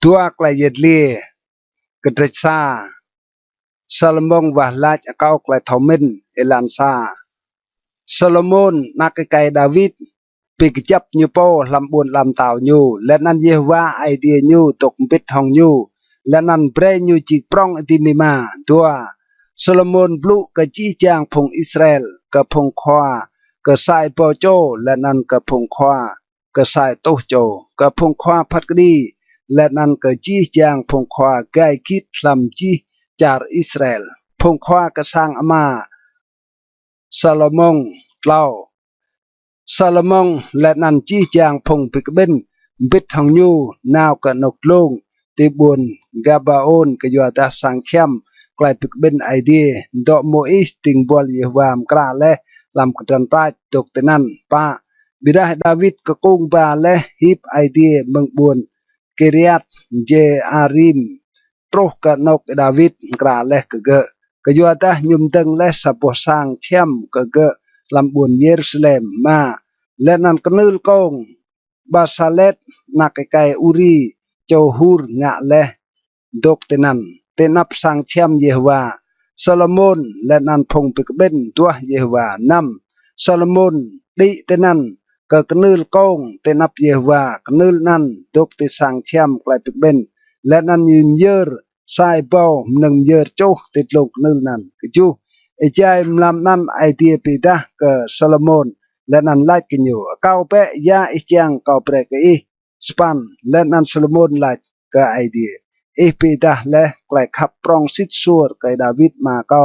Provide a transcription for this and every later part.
ตัวกลายเยดเลียกระดซาซาลมงว่าลาจเก้ากลายทอมินเอลันซาซาลมอนนักไก่ดาวิดปีกจับยูโปลำบุญลำเต่ายูและนั้นเยว่าไอเดียยูตกปิดทองยูและนั้นเปรยูจิกปรองอติมิมาตัวซาลมอนปลุกกะจีจางพงอิสราเอลกะพงควากะสายปอโจและนั้นกะพงควากะสายโตโจกะพงควาพัดกดีและนั้นกะจีจางพงควาไกคิดลำจีจาร์อิสราเอลพงควากะสร้างอามาซาลมงเล่าซาลมงและนันจีจางพงปิกเบนบิดทองยูนาวกะนกลงตีบุญกาบาโอนกะยัวตาสังเชียมกลายปิกเบนไอเดียดอกโมอิสติงบอลเยวามกราและลำกระดันปลายตกแต่นั้นป้าบิดาดาวิดกะกุ้งบาและฮิปไอเดียเมืองบุญเกเรียตเจอาริมโปรกะนกดาวิดกราและกะเกะกะยัวตายุมตึงและสะปอสังเชียมกะเกะลำบุญเยรูซาเล็มมาและนั้นกนึลกงบาซาเลตนักไก่อุรีโจฮูร์งะและดกเตนันเตนับสังเชียมเยฮวาซาลมอนและนั้นพงปิกเบนตัวเยฮวานำซาลมอนดิเตนันกนึลกงเตนับเยฮวากนึลนั้นดกเตสังเชียมกลายปิกเบนและนั้นยืนเยอร์สายเบาหนึ่งเยอร์โจติดลงนึลนั้นกจูไอใจมลำนั้นไอเดียปีดะกซาลมอนและนั้นไล่กินอยู่เก้าเปะยาอิจังเก้าเปรกอีสปันและนั้นซาลมอนไล่ก็ไอเดียอีปีดะและไกลขับปรองซิดซัวร์กับดาวิดมาเก้า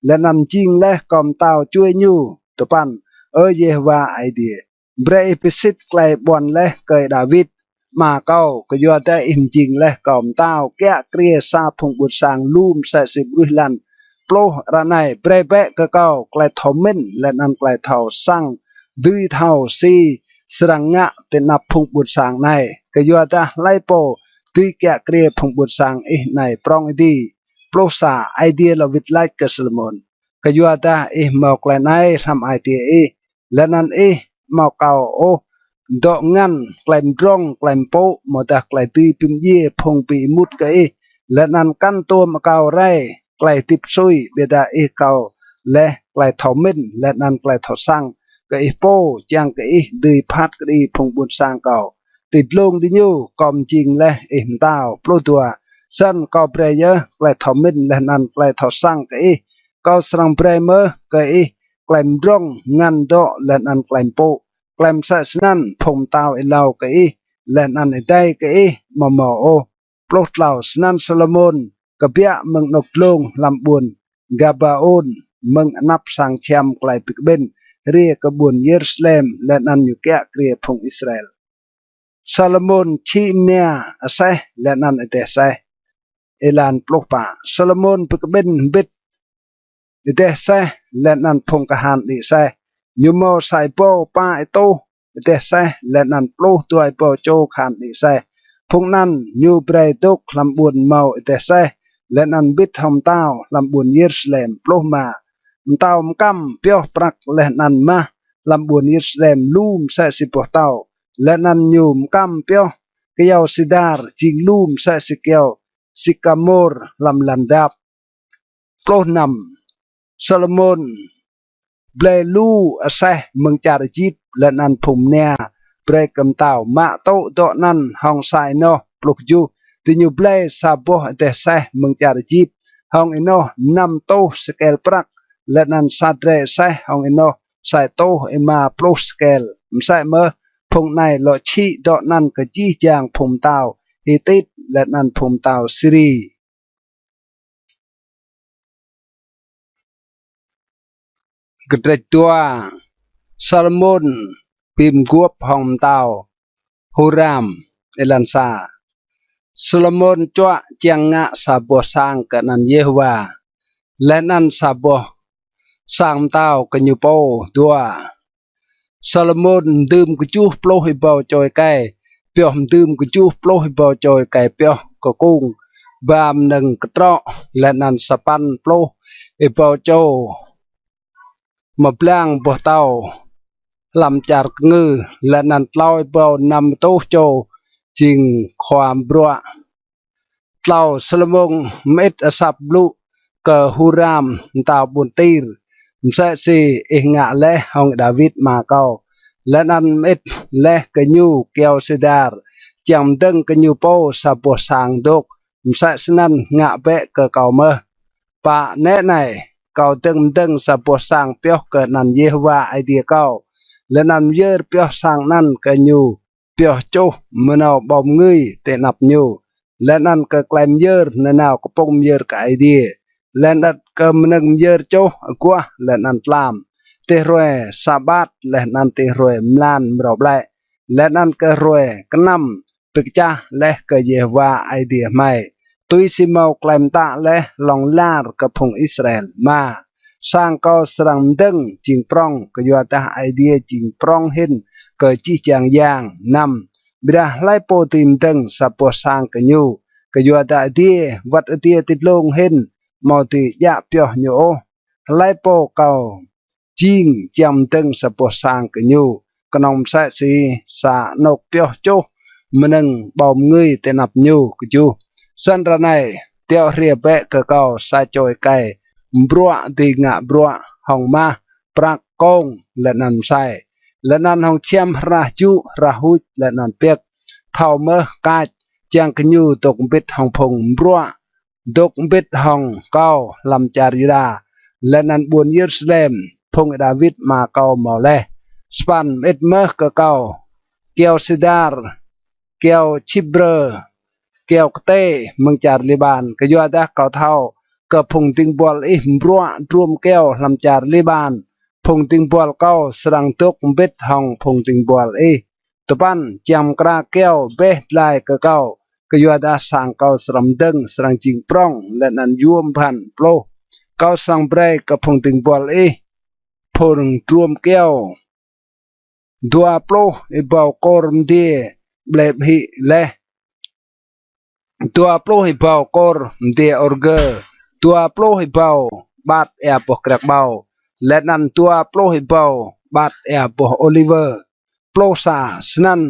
และนั้นจริงและกอมเต้าช่วยยูตัวปันเยว่าไอเดียเบรอิปิสิตไกลบอลและกับดาวิดมาเก้าก็ยัวแต่อิมจริงและกอมเต้าแก่เกลียซาพงบุตรสางลูมใส่สิบรุยลันโปรระไนเบรเบะก็เก้าไกลทอมินและนั้นไกลเท่าสั่งดุยเท่าซีสรังงะเตนับพงบุตรสางในก็ยัวแต่ไล่โปดุยแก่เกลียพงบุตรสางในปรองดีโปรซาไอเดียลวิดไลค์กับสลมอนก็ยัวแต่หมอกไกลในทำไอเดียและนั้นหมอกเก่าดอกงันไกลมร้องไกลมโปหมดแต่ไกลตีพิมเย่พงปีมุดก็และนั้นกันตัวมาเก่าไรไกลติบซุยเบดาเก่าและไกลทอมินและนั้นไกลทอสังก็โปจังก็ดืยพัดก็พงบุญสร้างเก่าติดลงดิยูกอมจริงและมต้าวปลุตัวสั้นก็เปรย์เยอะไกลทอมินและนั้นไกลทอสังก็สรังเปรย์เมื่อก็ไกลมร้องงันโดและนั้นไกลมโปแกลมสัสนั่นพงเตาเลาเกอีและนันได้เกอีมอปลดเหล่าสนั่นซาลมอนกะเบียมึงนกลงลำบุญกาบาโอนมึงนับสังเชียมไกลปิกเบนเรียกบุญเยรูซาเล็มและนันอยู่แก่เกลียพงอิสราเอลซาลมอนชีเมียอาศัยและนันเอเตใส่เอลานปลกป่าซาลมอนปิกเบนบิดเอเตใส่และนันพงกหันดีใส่ยูโมใส่โปป้าโตเดใส่และนั้นปลูกตัวโปโจขันดีใส่พวกนั้นยูเบรตุกลำบุญเมาเดใส่และนั้นบิดทำเต้าลำบุญเยรูซาเล็มปลูกมาเต้ามกำเปียวปรักและนั้นมาลำบุญเยรูซาเล็มลูมใส่สิบเต้าและนั้นยูมกำเปียวเกียวสิดาร์จิงลูมใส่สิเกียวสิกามอร์ลำลันดับปลูกนำซาลมอนเบลลูอาศัยมึงจารจีบและนันพุ่มเนี่ยเบรกำเต่ามาโตโตนันห้องสายโนปลุกจูติญูเบลซาบเดใส่มึงจารจีบห้องอินโนนำโตสเกลปรักและนันซาเดรใส่ห้องอินโนใส่โตมาปลุกสเกลมใส่เมื่อพงในโลชีโตนันกจีจางพุ่มเต่าฮิติดและนันพุ่มเต่าซิรีกระดตัวซาลมอนพิมกวบห้องเต้าฮูรามเอลันซาซาลมอนจั่วเจียงงะซาบสร้างกันนันเยวาและนันซาบสร้างเต้ากันยูโปตัวซาลมอนดื่มกจูปโลหิบอจอยไก่เปียวดื่มกจูปโลหิบอจอยไก่เปียวก็กุ้งบามหนึ่งกระตรอและนันสปันโปลหิบอโจมาเปล่งบ่เต้าลำจากงือและนันเล่าเบานำโตโจจิงความบรัว tàu Solomon mết sập lụ cờ Huram tàu buồn tir sẽ si ngạ lẽ hong David mà câu lên ăn mết lẽ cái nhu keo sedar chẳng đừng cái nhu po sập bộ sang đục sẽ nên ngạ vẽ cờ cầu mơ bà nét này cầu đừng sập bộ sang béo cờ nàn Yehovah ai địa cầu lên ăn dơ béo sang nàn cái nhu béo châu mưa nào bom ngươi tệ nạp nhu lên ăn ke klaim yer nenau kopong yer ka idea lên đặt ke meneng yer cho qua lên ăn lam te roe sabat lên ăn te roe mlan mrob lại lên ăn ke roe kenam pekcha leh ke Yehovah idea mai tui si mau klaim ta leh long lar ke phong Israel ma sang kau serang deng jing prong ke yuata idea jing prong hin ke chi chang yang nam Bida lai po tim teng sapo sang kenyu kejua ta dia wat dia titlong hin mau ti ya pyo nyo lai po kau jing jam teng sapo sang kenyu kanong sa si sa nok pyo cho meneng bom ngươi te nap nyu keju san ra này teo ria pe ke kau sa choi kai brua ti nga brua hong ma prak kong lenan sai lenan hong chiam ra chu ra hu lenan pek thao mơ ca chang kenyu tok bit hong phong brua dok bit hong kau lam charida lenan buôn Jerusalem phong David mà kau mau le span et mơ ke kau keo sidar keo chibre keo kte meng char liban ke yo da kau thao ke phong ting bol brua trum keo lam char liban phong ting bol kau serang tok bit hong phong ting bol Tupan jam kra keo beh lai ke kau ke yuada sang kau seram deng serang jing prong lenan yuam pan plo kau sang bre ke phong ting bol phong truam keo dua plo bau kor mdie bleb hi le dua plo bau kor mdie orge dua plo bau bat poh krak bau lenan dua plo bau bat poh Oliver plosa snan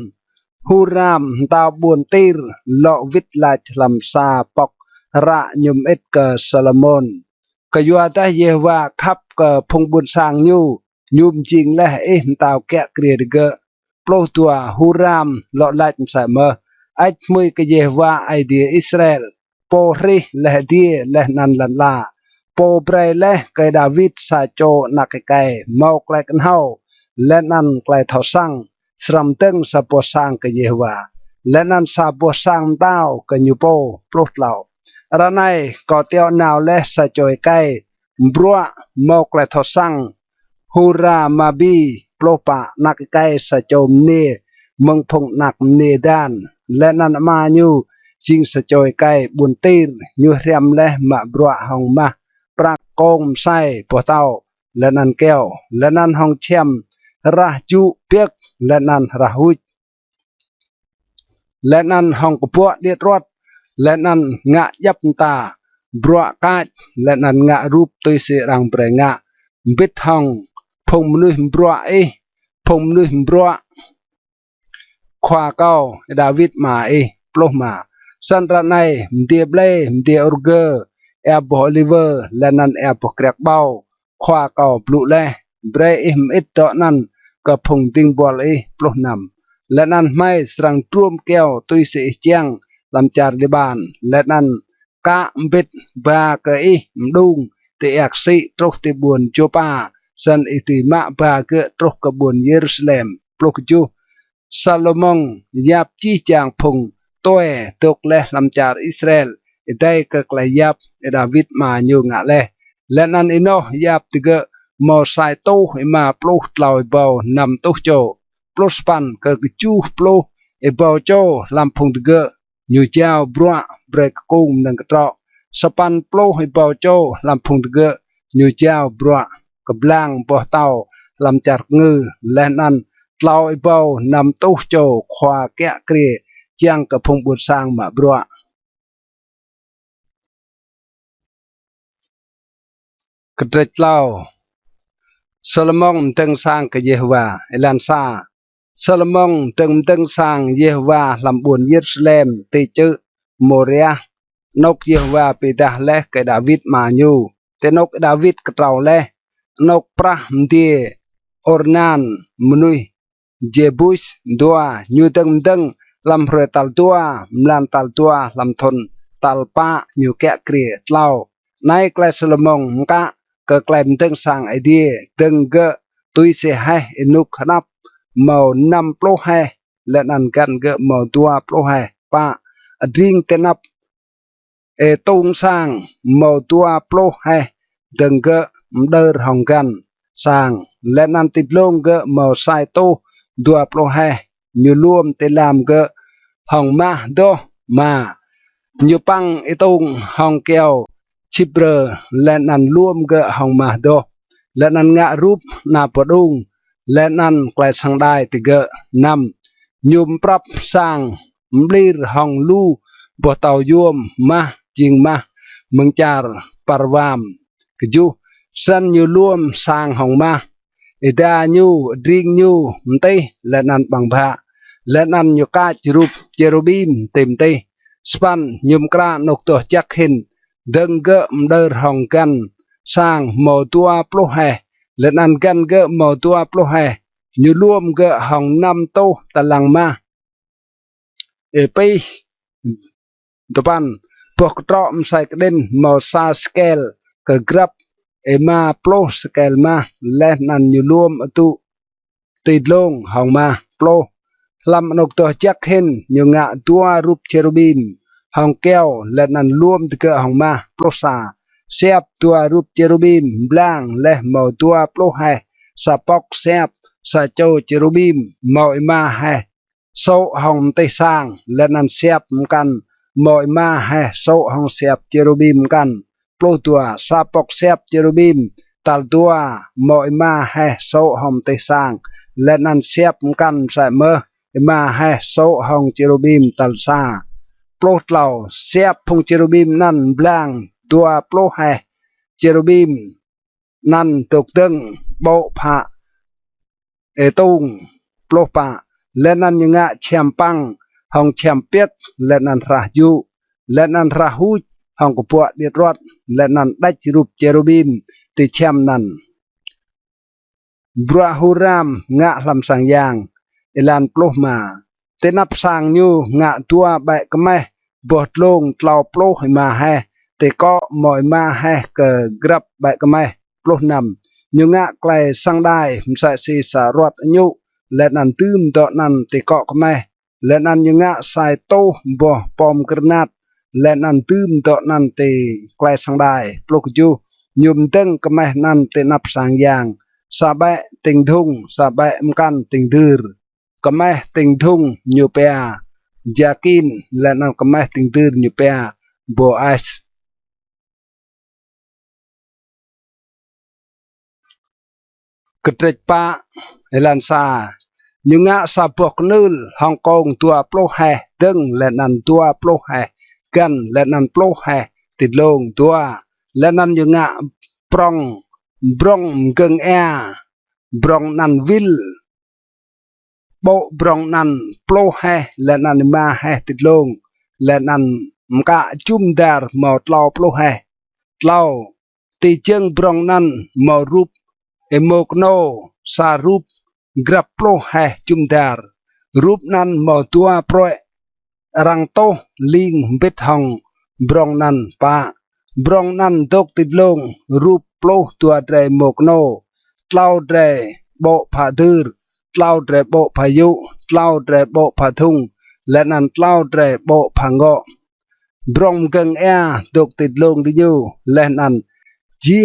huram tao buồn tir lọ vít lại làm sa bọc ra nhum ít cờ Solomon cờ yua ta Yehovah khắp cờ phong buồn sang nhu nhum ching leh tao kẹ kria gơ plo tua huram lọ lại sa mơ ách mui cờ Yehovah ai địa Israel po ri leh die leh nan lan la po bray leh cờ David sa cho nak cái mau lại kan hau lên ăn lại thảo sang sram teng sapo sang ke Yehovah lenan sapo sang tao ke nyupo plot lau ranai ko teo naw le sa choi kai brua mok le tho sang hura mabi plopa nak kai sa chom ne mong phong nak ne dan lenan ma nyu jing sa choi kai bun tir nyu riam le ma brua hong ma pra kong sai po tao lenan keo lenan hong chem rah ju piek lenan rahuj lenan hong kupua diet rot lenan ngạ yap ta brua ka lenan ngạ rup tôi se rang prenga bit hong phong nuôi brua phong nuôi brua khoa cao David mà plo mà san ra này mtie ble mtie orger bo Oliver lenan bo krek bao khoa cao plu le bre it to nan ka phong ting bol plo nam lenan mai strang truam keo tôi se chiang lam char liban lenan ka bit ba ka mdung te ak si trok te buồn chopa san iti ma ba ke trok ka buồn Jerusalem plo chu Salomon yap chi chang phong toe tok le lam char Israel idai ka kla yap David ma nyu nga le lenan ino yap tiga mo sai to ma plo tlaw bao nam to cho plo span ka chu plo bao cho lam phong tiga nyu chao brua brek kum nang ka span plo bao cho lam phong tiga nyu chao brua ka blang bo tao lam char ngư lenan tlaw bao nam to cho khwa kya kre chiang ka phong bun sang ma brua Kedret lau Solomon teng sang ke Yehovah elan sa Solomon teng sang Yehovah lam buồn Jerusalem te chữ Moria nóc Jehovah pita leh ke David manyu te nóc David ketrau leh nóc prah mtie Ornan menui Jebus dua nyu teng teng lam hre tal tua mlan tal tua lam thon tal pa nyu kẹ kria tlau nai klai Solomon mka ke klai teng sang idea teng ge tui se hai inuk hanap mau 60 hai lenan kan ge mau 20 hai pa adring tenap tung sang mau 20 hai teng ge mder hong kan sang lenan titlong ge mau sai tu 20 hai nyu luom te lam ge hong ma do ma nyu pang itung hong keo chipre lenan luom ge hong ma do lenan nga rup na podung lenan klai sang dai te ge nam nyum prap sang mblir hong lu bo tau yuom ma jing ma mengcar parwam keju san nyu luom sang hong ma ida nyu dring nyu mte lenan bang bha lenan nyu ka rup cherubim tem te span nyum kra nok to chak hin deng ge mder hong kan sang mo tua plo he lenan kan ge mo tua plo he nyu luom ge hong nam to talang ma e pe topan pok tro msai kden mo sa skel ke grab e ma plo skel ma lenan nyu luom tu tidlong hong ma plo lam nok to chak hin nyu nga tua rup cherubim hong keo lenan luom ke hong ma plo sa siap tua rup cherubim blang leh mau tua plo hai sa pok siap sa châu cherubim mau ma hai so hong te sang lenan siap kan mau ma hai so hong siap cherubim kan plo tua sa pok siap cherubim tal tua mau ma hai so hong te sang lenan siap kan sa mơ ma hai so hong cherubim tal sa plo tlau siap phong cherubim nan blang tua plo hai cherubim nan tuk teng bo pha e tung plo pa lenan nga chem pang hong chem piet lenan rah yu lenan rahu hong ko puat diet rot lenan dach rup cherubim ti chem nan brahuram nga lam sang yang elan plo ma tenap sang nyu nga tua bai kmeh bot long tlau plo ma he te ko moi ma he ke grab bai kmeh plo nam nyu nga klai sang dai msa si sa rot nyu lenan tum to nan te ko kmeh lenan nyu nga sai to bo pom kernat lenan tum to nan te klai sang dai plo ju nyum teng kmeh nan te nap sang yang sa bai ting thung sa bai mkan ting dur kemeh ting thung nyupea jakin lenan kemeh ting dur nyupea boas ketrek pa elan sa nyunga sa pok nul Hong Kong tua plo he deng lenan tua plo he kan lenan plo he tidlong tua lenan nyunga prong brong geng e brong nan vil bộ brong nan plo he lenan ma he tidlong lenan mka chum dar mo tlau plo he tlau ti cheng brong nan mo rup emokno sa rup grab plo he chum dar rup nan mo tua proe rang to ling bit hong brong nan pa brong nan dok tidlong rup plo tua dre mokno tlau dre bộ pha dur tlau dre bộ phayu tlau dre bộ phathung lenan tlau dre bộ phango brong geng e dok tidlong di nyu lenan ji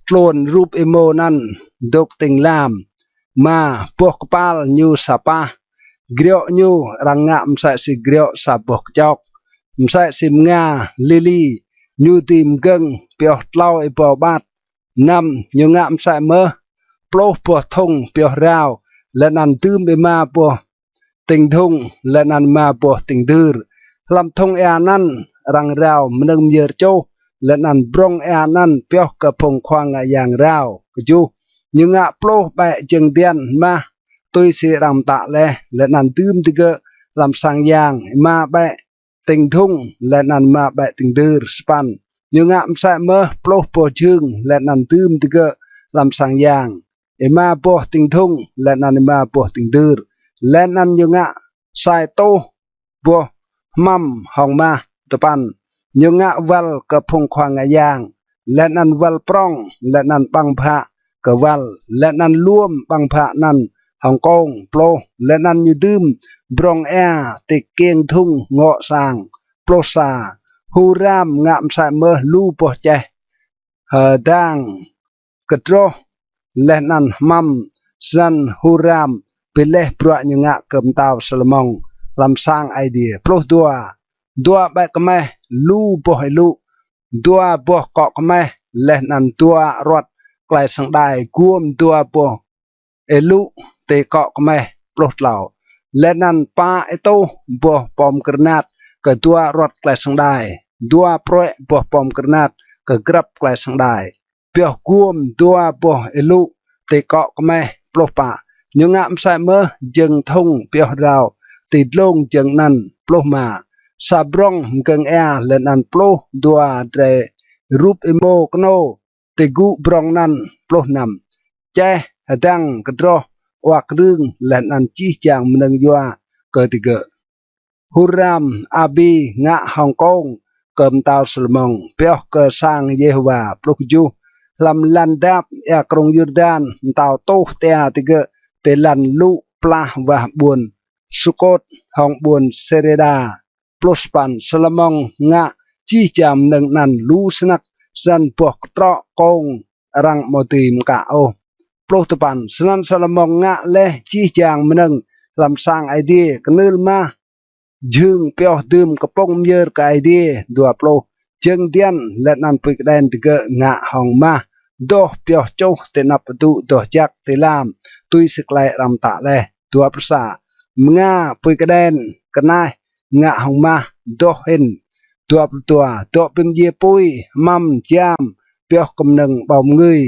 tlon rup emo nan dok ting lam ma pok pal nyu sapa grio nyu ranga msa si grio sa bok chok msa si nga lili nyu tim geng pyo tlau e po bat nam nyu nga msa mơ plo po thong pyo rao lenan tum be ma po tình thung lenan ma po tình dur lam thong e nan rang rao mnung yer châu lenan brong e nan pyo ka phong khoang yang rao ju nyu nga plo ba jeng dian ma tôi si ram ta le lenan tum tiga lam sang yang ma ba tình thung lệ nan ma bẹ tình đưa span như ngạm sai mơ plo po chương lệ nan tươm tê gơ làm sang yang ema po tình thung lệ nan ema po tình đưa lệ nan như ngạ sai tô po mâm hong ma tapan như ngạ val cà phung khoang ngà yang lệ nan val prong lệ nan băng phạ cà val lệ nan luom băng phạ nan Hong Kong plo lệ nan như tươm brong e tê kiêng thung ngọ sang plo sa hu ram ngạm sai mơ lu po che hờ đang cật rô lệ nan mâm san hu ram pile pro như ngạ cầm tàu Solomon làm sang idea plo dua bẹ kame lu po hay lu dua po cọ kame lệ nan dua rọt lại sang đài guom dua po elu te cọ kame plo lao lệ nan pa eto po pom kernat ke dua rọt lại sang đài dua proe po pom kernat ke grab lại sang đài pio guom dua po elu te cọ kame plo pa như ngạm sai mơ dừng thông pio rào tịt lông chừng năn plo mà sa brong keng e lên an plo dua tre rup emo kno te gu brong nan plo nam che hadang kedro wak rương lên an chi chang meneng yua ke tiga huram abi ngạ Hong Kong cầm tàu Solomon pio ke sang Yehovah plo ju lam landap e krong Jordan tàu tô te tiga te lan lu plah và buồn Sukot hong buồn Sereda Pluspan Solomon ngạ chi cham nâng nan lu snak san pok tro kong rang motim ka o Pluspan sanan Solomon ngạ le chi chang meneng làm sang idea knul ma dương peo dum kapong yer ka idea dua plo jeng dian let nan pik den tiga ngạ hong ma do peo châu te nap tu do jak te lam tui siklai ram ta le dua persa nga pik den kenai ngạ hong ma do hin tua do pim ye pui mam cham peo cầm nâng bào người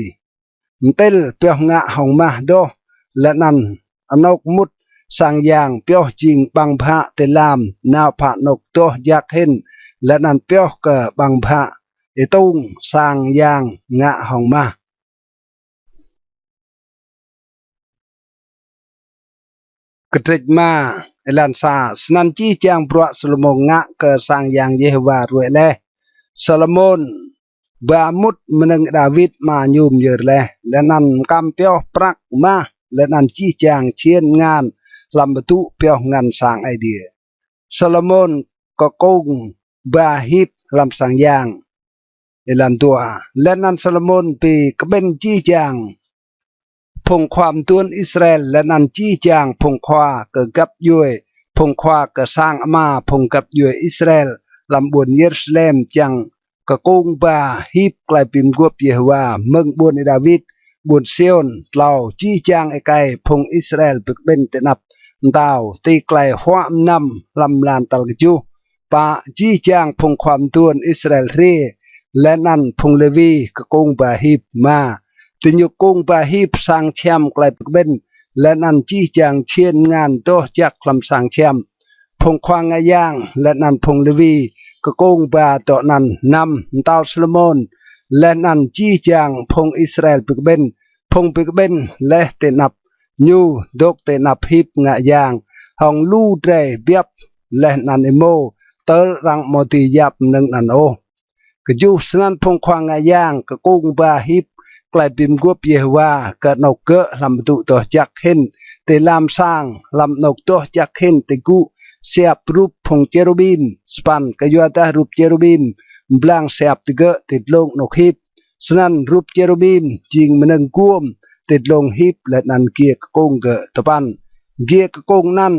tel peo ngạ hong ma do lệ nan anok mut sang yang peo jing bang pha te lam nào pha nok do yak hin lệ nan peo ke bang pha itung sang yang ngạ hong ma Ketrich ma Elansa senan chi chang pro Solomon ngạ ke sang yang Yehovah ruệ le Solomon ba mut meneng David ma nhum yer le lenan kam peo prak ma lenan chi chang chien ngan lam betu peo ngan sang idea Solomon có công ba hip lam sang yang elan tua lenan Solomon pi keben chi chang phongความtuôn Israel lenan chi chang phong khoa ke gap yue phong khoa ke sang ama phong gap yue Israel lam buồn Jerusalem chang ka kong ba hip klai pim guop Yehovah meng buồn David buồn Sion lao chi chang e kai phong Israel bực ben te nap tao ti klai hoa năm lam lan tal chu pa chi chang phongความtuôn Israel re lenan phong Levi ka kong ba hip ma Tinyu kong ba hip sang cham klai bực ben lenan chi chang chien ngan to jak lam sang cham phong khoang ayang lenan phong Levi ka kong ba to nan nam tao Solomon lenan chi chang phong Israel bực ben le te nap nyu dok te nap hip nga yang hong lu tre biap lenan emo tơ rang moti yap nang nan o ka ju sanan phong khoang ayang ka kong ba hip klai pim guop Yehovah ka nok ke lam tu to jak hin te lam sang lam nok to jak hin te gu siap rup phong cherubim span kayuata rup cherubim blang siap tiga titlong nok hip senan rup cherubim jing meneng kuom titlong hip let nan kia kong ke topan kia kong nan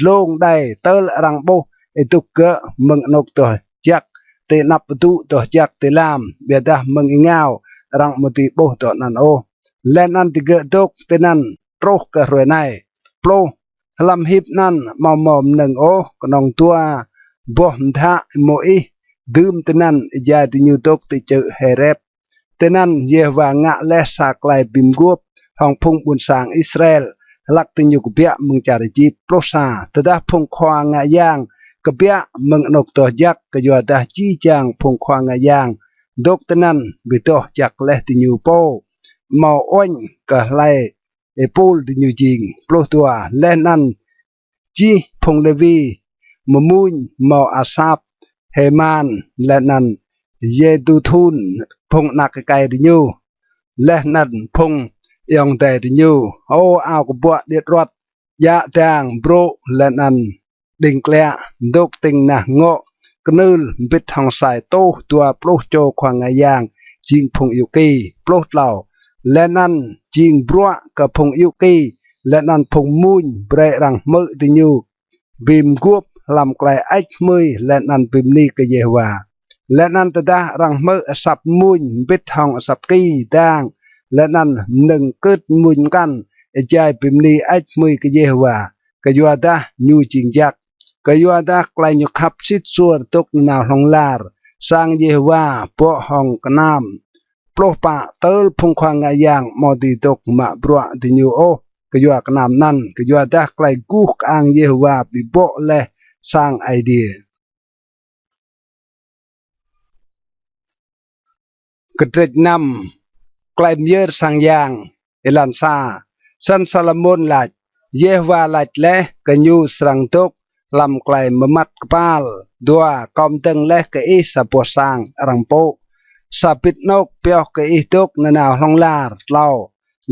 long dai tel rang bo etuk ke meng nok to jak te nap tu to jak te lam biada meng ingao rang moti bo to nan o len nan tiga dok te nan troh ke ruenai plo lam hip nan mom neng o konong tua bo tha moi dum tenan ja ti nyu tok ti cheu herep tenan Yehovah ngạ le saklai bim guop hong phung bun sang Israel lak ti nyu pia mung chari ji prosa tada phung khwa nga yang กเปียมึงนกตัวยักกยัวตาจี้จางพงควางยางดกตนันบิโตจักเลติญูโปเมาอ้นกะไลเอปูลติญูจิงปลุตัวและนันจีพงเลวีมมุนเมาอาซาบเฮมานและนันเยตูทุนพงนักไกติญูและนันพงยองแต่ติญูโออาวกบัวเด็ดรอดยะแตงโบรและนันดิ่งแกลดกติงนะโงกนึลบิดทางสายโตตัวปลุกโจควางยางจิงพงยุกีปลุกเหล่าและนั่นจิงบรัวกับพงยุกีและนั่นพงมุนเบรรังมือติญูบิมกวบลำไกลไอมือและนั่นบิมนีกเยวาและนั่นตะดารังมือสับมุนบิดทางสับกีด่างและนั่นหนึ่งกึดมุนกันใจบิมนีไอมือกเยวากยัวดาญูจิงยักกยัวดากลายยุขับสิทส่วนตกนาวหงลาร์สร้างเยวาปะหองกนามโปรปะเติลพงควางยางมอดีตกมาบรัวติญูโอกยัวกนามนั่นกยัวดากลายกุกอังเยวาบิโบเลสร้างไอเดียกระเด็ดนำกลายเยอร์สังยางเอลันซาสันซาลมอนหลัดเยวาหลัดและกญูสรังตกลำไกลมมัดกปาลดัวกอมตึงและกอีสปวสางรังโปสาปิดนกเปียกอีตกนนาวหงลาร์เล่า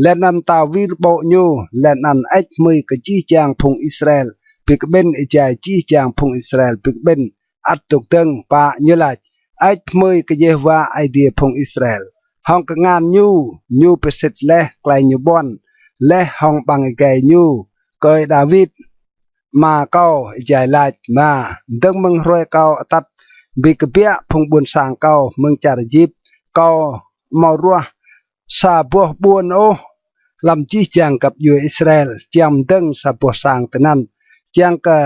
และนันตาวิรโบญูและนันไอมือกจี้จางพงอิสราเอลปิกเบนอิจายจี้จางพงอิสราเอลปิกเบนอัดตกตึงปะยุลัดไอมือกเยวาไอเดียพงอิสราเอลห้องกงานญูเปสิตและไกลญูบอนและห้องบังไกญูเกยดาวิดมาเก้าใจลายมาดึงมึงรวยเก้าตัดบิกเปียพงบุญสางเก้ามึงจารยิบเก้ามารัวซาบัวบุญโอลำจีจังกับยูอิสราเอลจำดึงซาบัวสางแต่นั้นจังกะ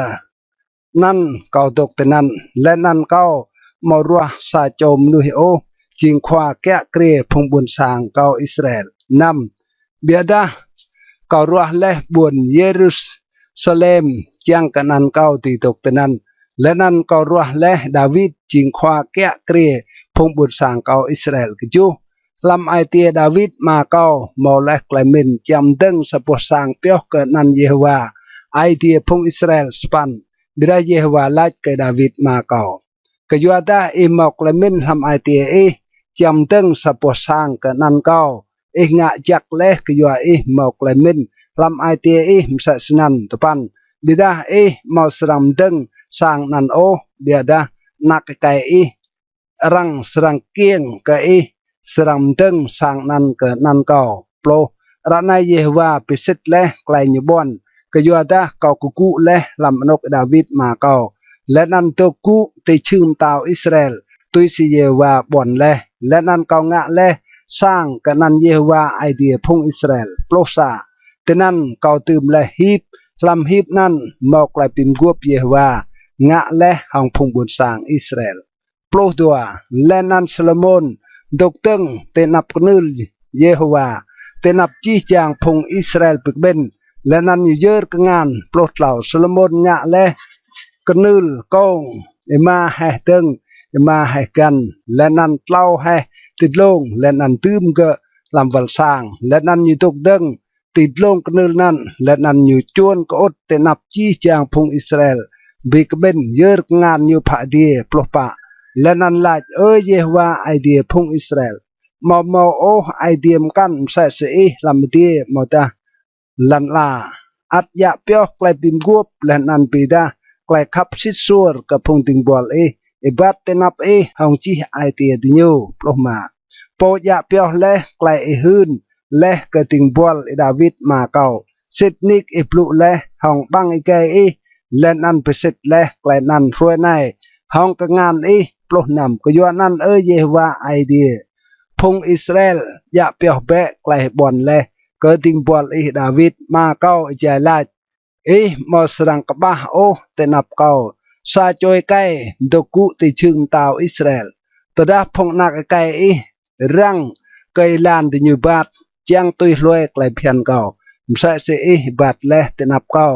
นั่นเก้าตกแต่นั้นและนั่นเก้ามารัวซาโจมนุยโอจิงควาแกะเกรียพงบุญสางเก้าอิสราเอลนำเบียดาเก้ารัวและบุญเยรูซาเล็มจังกันนั้นเก้าตีตกแต่นั้นและนั้นเก้ารัวและดาวิดจิงควาแกะเกรียพงบุญสางเก้าอิสราเอลกจูลำไอเตียดาวิดมาเก้าเมาและกลายมินจำดึงสปวสางเปียกเกิดนันเยฮวาไอเตียพงอิสราเอลสปันบิดาเยฮวาลัดเกิดดาวิดมาเก้ากยัวดาอิมอกลายมินลำไอเตียจำดึงสปวสางเกิดนันเก้างะจักเละกยัวมอกลายมินลำไอเตียมสัสนันตุปันบิดามาสรัมดึงสางนันโอบิดานักไกรังสรังเกียงกสรัมดึงสางนันเกิดนันเก่าโปรรันายเยวาปิสิตและไกลญบอนกยัวดาเก่ากุและลำนกดาวิดมาเก่าและนันตกุติชื่นตาวอิสราเอลตุยสิเยวาบอนและนันเก่างะและสร้างกันนันเยวาไอเดียพงอิสราเอลโปรซาแต่นั้นเก่าตืมและฮีบลำฮีบนั้นมอกลายปิมกวบเยวางะและห้องพงบุญสางอิสราเอลโปรตัวและนันซาโลมอนดกตึงเตนับกนึลเยโฮวาเตนับจี้จางพงอิสราเอลปิกเบนและนันอยู่เยอะกงานโปรดเหล่าซาโลมอนงะและกนึลกงมาให้ตึงมาให้กันและนันเล่าให้ติดลงและนันตื้มก็ลำวัลสางและนันอยู่ตกดึงติดลงกนึลนั้นและนันอยู่จวนก็อดเตนับจี้จางพงอิสราเอลปิกเบนเยอะงานอยู่ผาเดียปลปะและนันลาดเยฮวาไอเดียพงอิสราเอลมาโอไอเดียมกันใส่เสียลำเดียมาตาลันลาอัดยะเปียกไกลปิมกวบและนันปีดาไกลขับสิสัวกับพงติงบอลบัดเตนับหองจีไอเดียดิโยปลมาโปยะเปียกและไกลหืนและกระติงบอลดาวิดมาเก่าสิทนิกปลุและหองบังไกและนันไปสิทและไกลนันรวยในห้องกงานปลุนำก็ยัวนั่นเยวาไอเดียพงอิสราเอลยะเปียวเบะไกลบอลเลเกิดติงบอลดาวิดมาเก้าใจลาดมาสรังกบ้าโอเตนับเก้าซาจอยไกดกุติชึงตาวอิสราเอลตดาพงนักไกรังไกลานติญูบาดจังตุยรวยไกลเพียนเก้าใส่เสียบาดเลเตนับเก้า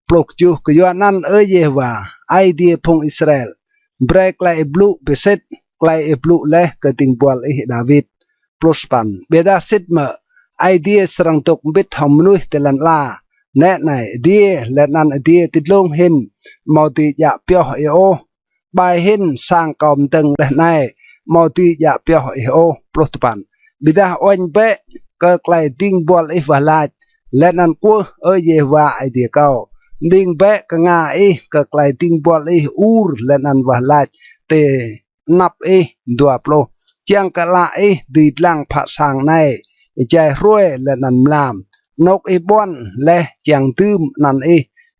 ปลุกจูก็ยัวนั่นเยวา idea phong Israel break lại blue beset lại blue leh ke ting bual David prospan beda sit mở idea serang tok bit hom nuih telan la nè này dia lenan dia titlong hin mau ti ya pyo eo bài hin sang kom teng leh này mau ti ya pyo eo prospan beda oin be ke klai ting bual valaj lenan ku ye wa idea kau ding be ka nga ke klai ting bual ur lenan valaj te nap dua plo chiang ka la di lang pha sang này chạy ruồi lenan lam nóc bon le chiang tươm nan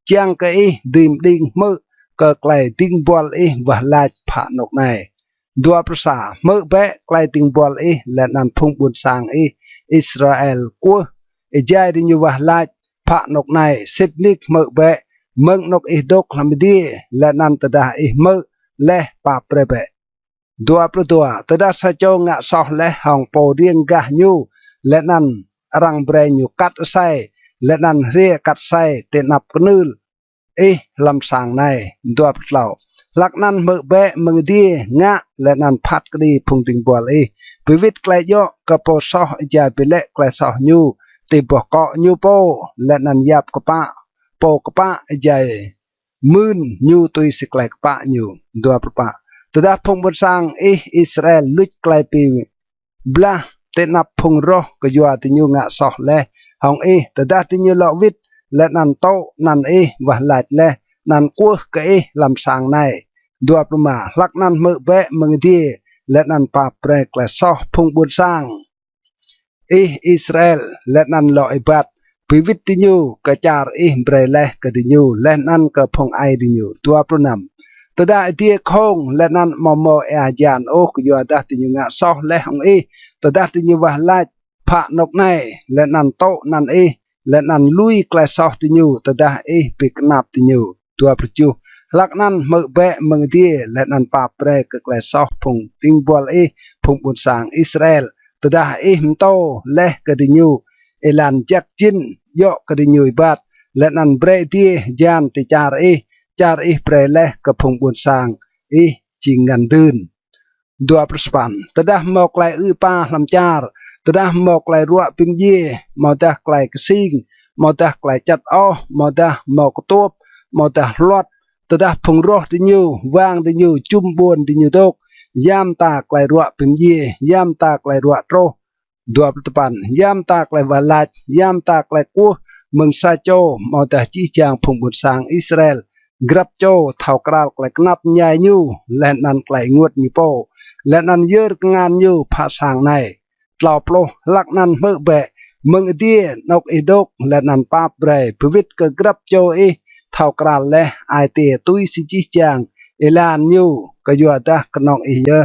chiang ka dim ding mơ ka klai ting bual valaj pha nóc này dua prasa mơ be klai ting bual lenan phung bun sang Israel ku chạy đi như valaj pha nóc này sitnik mơ be meng nok dok lamdi lenan tada mơ le pa prebe dua produa tada sacho nga soh le hong po rieng gah nyu lenan rang bre nyu kat sai lenan ria kat sai te nap knul lam sang này dua plau lak nan mơ be meng di nga lenan phat kdi phung ting bol pivit klai yo ka po soh ja bele klai soh nyu te bo ko nyu po lenan yap ka pa po kapa jai mun nyu tui siklai kapa nyu dua papa tada phong bun sang Israel luch klai pi bla te nap phong roh ka yua ti nyu nga soh le hong tada ti nyu lo vit le nan to nan wa lait le nan ku ka lam sang nai dua pama lak nan mơ be meng di le nan pa pre kla soh phong bun sang Israel le nan lo ibat pivit tinyu kacar breleh ke tinyu lenan ke phong ai tinyu tua pronam tada dia khong lenan momo ajan ke yo dah tinyu nga soh leh ong tada tinyu wah laj pha nok nai lenan to nan lenan lui kla soh tinyu tada piknap tinyu tua percu lak nan mơ be meng dia lenan pa pre ke kla soh phong ting bol phong bun sang Israel tada mto leh ke tinyu elan jak jin yo kadi nyui bat lenan bre tie jan ti char bre leh ke phung bun sang jingan dun dua perspan tadah mok lai pa lam char tadah mok lai ruak pim ye mau dah klai kesing mau dah klai chat mau dah mok top mau dah lot tadah phung roh ti nyu wang ti nyu chum buon ti nyu tok yam ta klai ruak pim ye yam ta klai ruak tro dua pertepan yam tak le valaj yam tak le ku meng sa cho mau ta chi chang phung bun sang Israel grab cho thau kral le knap nyai nyu len nan klai nguat nyu po len nan yer ngan nyu pha sang nai tlau plo lak nan mơ be meng die nok idok len nan pa bre pvit ke grab cho thau kral le ai te tui si chi chang elan nyu ka yu ta knong ye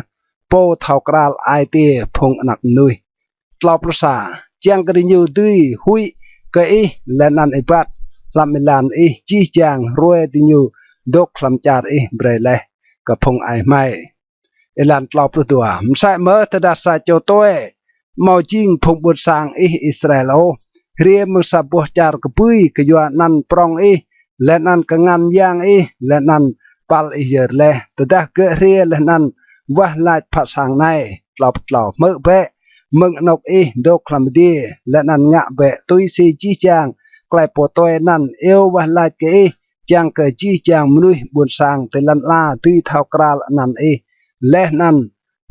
po thau kral ai te phung anak nui tlau prasa chiang kadi nyu tui hui ke lenan ibat lam milan chi chang rue ti nyu dok lam char brele ka phong ai mai elan tlau prutua msai mơ tada sa cho toe mau jing phong bun sang Israel rie mung sa boh char ke pui ke yua nan prong lenan ka ngan yang lenan pal yer le tada ke rie lenan wah laj pha sang nai tlau mơ be meng nok dok lam di lenan nga be tui si chi chang klai po toy nan eo wah laj ke chang ke chi chang mnui bun sang te lan la tui thau kral nan leh nan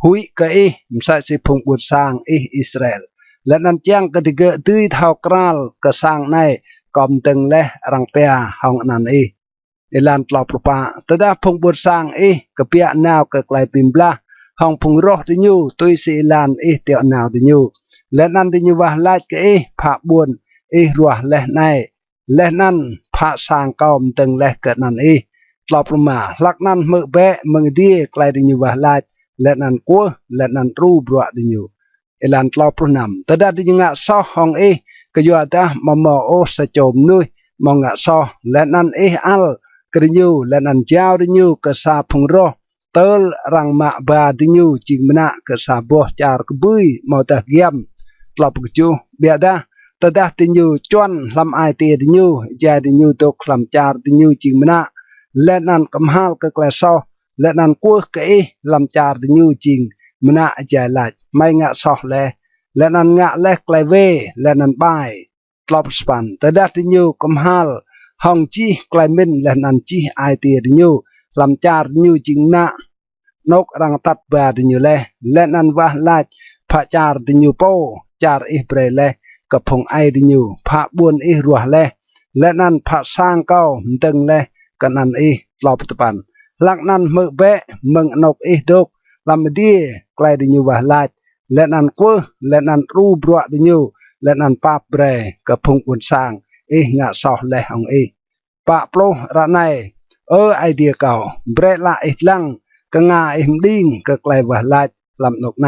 hui ke msa si phung bun sang Israel lenan chang ke tige tui thau kral ke sang nai kom teng leh rang pea hong nan elan tlau propa tada phung bun sang ke pia naw ke klai pimbla hong phung roh ti nyu tui si lan teo naw ti nyu lenan ti nyu wah laj ke pha buon ruah leh nai leh nan pha sang kom teng leh ke nan tlau proma lak nan mơ be meng die klai ti nyu wah laj lenan ku lenan ru bro ti nyu elan tlau pronam tada ti nga so hong ke yo ta mo sa chom nui mo nga so lenan al ke nyu lenan jao ti nyu ke sa phung roh tol rang ma ba ti nyu jing mena ke sa boh char ke bui mau ta giam tlop ke chu bia da tada ti nyu chon lam ai ti nyu ja ti nyu tok lam char ti nyu jing mena lẽ nan cầm hal cái lẽ so lẽ nan cua cái làm chả thì như chinh mna chạy lại mai ngã so lẽ nan ngã lẽ cái về lẽ nan bài tlop span tới đó thì như cầm hal hong chi cái mình lẽ nan chi ai tiền thì như làm chả như chinh na nóc răng tắt bờ thì như lẽ nan va lại phá chả thì như po chả ít bểกับพงไอดิยูพระบุญอีรัวและนั่นพระสร้างเก้าตึงกันนั่นอีลอบตปันลักนั้นมือเบะมึงนกอีดกลำดีไกลดิยูว่าลาดและนั่นกู้และนั่นรูบรัวดิยูและนั่นปาเบรกับพงบุญสร้างอีงะสอของอีปะโปรระไนไอเดียเก่าเบรละอีลังก็งาอีมดิ้งก็ไกลว่าลาดลำนกใน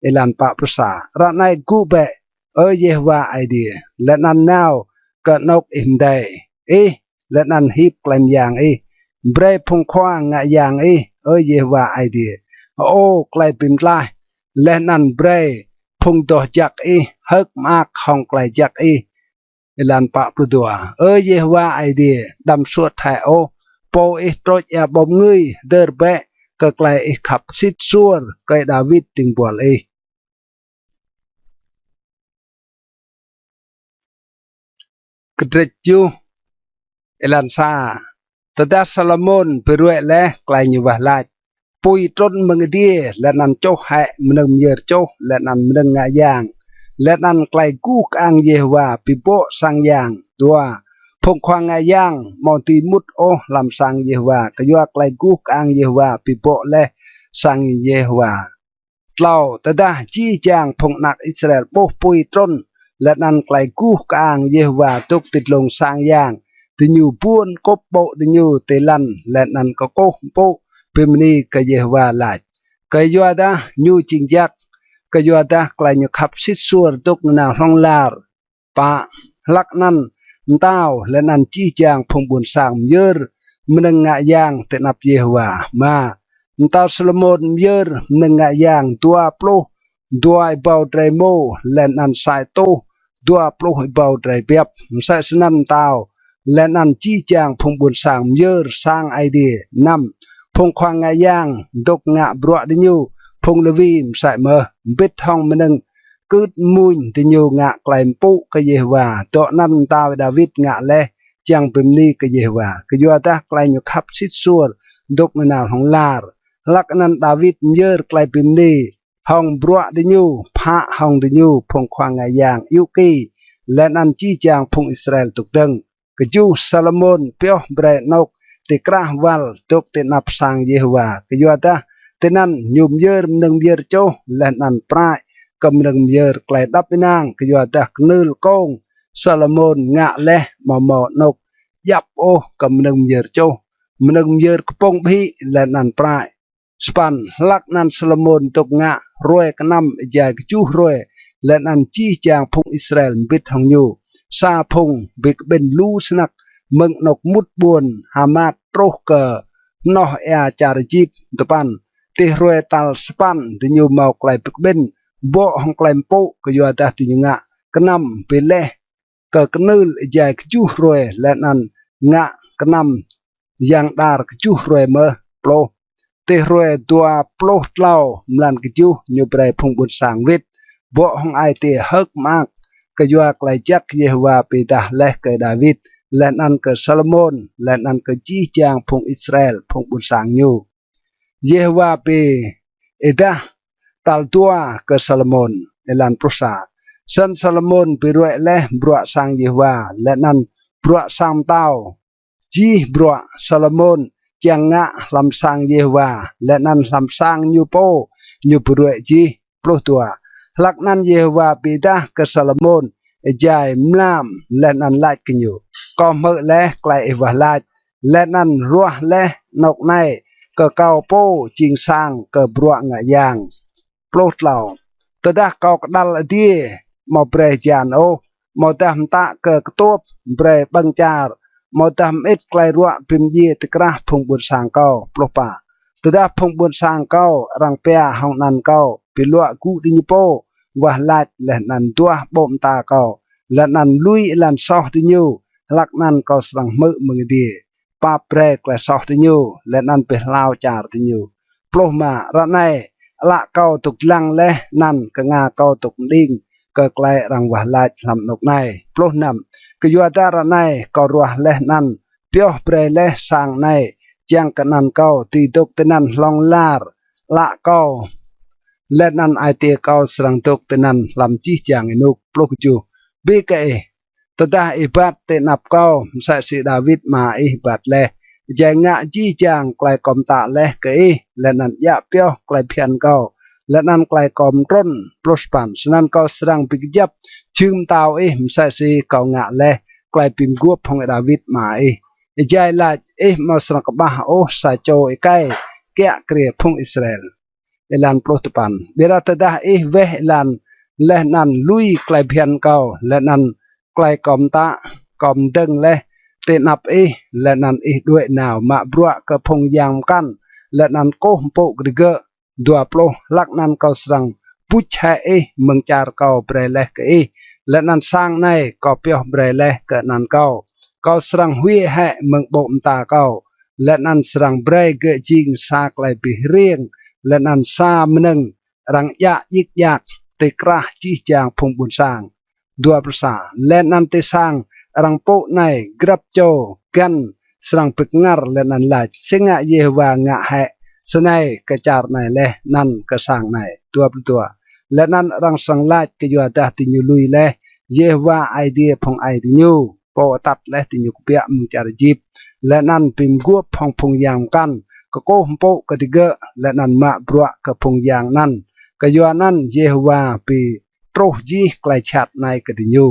อีลันปะภาษาระไนกู้เบะเยว่าไอเดียและนั่นแนวก็นกอิมได้และนั่นฮิบกลมอย่างเบรพงควางงะอย่างเยว่าไอเดียไกลปิมไลและนั่นเบรพงตัวจักฮึกมากของไกลจักลันปะปลุตัวเยว่าไอเดียดำสวดไทยโปตรอยแอบมงยเดินเบะก็ไกลขับซิดซัวไกลดาวิดติงบัวกระดิจูลันซาตดาซาลมอนไปรวยและไกลอยู่ว่าลาปุยต้นมึงดีและนันโจแหมนึงเยอโจและนันมึงงายางและนันไกลกู้อังเยว่าปิโปสังยางตัวพงควางงายางมองตีมุดลำสังเยว่าก็ยัวไกลกู้อังเยว่าปิโปและสังเยว่าเล่าตดาจี้จางพงนักอิสราเอลโปปุยต้นและนั่นไกลกู้กลางเยว่าตุกติดลงสร้างย่างติญูปูนกบโปติญูเตลันและนั่นก็โกโปพิมนีก็เยว่าหลายก็ยัวดาญูจิงจักก็ยัวดาไกลญูขับซิดซัวตุกนาห้องลาร์ปะลักนั่นมต้าวและนั่นจี้จางพงบุญสร้างเยอะมันงะย่างเตนับเยว่ามามต้าวสลมอนเยอะมันงะย่างตัวโปรด้วยเบาใจโมและนันสายโตด้วยปลุกเบาใจเปียบใส่สนันตาวและนันจี้จางพงบุญสร้างเยอะสร้างไอเดียนำพงควางงายางดกงะบรัวดิญูพงเลวีมใส่เมื่อบิดทองมันนึงกึดมุนดิญูงะไกลปุกเยว่าตัวนันตาวดาวิดงะเลจังเป็นนี้กเยว่าก็ยัวตาไกลอยู่ขับซิดซัวดกนาของลาร์ลักนันดาวิดเยอะไกลเป็นนี้ห้องบรัวดิญูพระห้องดิญูพงควางงายางยุกีและนันจี้จางพงอิสราเอลตุกดึงกจูซาลมอนเปียวเบรนกติกราวัลตุกตินับสังเยฮวากยัวตาตินันยุมเยอร์นึงเยอร์โจและนันปรายกำนึงเยอร์ไกลดับนางกยัวตากนึลกงซาลมอนงะและมอมอนกยับกำนึงเยอร์โจมนึงเยอร์กปงพีและนันปรายสปันลักนันซาลมอนตกงะรวยกนำใหญ่กจูรวยและนันจี้จางพงอิสราเอลบิดทองยูซาพงบิกเป็นลูสนักมึงนกมุดบวนฮามาตโรเกอร์นอเอจาริจิบตปันติรวยตัลสปันดิยูเมาไกลบิกเป็นบ่ห้องไกลโปกยัวตาติงะกนำเปเล่เกิดกนึลใหญ่กจูรวยและนันงะกนำยังดาร์กจูรวยเมื่อโปรติรวยตัวโปรเล่ามลันกจูยูเปรพงบุญสังวิทบ่ห้องไอเตฮึกมากก็ยัวไกลจักเยฮวาปีดาและเกดาวิดและนั่นก็ซาลมอนและนั่นก็จี้จางพงอิสราเอลพงบุญสังยูเยฮวาปีเอดาตัลตัวก็ซาลมอนเอลันปรุษาสันซาลมอนไปรวยและบรัวสังเยฮวาและนั่นบรัวสังเต้าจีบรัวซาลมอนจังงะลำสังเยฮวาและนั่นลำสังยูโปยูไปรวยจีปลุตัวลักนั้นเยฮวาปีดากับซาลมอนใจมลามและนันลาดกันอยู่ก็เมื่อและไกลวาลาดและนันรัวและนกในก็เกาโป้จิงสร้างก็บรัวงะยางโปรดเหล่าตดาเกากดัลดีมาเปรจานมาตามตะเกิดตัวเปรบังจารมาตามเอ็ดไกลรัวพิมเยตกระพงบุญสร้างเกาปลุกป่าตดาพงบุญสร้างเการังเปียห้องนันเกาปิลัวกูดิญโปว่าลาดและนันตัวบ่มตาเก่าและนันลุยลันซอดิญูลักนันก็สังมือมือดีป ปาเปรกและสอติญูและนั่นเป็นลาวจาติญูปลุมาระในละเก้าตุกลังและนั่นก็งาเก้าตุกดิ่งก็ไกลรังวะลายลำนกในปลุนำก็ยัวดาระในก็รัวและนั่นเปียวเปรและสางในเจียงกันนันเก้าตีตุกตนันลองลาร์ละเก้าและนั่นไอเตียเก้าสรังตุกตนันลำจีจางอินุกปลุกจูบีเกตตาอิบัดเตนับเก้าใส่สีดาวิดมาอิบัดเลใจงะจีจางไกลกอมตาเลเกยและนั่นยะเปียวไกลเพียนเก้าและนั่นไกลกอมร้นปลุสปันฉะนั้นก็สรังปิกยับชื่มตาวใส่สีเก้างะเลไกลปิมกัวพงดาวิดมาใจลามาสรังกบ้าโอสายโจไกแกะเกลียพงอิสราเอลลันปลุตปันเบรัตดาเวลันและนั่นลุยไกลเพียนเก้าและนั่นไกลกอมตากอมดึงและเตนับและนั่นด้วยหนาวมาบรัวกระพงยามกันและนั่นโกมโปกริเกดัวโปลลักนั่นเกาสรังพุชเเมืองจารเกาเบรเลกและนั่นสร้างในก็เปียวเบรเลกนั่นเกาสรังหุยแห่เมืองโบมตาเกาและนั่นสรังเบรเกจิงซาไกลปีเรียงและนั่นซามนึงรังยะยิกยักติกระจีจางพงบุญสร้างดัวประสาและนันติสร้างรังโปในกรับโจกันสรังปึกงารและนันลายสิงะเยวางะแหสนัยกระจาร์ในและนันกระสร้างในตัวและนันรังสังลายกยัวดาติญูลุยและเยวาไอเดียพงไอเดียโปตัดและติญูเปียมุจารจิบและนันปิมกัวพงยางกันก็โกมโปกติเกและนันมาบรัวกพงยางนั้นกยัวนั้นเยวาปีโตรจีไกลชัดในกติญู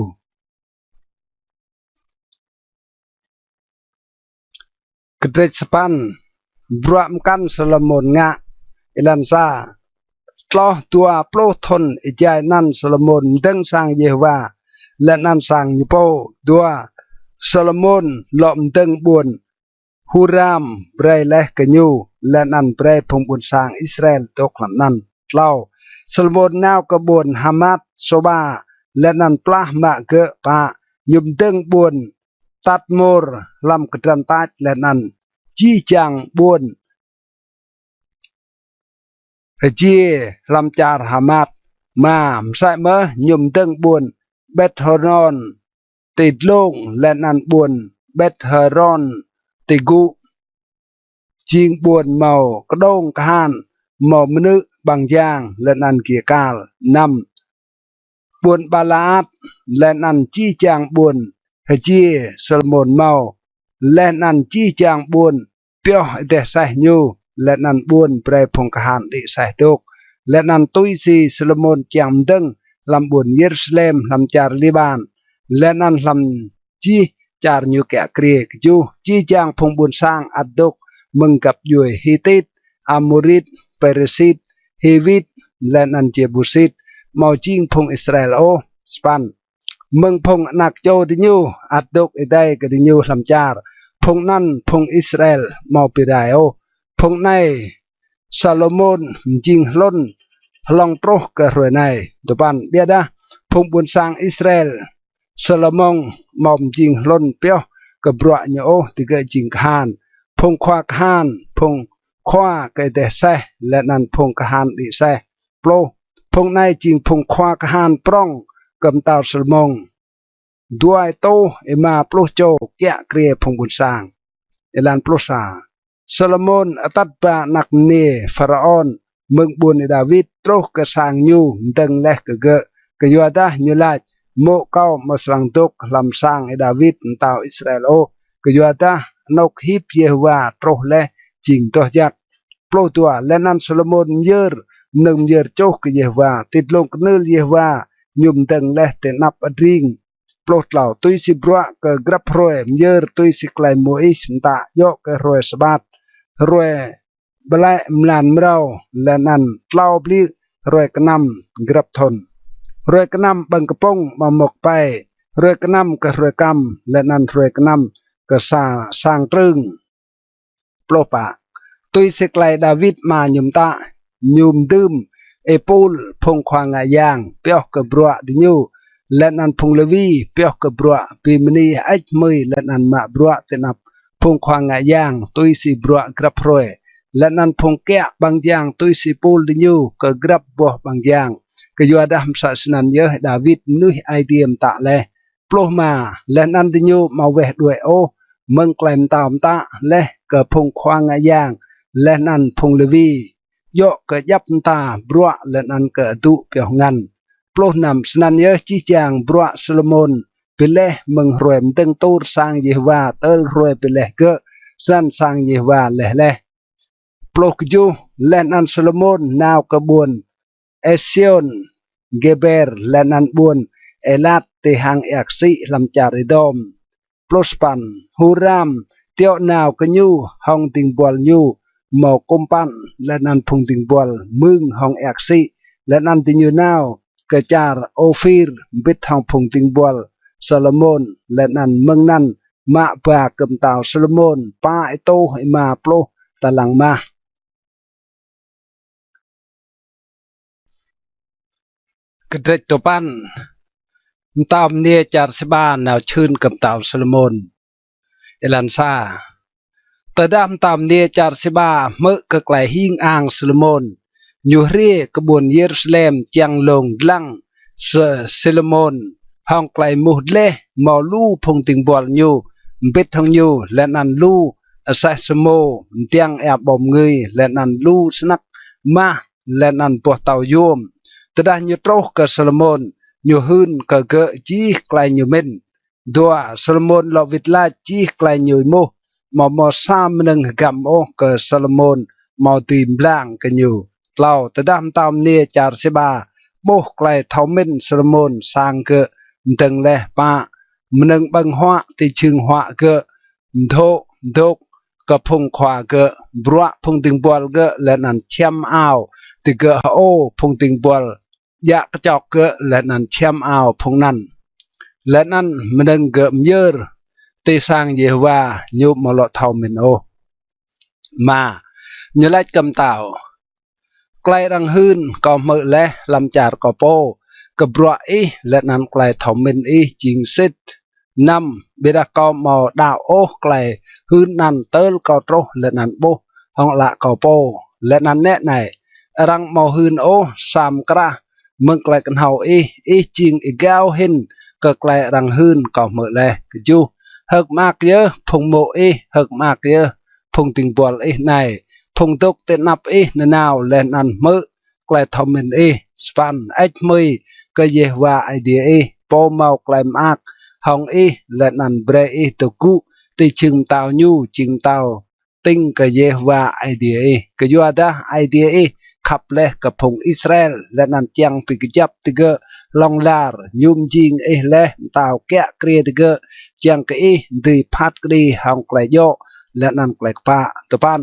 กระเดสปันบรัวมกันสลมนงะอิลันซาตลอตัวโปรทนอิจายนั้นสลมนดึงสร้างเยวาและนั้นสร้างยูโปตัวสลมนหลอมดึงบุญฮูรามเปรย์และกญูและนันเปรย์พงบุญสร้างอิสราเอลตกลำนั้นเล่าสลมนนาวกบุญฮามัดโซบาและนันปลาหมะเกะปะยุมดึงบุญตัดมรลำกระดันตัดและนันจีจังบุญจีลำจารฮามัดมาใส่เมื่อยุมดึงบุญเบทฮรอนติดลงและนันบุญเบทฮรอนติกุจิงบวนเมากระดงกานเมามนึบางอย่างและนันเกียกาลนำบวนบาลาดและนันจี้จางบวนเฮจีสลมนเมาและนันจี้จางบวนเปียวเดใส่ยูและนันบวนเปรพงกหานดิใส่ตุกและนันตุยซีสลมนจางดึงลำบวนเยรูซาเล็มลำจาร์ลิบานและนันลำจีจาร์ยูแกะเกรียกจูจีจางพงบุญสร้างอัดดกมึงกับยุยฮิติตอามูริตเปรซิตฮิวิตและนันเจบุสิตมาจิงพงอิสราเอลโอสปันมึงพงนักโจติญูอัดดกไอได้กติญูลำจาร์พงนั่นพงอิสราเอลมาปิไรโอพงในซาโลมอนจิงล้นลองโปรกระรวยในตัวปันเบียดาพงบุญสร้างอิสราเอลซาโลมอนมอมจิงล้นเปียวกบรัวเนโอติเกจิงคานพงควาคานพงควาเกเดเซและนันพงกหานดิเซโปรพงในจิงพงควาคหานปรองกำตาสลมงด้วยโตมาโปรโจแกะเกรียพงบุญสร้างลันโปรซาซาลมอนอตัดบานักเนฟาราออนเมืองบุญดาวิดโตกระสางยูดังเล็กเกะกยัวดาญูลาโมเก้ามาสรังตุกลำสร้างดาวิดตาวอิสราเอลโอกยัวดานกฮิบเยวาโตและจิงตัวยักโปรตัวและนันซาลมอนเยอร์หนึ่งเยอร์โจกเยวาติดลงกเนลเยวายุมดังและเตนับอดิงโปรดเหล่าตุยสิบรัวกกรับรวยเยอร์ตุยสิกลายโมอิสมตะโยกรวยสบัดรวยบลายมลานเมาและนันเล่าบลีรวยกนำกรับทนรวยกนำบังกระปงมาหมกไปรวยกนำกรวยกำและนันรวยกนำกษาสร้างตรึงโปรปะตุยสิกลายดาวิดมายุมตะยุมดื่มเอปูลพงควางายางเปียวกบรัวดิญูและนันพงเลวีเปียวกบรัวปีมณีไอมือและนันมาบรัวเตนับพ พงควางงายางตุยสีบรัวกรับรวยและนั้นพงแกะบางอย่างตุยสีปูลดิญูก็กรับบัวบางอย่างก็อยู่ดามศาสนาเยอะดาวิดนุยไอเดียมตะเลยปลุกมาและนั้นดิญูมาเวดด้วยโอมึงแกลมตามตาและก็พงควางงายางและนั้นพงเลวีโยก็ยับตาบรัวและนั้นก็ดุเปียวงันปลุกนำสนันเยอะจีจางบรัวโซโลมอนไปเลยมึงรวยมตึงตูดสร้างเยาวาเตลรวยไปเลยก็สั้นสร้างเยาวาเลยปลุกจูและนันโซโลมอนนาวกระบวนเอเซียนเกเบร์และนันบวนเอลัดที่หางเอกซีลำจาริดอมปลุกปันฮูรามเตียวนาวกญูห้องติงบอลญูหมอกุมปันและนันพุงติงบอลมึงห้องเอกซีและนันติญูนาวกระจาร์โอฟิร์บิดห้องพุงติงบอลโซโลมอนและนั้นเมืองนั้นมาปากำตาวโซโลมอนป้าไอโตให้มาปลุกตะลังมากระเดตัวปั้นตามเนียจารสบานแนวชื่นกำตาวโซโลมอนเอลันซาแต่ดำตามเนียจารสบาเมื่อกระไกลหิ้งอ่างโซโลมอนอยู่เรียกบวนเยรูซาเล็มจังลงลังโซโลมอนห้องไกลมุดเล่มอลูพงติงบอลยูเบ็ดทองยูและนันลูอาศัยสโมเตียงแอบบอมเงยและนันลูสนักมาและนันปวดเตาโยมแต่ได้ยูโตรกับโซโลมอนยูหืนกับเกจีไกลยูเมนดัวโซโลมอนลวิดลาจีไกลยูโมมอสามนึงกัมโอกับโซโลมอนมอตีมบลังกันยูเราแต่ดำตามเนียจารสิบาโบไกลเท่าเมนโซโลมอนสร้างเกตึงเลยป้ามันนึงบังหัวที่ชึงหัวเกะโถโถกับพงขวาเกะบรัวพงติงบอลเกะและนันเชื่อมอ้าวที่เกะโอพงติงบอลยะกระจอกเกะและนันเชื่อมอ้าวพงนั้นและนั้นมันนึงเกะเยอะที่สร้างเยว่ายุบมลเท่ามินโอมาเนื้อเล็กกำเต่าไกลรังหืนก็มือและลำจาดก็โปกับรัวอีและนั้นไกลถมมินอีจิงซิดนำเบดากอมอดาวโอไกลหืนนันเตลก็โตและนั้นโบห้องละก็โปและนั้นแน่ไหนรังมอหืนโอสามกระเมืองไกลกันเฮาอีจิงอีแก้วหินก็ไกลรังหืนก็มือและกจูหกมากเยอะพงโมหกมากเยอะพงติงบอลไหนพงตกเตนับนนาวและนั้นมือไกลถมมินสปันมือก็เยว่าไอเดียโปเมาไกลมากห้องและนันเบรตกุติจึงเตาญูจึงเตาติงก็เยว่าไอเดียก็ยัวดาไอเดียขับเละกับพงอิสราเอลและนันจังปิกจับติเกลองลาร์ยุมจิงเละเตาแกะเกรียติเกจังก็ดีพัดกรีห้องไกลโยและนันไกลป้าตะปัน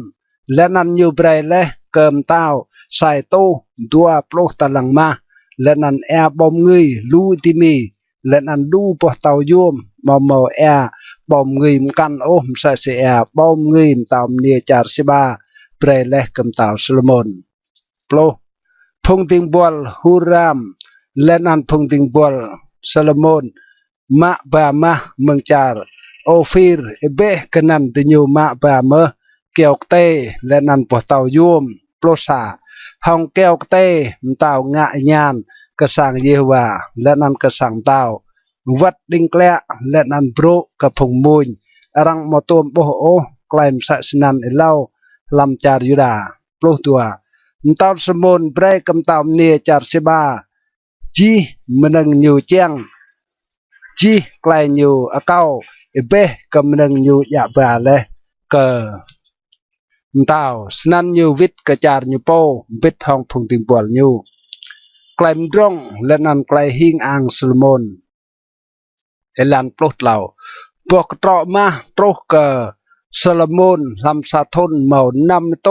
และนันยูเบรเละเกิมเตาใส่ตู้ดัวโปรตะลังมาและนันแอร์บอมเงยลูที่มีและนันดูปะเตาโยมมอแอร์บอมเงยมกันโอมใส่เสียบอมเงยมตามเนียจารสิบาเปรเลกำตาวโซโลมอนโปรพงติงบอลฮูรามและนันพงติงบอลโซโลมอนมาบามะเมืองจารโอฟิร์เบกันนันติญูมาบามะเกี่ยวเตและนันปะเตาโยมโปรซาห้องแก้วเต้เต่างะยานกระสังเยวาและนันกระสังเต่าวัดดิงแกละและนันโปรกระพงมุนรังมอตัวโบโอกลายมศาสนันเล่าลำจารยุดาโปรตัวเต่าสมุนเปรกำเต่าเนียจารเสบาจีมันนึงอยู่เจียงจีกลายอยู่อาเก้าเบกำมันนึงอยู่ยาบาเลยก็เต่าสนันยูวิทกระจาร์ยูโปวิททองพุงติงบอลยูไกลมดงและนันไกลหิงอังโซโลมอนเอลันปลุกเหล่าพวกตรอมาตรุกโซโลมอนลำสาทนเมานำโต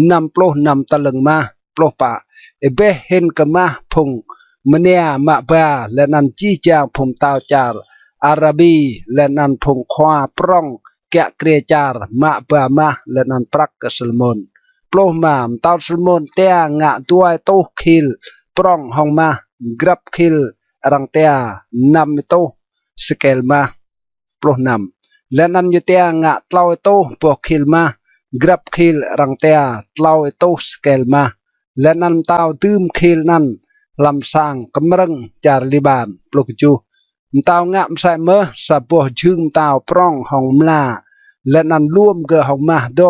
นำปลุกนำตะลึงมาปลุกปะเบเห็นกันมาพุงมันเนียมาบาและนันจีจางพุงเต่าจาร์อาราบีและนันพุงควาปร่องแกะเกรียจาร์มาบามาและนันปรักกับโซโลมอนปลุกมาเต่าโซโลมอนเตียงะตัวโตคิลปร่องห้องมากรับคิลรังเตียนำโตสเกลมาปลุกน และนั้นอยู่เตียงะเล่าโตพวกคิลมากรับคิลรังเตียเล่าโตสเกลมาและนั้นเต้าตื้มคิลนั้นลำสร้างกำลังจารลิบานปลุกจูเต้างะมใส่เมื่อสะบัวชึงเต้าปร้องหองมลาและนั้นร่วมเกอหองมาโด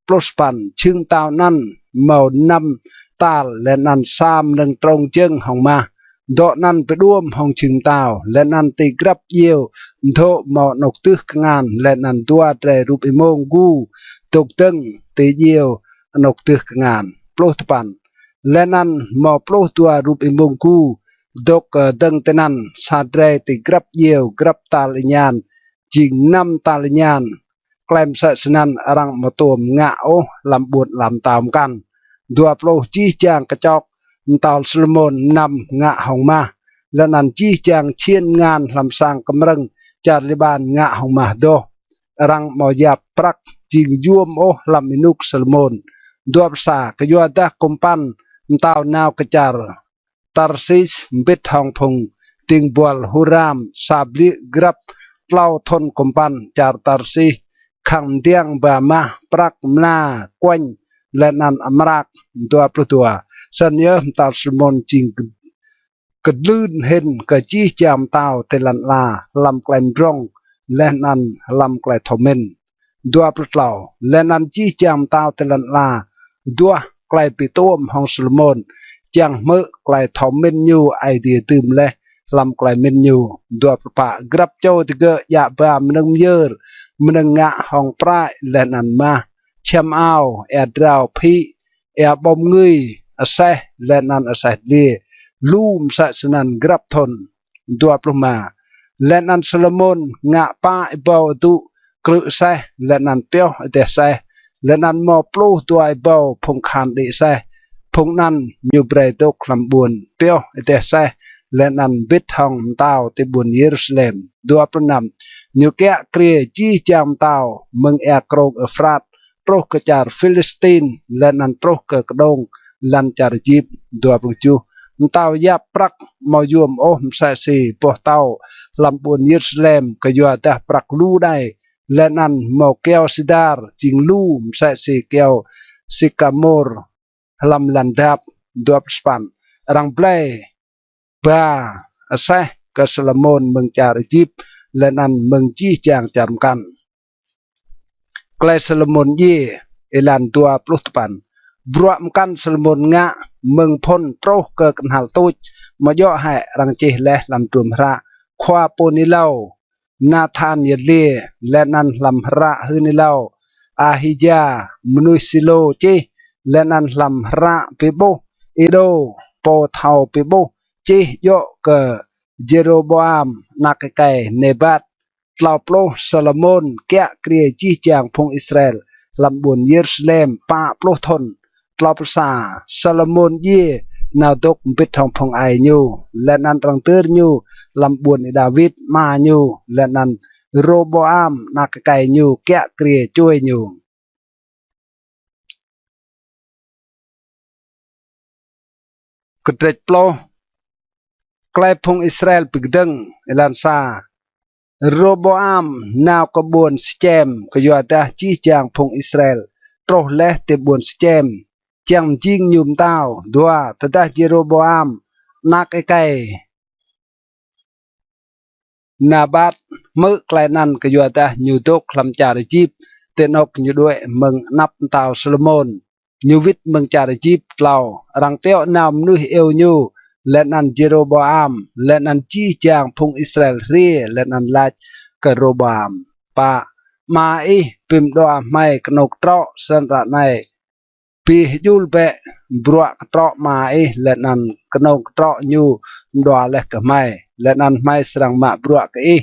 ปลุสปันชึงเต้านั้นเมานำตาลและนั้นซามหนึ่งตรงเจิงหองมาโดนั้นไปร่วมห้องชึงเต้าและนั้นตีกรับเยี่ยวโทหมอนกตึกงานและนั้นตัวใจรูปอิโมงกูตกตึงตีเยี่ยวนกตึกงานปลุสปันและนั้นหมอปลุตัวรูปอิโมงกูดกดังเตนันสาดเรติกรับเยี่ยวกรับตาลิญานจิงนำตาลิญานแกลมเสสนันรังมาตัวงะโอลำบวดลำตามกันดัวปลุจี้จางกระจอกตาลสลมนนำงะหองมาและนั้นจี้จางเชียนงานลำสร้างกำลังจารลิบานงะหองมาโดรังมอยาปรักจิงยวมโอลำมินุกสลมนดัวภาษากยัวดะกุมปันเต้านาวกระจารตาร์ซิสบิดทองพงติงบัวฮูรามซาบลิกรับเล่าทนกุมปันจารตาร์ซิขังเดียงบามาปรักมนากวนและนันอมรักตัวประตัวสัญญาตาร์สมนจิงกระลื่นเห็นกระจี้จามเต้าเตลันลาลำไกลร่องและนันลำไกลทอมินดัวประเล่าและนันจี้จามเต้าเตลันลาดัวไกลปิโตมของสลมนจังเมื่อไกลทอมินยูไอเดียตื่มและลำไกลมินยูดัวประปะกรับเจ้าตะเกะยาบามนึงเยอร์มนึงงะห้องปลายและนันมาเชมเอาแอดราวพีแอบอมงุยอาศัยและนันอาศัยเลียลูมสัสนันกรับทนดัวประมาและนันสลมนงะป้าอิบาวตุกรุใส่และนันเปียวเดใส่และนันมอปลูตัวอิบาวพงคันดีใส่พงนั้นอยู่เบรตกลำบุญเปียวเดใส่และนันบิดทองเต้าที่บุญเยรูซาเล็มดัวประนำอยู่แก่เกลียจี้จามเต้าเมืองแอกโกรกเอฟราตโปรกจาร์ฟิลิสตินและนันโปรกกระดงลันจารจีบดัวปรุจูเต้ายับปรักมายวมโอมใส่สีปอเต้าลำบุญเยรูซาเล็มก็ยัวแต่ปรักลู่ได้และนันมาเกลซิดาร์จิงลู่ใส่สีเกลซิกามอร์ลำลันดับดัวสปันรังเปลบาอาศัยกสลมนเมืองจารจีบและนันเมืองจี้จางจามกันไกลสลมนเย่เอลันตัวปลุกปันบรวมกันสลมนงะเมืองพนโตรเกิดหัลตุจมาย่อให้รังเจและลำตุมพระควาปนิเลานาธานเยเลและนันลำพระฮืนิเลาอาฮิจามนุสิโลเจและนันลำพระเปโบอิโดโปเทาเปโบเจโยเกเจโรบอามนักไก่เนบัตลาโปลซาลมอนแกะเกรียจีจางพงอิสราเอลลำบุญเยรูซาเล็มปาโปลทนลาปซาซาลมอนเย่นาดกบิดทองพงไอญูและนันรังเตอร์ญูลำบุญดาวิดมาญูและนันโรบอามนักไก่ญูแกะเกรียช่วยญูกระเด็ดโปลใกล้พงอิสราเอลปิกดึงเอลันซาโรบอามนาวกบวนสเจมก็อยู่แต่จี้จางพงอิสราเอลโตรเละเตบวนสเจมจังจิงยุมเต้าดัวแต่ได้เจโรบอามนักไก่นาบัดเมื่อไกลนั้นก็อยู่แต่ยูโตคลำจาริจีบเตนอกอยู่ด้วยเมืองนับเต้าโซโลมอนยูวิทเมืองจาริจีบเล่ารังเตียวนำนุเอลยูและนันเจโรบอามและนันจี้จางพงอิสราเอลเรียและนันลาจกโรบอามปะมาอีปิมดอไม่กนกตรอสันระในปียูลเปะบรัวกตรอมาอีและนันกนกตรอยูดอเล็กไม่และนันไม่สรังมาบรัวกอี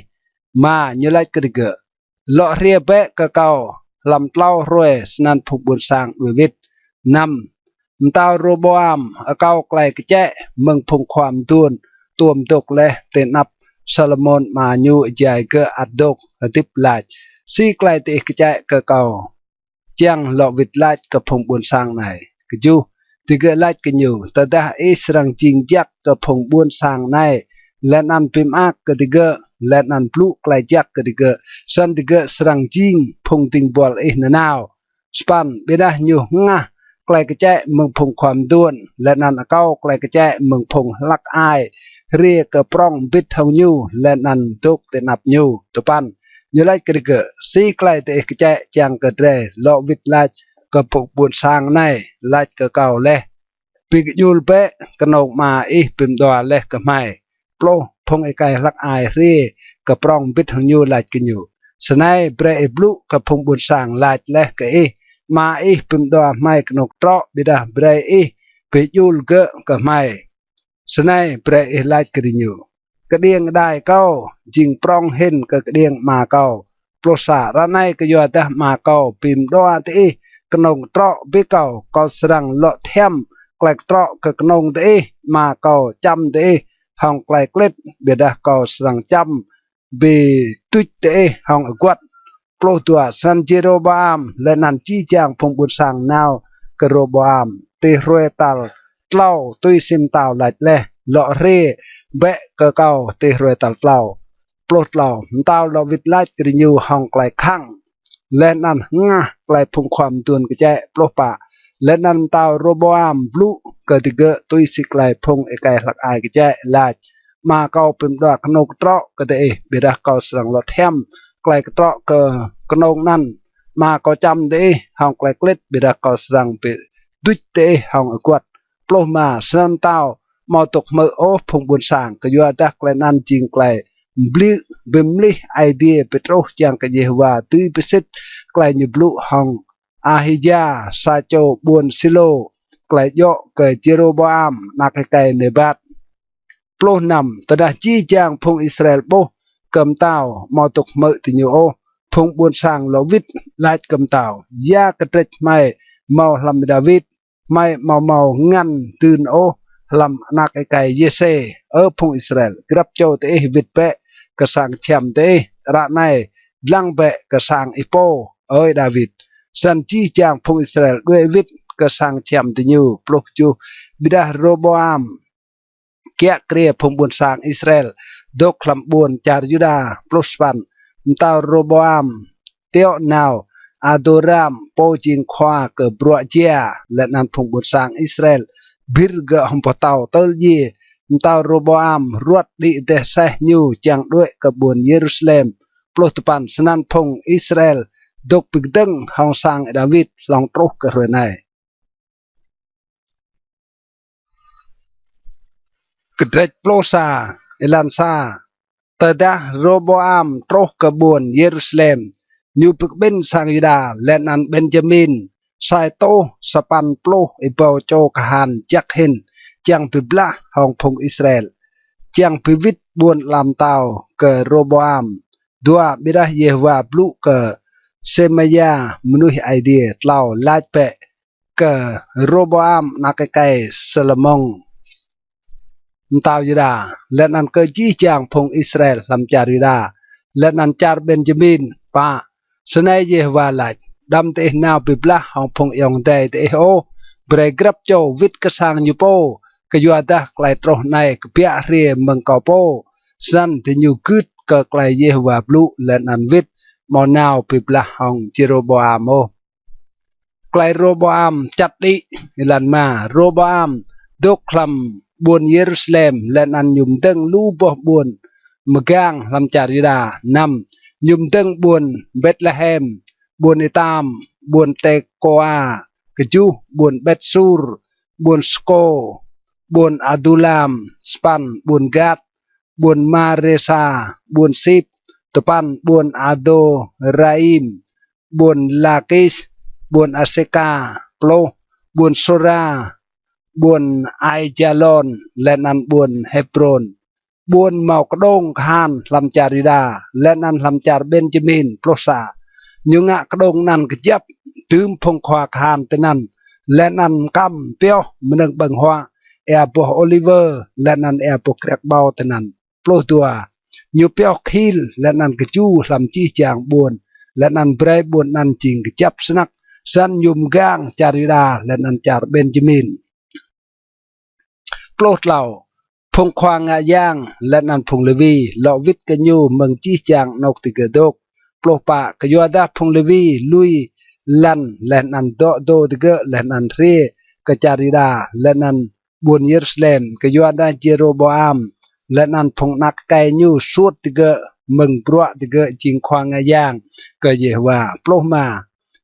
มาอยู่ไลกระเกลอเรียเปะกะเกาลำเต้ารวยสนันผูกบุญสร้างวิทนำตาวโรบอามเก้าไกลกระแจเมืองพงความตูนตัวมตกและเตนับซาลมอนมาญูใจเกออัดดกติบลาดซีไกลเตกระแจเกเก่าจังหลอกวิดลาดกับพงบุญสร้างไหนกจูติเกลาดกันอยู่แต่ได้อิสรังจริงยักกับพงบุญสร้างใน และนันพิมอักกติกะและนันพลุกลายจักกติกะสันติกะสรังจิงพงติงบอลนนาวสปันเบดาหยูงะกลายกระแจเมืองพงความด้วนและนันอเก้ากลายกระแจเมืองพงลักอายเรียกปร้องบิดเทายูและนันตุกเตนับยูตุปันยูไลกระเกสีใกล้เตะกระแจจางกระเรลอวิดไลกระปุกบุญสร้างในไลกระเก่าเล่ปีกยูลเปะกระนกมาอีปิมดอเล่กระไม่โปรพงไอไก่ลักอายเรียกระปร้องบิดเทายูไลกันอยู่สนายเบรเอบลุกระพงบุญสร้างไลเล่กระมาปิมดอไม่กระนกเตาะบิดาเบรปีกยูลเกะกระไม่สนายเปรเอไลกริญญูกระเดียงได้เก้าจิงปรองเห็นกระเดียงมาเก้าโปรสาระในกยอแต่มาเก้าปิมดอตีกนงตรอบิเก้าก็สรังเลาะเทมไกลตรอกกนงตีมาเก้าจำตีห้องไกลเกล็ดเบียดาเก้าสรังจำเบตุยตีห้องอกวดโปรตัวสันเจโรบามและนันจีจางพงบุญสังนาวกโรบามตีรวยตัลเล่าตุยซิมตาวหลัดเล่เลาะเร่เบะกะเก่าตีรวยตัลเล่าปลดเล่าตาวเราวิดไลกริญูห้องไกลข้างและนันงะไกลพุงความตัวนกระแจปลดปะและนันตาวโรบอามบลูกติเกตุยสิไกลพงไอไกหลักอายกระแจลาดมาเก่าเป็นดอกขนกตรอกระเดเบียดาเก่าสลังลอดแทมไกลกระตรอกกนงนั่นมาเก่าจำเดห้องไกลเกล็ดเบียดาเก่าสลังเปดุจเตห้องอกวดโปรมาสนันเต้ามาตกมือโอพงบุญสางก็ยัวดักไกลนันจริงไกลบลิบิมลิไอเดียเปโตรยังกันเยว่าตุยเปสิตไกลยูบลุห้องอาฮิยาซาโจบวนซิโลไกลโยเกเจโรบามนักไกลเนบัดโปรนำตดาจีจางพงอิสราเอลโบกำเต้ามาตกมือติโยโอพงบุญสางลวิดไลกำเต้ายากระเตจไม่เมาลำดาวิดไม่เมางันตื่นโอลำนักไก่เยเซพงอิสราเอลกรับโจเตะวิดเปะกระสังเทียมเตะระในลังเปะกระสังอิโปดาวิดสันจีจางพงอิสราเอลด้วยวิดกระสังเทียมติยูปลุกจูบิดาโรบอามเกียเกรียพงบุญสางอิสราเอลดกลำบุญจารยุดาปลุกปันตาวโรบอามเตียวนาวอาโดรามโปจิงควาเกบรัวเจียและนันพงบุญสางอิสราเอลบิรกหมปะเตาเตลยีตาวโรบอามรวดดีเดเซยูจังด้วยกบวนเยรูซาเล็มปลุกปันสนันพงอิสราเอลดกปิกดึงห้องสางดาวิดลองตรุกกระเรนัยกระเดจโปลซาเอลันซาเตดาโรบอามตรุกกบวนเยรูซาเล็มยูปกเบนสังยูดาและนันเบนจามินสายโตสปันโปลอิเปาโจกฮันจักเห็นจังปิบลาห้องพงอิสราเอลจังปิวิตบวนลำเตาเกโรบอามดัวบิดาเยวาบลูเกเซมายามนุษย์ไอเดียเล่าลาดเปะเกโรบอามนักไก่สลมงมตาวยูดาและนันเกจีจังพงอิสราเอลลำจาริดาและนันจาร์เบนจามินป้าสนายเยวาลาดดำเตะนาวปิบลาห้องพงยองเตะโอเบรกรับโจวิดกษังยูโปกยัวดาไกลตรในกเปียเรียมังกอโปสันติยูกึดก็ไกลเยวาบลูและนันวิดมอนาวปิบลาห้องจิโรบอามโอไกลโรบอามจัดดิลันมาโรบอามดกคลำบวนเยรูซาเล็มและนันยุมตึงลูบอบวนมกางลำจาริดานำยุมตึงบวนเบธเลเฮมบวนอิตามบวนเตโกอากจูบวนเบตซูร์บวนสโกบวนอาดูลามสปันบวนกัดบวนมาเรซาบวนซิปตปันบวนอาโดราอิมบวนลากิสบวนอาเซกาโปลบวนโซราบวนไอจาลอนและนันบวนเฮบรอนบวนเมากระดงคานลำจาริดาและนันลำจารเบนจามินโปรซายุงะกระดงนันกจับตืมพงควาคานเตนันและนันกำเปียวมันงบังหัวแอร์ปโอลิเวอร์และนันแอร์ปแครกเบาเตนันโปรตัวยูเปียวคิลและนันกจูลำจีจางบวนและนันเบรบวนนันจิงกจับสนักสันยุมกางจาริดาและนันจารเบนจามินโปรดเหล่าพ งควางะย่างและนันพงเลวีลอวิทกันยูเมืองจีจางนกติเกดกปลปะกยัวดาพงเลวีลุยลันและนันโดติเกและนันเรกจาริดาและนันบุญเยรูซาเล็มกยัวดาเจโรบอามและนันพงนักไกยูสูดติเกเมืองปรัวติเกจิงควางะย่างก็เยว่าปลมา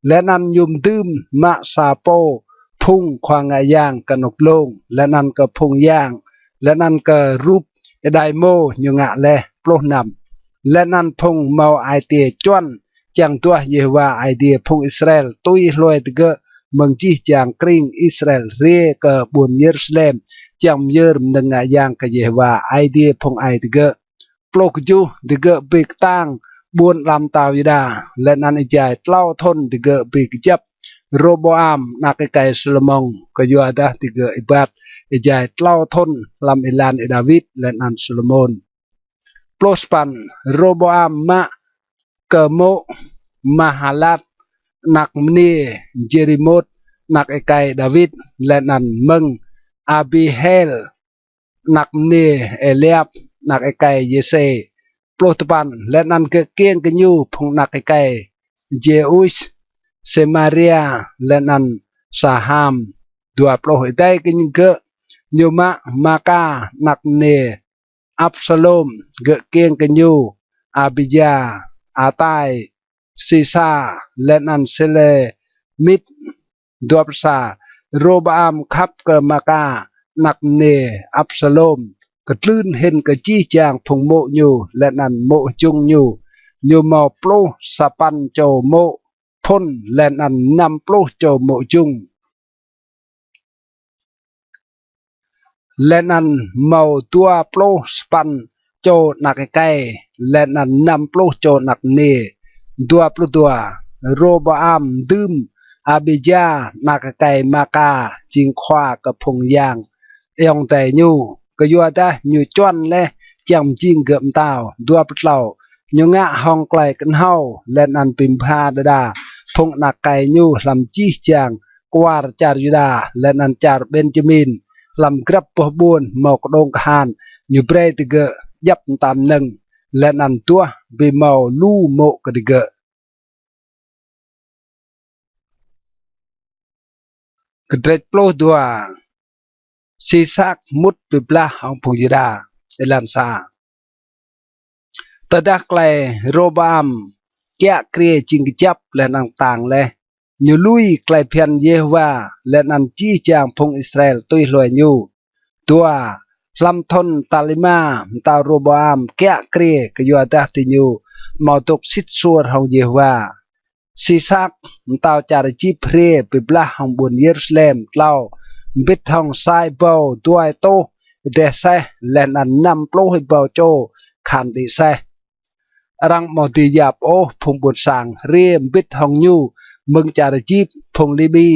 และนันยุมดืมมาซาโปพุ่งควางะย่างกนกลงและนันก็พงย่างและนั่นก็รูปไดโมยงะเลโปรนำและนั่นพงเมาไอเตียจวนจังตัวเยว่าไอเดียพงอิสราเอลตุยลอยตะเกเมืองจีจังกริงอิสราเอลเรียกบุญเยรูซาเล็มจังเยอรมงะยังก็เยว่าไอเดียพงไอตะเกโปรกจูตะเกเบกตั้งบุญลำตาวิดาและนั่นใจเล่าทนตะเกเบกจับโรโบอามนักไก่สลมงก็ยัวดาตะเกอิบัดใจเล่าทนลำอิลานดาวิดและนันโซโลมอนโปรสปันโรโบอามมะเกโมมหาลัดนักมณีเจริโมตนักไกดาวิดและนันมึงอาบิเฮลนักมณีเอเลียบนักไกเยเซโปรตปันและนันเกียงกันอยู่พงนักไกเจอุสเซมาเรียและนันสาหามดัวโปรหิได้กันเกโยมะมาคานักเนอับซาโลมเกเกียงกันยูอาบิยาอาตายซีซาและนันเซเลมิดดัวปซาโรบอามขับเกมาคานักเนอับซาโลมกระลื่นเห็นกระจี้จางพงโมยูและนันโมจุงยูโยมอโปรสปันโจโมพ้นและนันนำโปรโจโมจุงและนันเมาตัวโปรสปันโจนักไกและนันนำโปรโจนักเนดัวปลุตัวโรบอามดื่มอาบิยานักไกมาคาจิงควากับพงยางยองแต่ยูก็ยัวได้ยูจวนและจำจิงเกือบเต้าดัวปลุยูงะห้องไกลกันเฮาและนันปิมพาดาพงนักไกยูลำจีจางกวาดจารุดาและนันจารเบนจามินลำกรับปะบุญหมอกดงกหานอยู่เบรติเกยับตามหนึ่งและนันตัวเบเมาลู่โมกดิเกกระเด็ดโปรดัวซีซักมุดปิปลาของพงยิดาเอลันซาตะดักไลโรบามแกะเกรียจิงจับและนังต่างเลยยูลุยไกลเพียนเยวาและนันจีจางพงอิสราเอลตุยลอยยูตัวลำทนตาลิมาตาโรบามแกะเกรียกยัวดาติยูมาตกสิทสัวของเยวาซีซักตาจาริจีเพรปิบลาของบุญเยรูซาเล็มเล่าบิดทองไซเบาด้วยโตเดเซและนันนำโปรให้เบาโจขันดิเซรังมอติยาบโอพงบุญสังเรียมบิดทองยูมึงจาริจีพงลิบี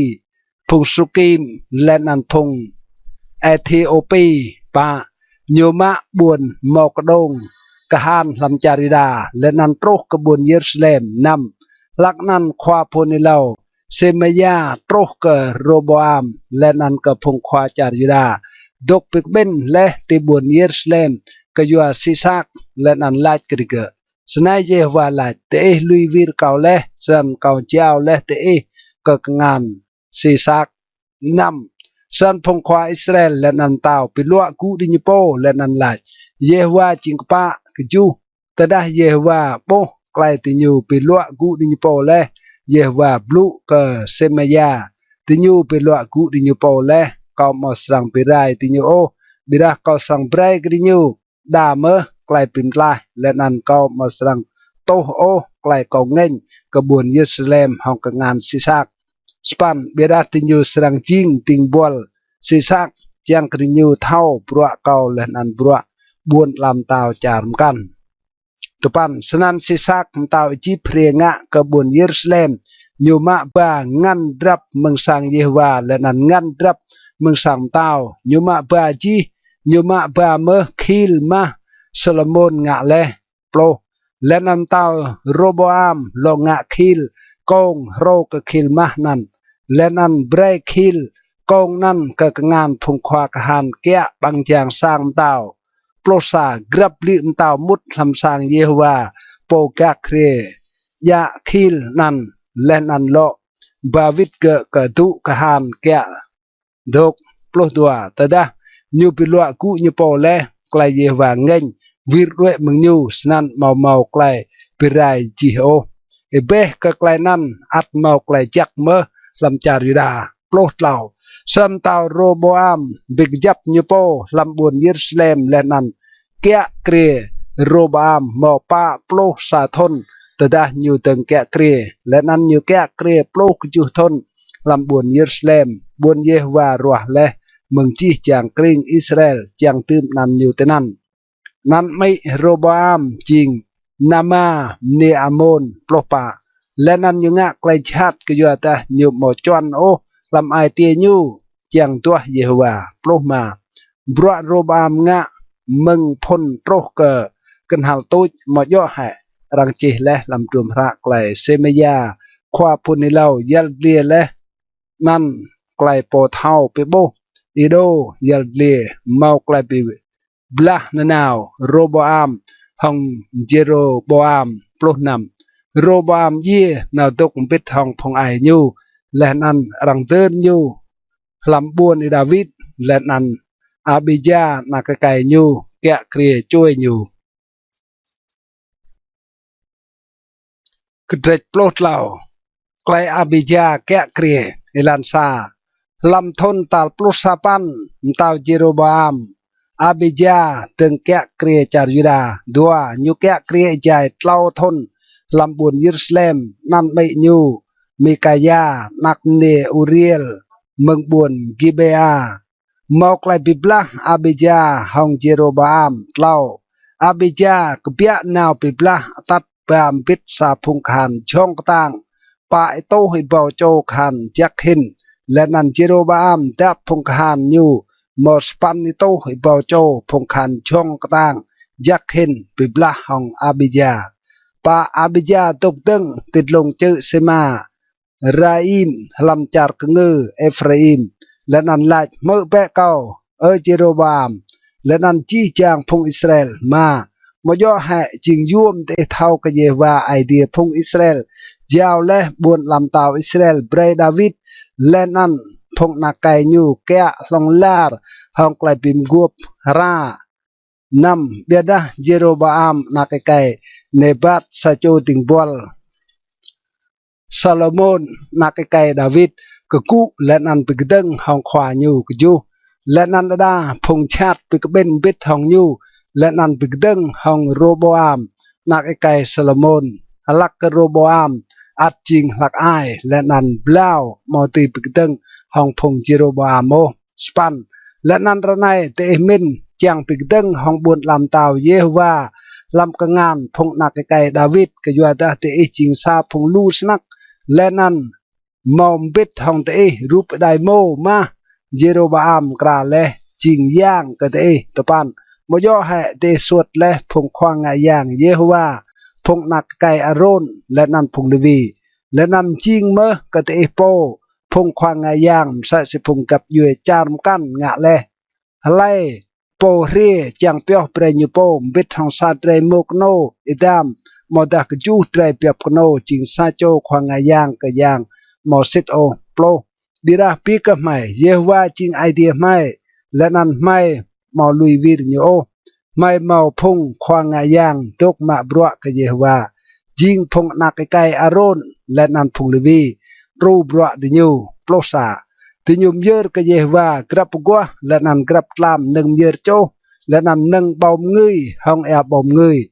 พงสุกิมและนันพงเอธิโอปีปะโยมะบุญมอกดงกะฮานลำจาริดาและนันโปรกบุญเยรูซาเล็มนำลักนันควาพนิเลาเซเมียาโตรกโรบอามและนันกพงควาจาริดาดกปิกเบนและติบุญเยรูซาเล็มกยัวซิซักและนันลาดกริกสนายเจวาลาเตะลุยวิรเกาเลสันเกาเจ้าเลเตะกกงานซีซักนำสันพงควาอิสราเอลและนันตาวปิลวะกูดิญโปและนันลาดเยวาจิงปะกจูตะดาเยวาโปไกลติญูปิลวะกูดิญโปและเยวาบลูกเซมยาติญูปิลวะกูดิญโปและกอมอสังปิไรติญูโอบิดาก็สังไบรกดิญูดาเมไกลปิมลายและนันก็มาสังโตโอไกลก็เงินกระบวนเยรูซาเล็มห้องงานซิซักสปันเบดาติญูสังจิงติงบอลซิซักจังกริญูเท่าปลัวเกาและนันปลัวบวนลำตาวจารมกันตุปันสนันซิซักตาวจีเพรียงะกระบวนเยรูซาเล็มยูมาบางันรับเมืองสังเยวาและนันงันรับเมืองสังตาวยูมาบาจียูมาบาเมคิลมาโซโลมอนงะเลโปรและนันตาวโรบอามลงงะคิลกงโรกคิลมานันและนันเบรคิล công năn cơ ngàn phùng khoa hàn kẹ bằng chàng sang tàu plosa grab liệm tàu mút làm sang Yehovah po kẹ kre ya khil nan len an lo bavit ke tu hàn kẹ dok plos dua tada nyu pilua ku nyu po le klai Yehovah ngeng vir due meng nyu snan mau mau klai pirai jiho ebe ke klai nan at mau klai jak me lam charida plos lau Sam tàu Roboam big dập như po làm buồn Jerusalem lên ăn kẹ kề Roboam mò pa plo sa thôn từ đó nhiều từng kẹ kề lên ăn nhiều kẹ kề plo chu thôn làm buồn Jerusalem buồn Yehovah ruah le mừng chi chàng kinh Israel chàng tươm năn nhiều tên ăn năn mấy Roboam ching Nama ne Amon plo pa lên ăn nhiều ngạ clay chat cái giờ ta nhiều mò choan ô làm ai tia nhu chàng tua Yehovah ploma bro Robam ngạ mừng phun trô cờ cần hal tôi mà do hệ rằng chỉ lẽ làm trường rạc lại Semeya khoa punilau yal lia lẽ nan lại po thao pe bo ido yal lia mau lại bị blah nào Roboam hong Jeroboam plonam Roboam ye nào tôi cũng biết hong phong ai nhu lẽ nan rằng tên nhu làm buồn đi David lên ăn Abijah na cái cày nhu kẹ kề chui nhu cái trệt plot lao cái Abijah kẹ kề ilan sa làm thôn tal plot sapan tao Jeroboam Abijah từng kẹ kề char Juda dua nhu kẹ kề jai tlau thôn làm buồn Jerusalem nan mei nhu Mikaya nakne Uriel mừng buồn Gibea mau lại bị blah Abijah hong Jeroboam lau Abijah kebia nào bị blah tat bam bit sa phung khan chong tang pai to hi bao châu khan jak hin lenan Jeroboam đáp phung khan nhu mo span ni to hi bao châu phung khan chong tang jak hin bị blah hong Abijah pa Abijah tok deng tit long chữ sema Raim làm char ngư Ephraim lên ăn lại mơ bẹ cao ở Jeroboam lên ăn chi chàng phong Israel mà do hệ trình yuom để thao cái Yehovah idea phong Israel giao lẽ buồn làm tàu Israel bre David lên ăn phong nạc cài nhu kẹ long lar hong lại bìm guop ra năm biada Jeroboam nạc cài Nebat sacho tình bol Solomon na cái David cái cụ lên ăn bị cái đằng hong khoa nhu cái du lên ăn đa phong chat bị cái bên biết hong nhu lên ăn bị cái đằng hong Roboam na cái Solomon lắc cái Roboam ắt chinh lắc ai lên ăn blau mò tì bị cái đằng hong phong Jeroboam ô span lên ăn ra này tệ min chàng bị cái đằng hong buồn làm tàu Yehovah làm cái ngàn phong na cái David cái doa ta tệ chinh sa phong lu snack lên ăn mong biết hong tệ rúp đại mô mà Jeroboam kra le ching yang cái tệ tập an mo do hệ tệ suốt le phong khoang ngài yang Yehovah phong nạc cái Aaron lên ăn phong Levi lên ăn ching mơ cái tệ po phong khoang ngài yang sẽ phong cặp duệ cham căn ngạ le lai po ria chang pyo pre như po biết hong sa tre mok no idam mo da cái ju tre pyap no ching sa cho khoang ngài yang cái yang mo sit o plo dira pi ka mai Yehovah ching idea mai lên ăn mai mo lui vir như o mai mau phong khoang ngài yang tok ma bro cái Yehovah jing phong na cái Aaron lên ăn phong Levi ru bro de như plo sa thì nhung dơ cái Yehovah grab qua lên ăn grab làm nâng dơ cho lên ăn nâng bom ngươi hong ea bom ngươi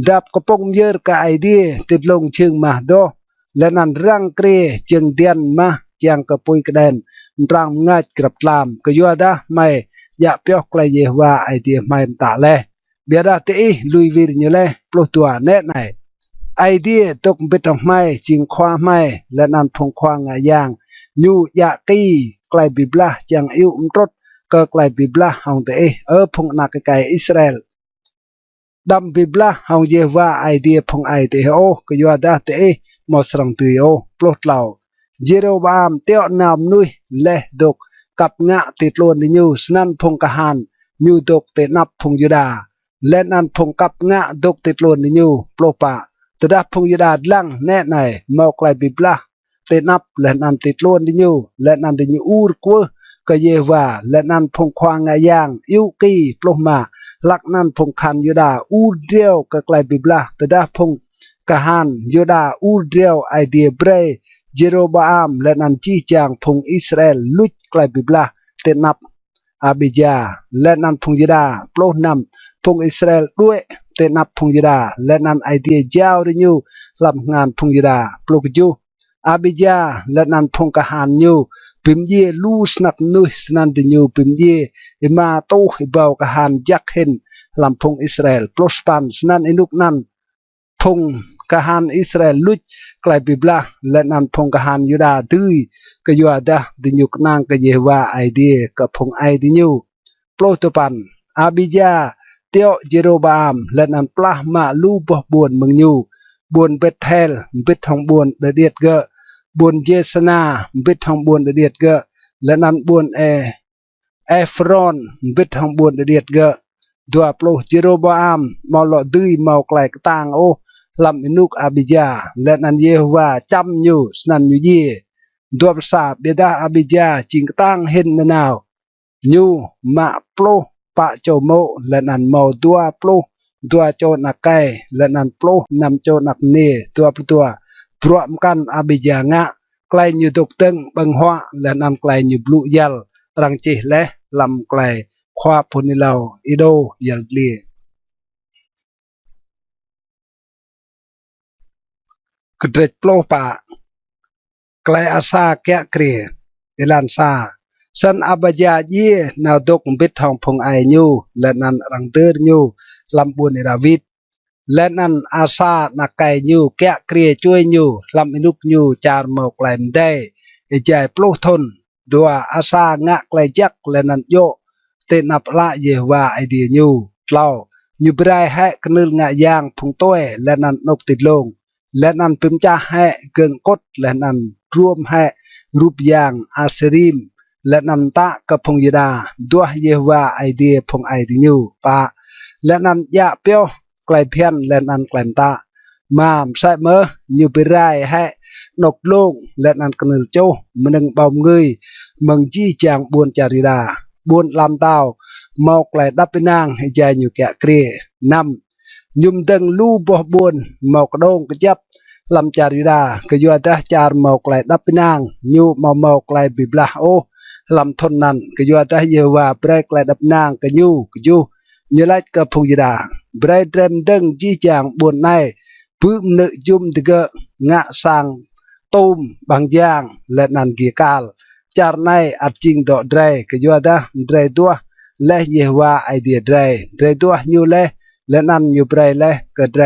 đạp có bông dơ cái idea tịt lông chừng mà đó lên ăn răng kre chừng tiền mà chàng cái pui cái đèn răng ngạch grab làm cái doa đó mày dạ piok cái Yehovah idea mày tạ le bia ra tị lui vir như le plo tua nét này idea tok bit of mày ching khoa mày lên ăn phong khoa ngài yang nhu dạ kỳ cái Biblia chẳng yêu trot cái Biblia hong tệ ở phong na cái Israel đam Biblia hong Yehovah idea phong ai tệ o cái doa da tệ một sòng tùy o plot lao Jeroboam teo nam nuôi le dok กับงะติดล้วนนิยูสนันพงกหานยูดกเตนับพงยุดาและนันพงกับงะดกติดล้วนนิยูโปรปะตดาพงยุดาลังแน่ในเมาไกลบิบลาเตนับและนันติดล้วนนิยูและนันดิยูอูรกัวก็เยวาและนันพงควางงายางอิวกีโปรมาลักนันพงคันยุดาอูเดียวก็ไกลบิบลาตดาพงกหานยุดาอูเดียวไอเดียเบรเจโรบาอัมและนันจีจางพงอิสราเอลลุดไกลบิบลาเตนับอาบิยาและนันพงยุดาโปรนำพงอิสราเอลด้วยเตนับพงยุดาและนันไอเดียเจ้าริยูลำงานพงยุดาปลุกจูอาบิยาและนันพงกหานยูปิมเยลูสนับนุสนันดิยูปิมเยอิมาโตอิบาวกหานยักเห็นลำพงอิสราเอลปลสปันสนันอินุกนันพงกหานอิสราเอลลุดไกลบิบลาและนันพงกหานยูดาดื้อกยูอาดาดิยูกนางกเยวาไอเดียกับพงไอดิยูปลตปันอาบิยาเตียวเจโรบามและนันปลามาลูบบบวนมึงยูบวนเบทเทลเบททองบวนเดียดเกบวนเจสนาเบททองบวนเดียดเกและนันบวนเอฟรอนเบททองบวนเดียดเกดัวปลเจโรบามมาหลอดื้อมาไกลกตางโอลำอินุกอาบิยาและนันเยวาจำยูสนันยูเยดัวภาษาเบดาอาบิยาจิงตั้งเห็นนาวยูมาปลปะโจโมและนันเมาดัวปลดัวโจนักไกและนันปลนำโจนักเนตัวพรวมกันอาบิยางะไกลยูตกตึงบังหัวและนันไกลยูบลุยัลรังจิและลำไกลควาพุนิลาวอิโดยัลเลียกระเดปโลปะไกลอาซาแกะเกรียเอลันซาสันอาบยาเยนาดกบิดทองพงไอยูและนันรังเดอร์ยูลำบุญราวิดและนันอาซานักไกยูแกะเกรียช่วยยูลำอินุกยูจารโมกไลมได้ใจปลุกทนดัวอาซางะไกลยักและนันโยเตนับละเยวาไอเดียยูเล่ายูบรายให้กนึลงะยางพงต้วยและนันนกติดลงและนันพิมจ่าให้เกิงกดและนันรวมให้รูปยางอาเซริมและนันตะกับพงยดาด้วยเยวาไอเดียพงไอเดียปะและนันยะเปียวไกลเพียนและนันไกลตามามใส่เมื่อยูบรายให้นกลงและนันกนึลโจมันงเบาเงยมังจี้จางบวนจาริดาบวนลำเต้าเมาไกลดับเป็นนางให้ใจอยู่แกะเกรียนำยุมดังลู่บ่บวนเมากระโดงกระยับลำจาริดากระยัวดาจารเมาไกลดับเป็นนางยูเมาไกลบิบลาโอลำทนนั้นกระยัวดาเยวาเบรกไกลดับนางกระยูยูไลกับพงยดาเบรดเรมดังจี้จางบวนในพื้นเนยุมตะเกะงะสังตูมบางอย่างและนันเกียกาลจารในอัดจิงดอเดรกยัวดาเดรตัวและเยวาไอเดียเดรตัวยูและนันยูเบรและกระเดร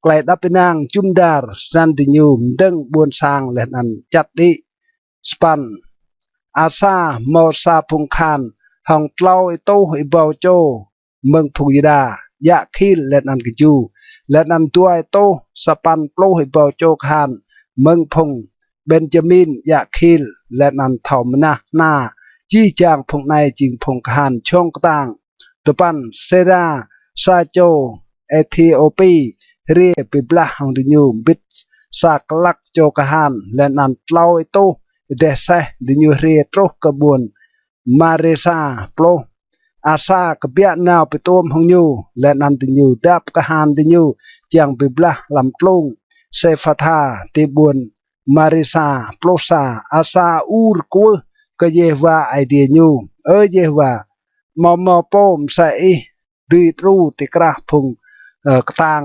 ไกลดับเป็นนางจุมดาร์สันติยูมดังบวนสางและนันจัดดิสปันอาซาโมซาพุงคานห้องเต้าไอโตไอบาวโจเมืองพุยดายะคิลและนันกจูและนันตัวไอโตสปันโปรไอบาวโจคานเมืองพงเบนจามินยาคิลและนันทอมนาหน้าจี้จางพงในจิงพงคานช่องต่างตุปันเซราซาโจเอธิโอปีเรียปิบลาฮังดิยูบิดสากลักโจกหานและนันเล่าไอโตเดเซดิยูเรียตรกบวนมาเรซาโปรอาซากเบียนาวไปตัวมหงยูและนันดิยูดับกหานดิยูจางปิบลาลำกลงเซฟาธาติบวนมาริซาโปรซาอาซาอูร์กัวก็เยวาไอเดียยูเยวามอโปมใส่ดีรูติกระพงกตาง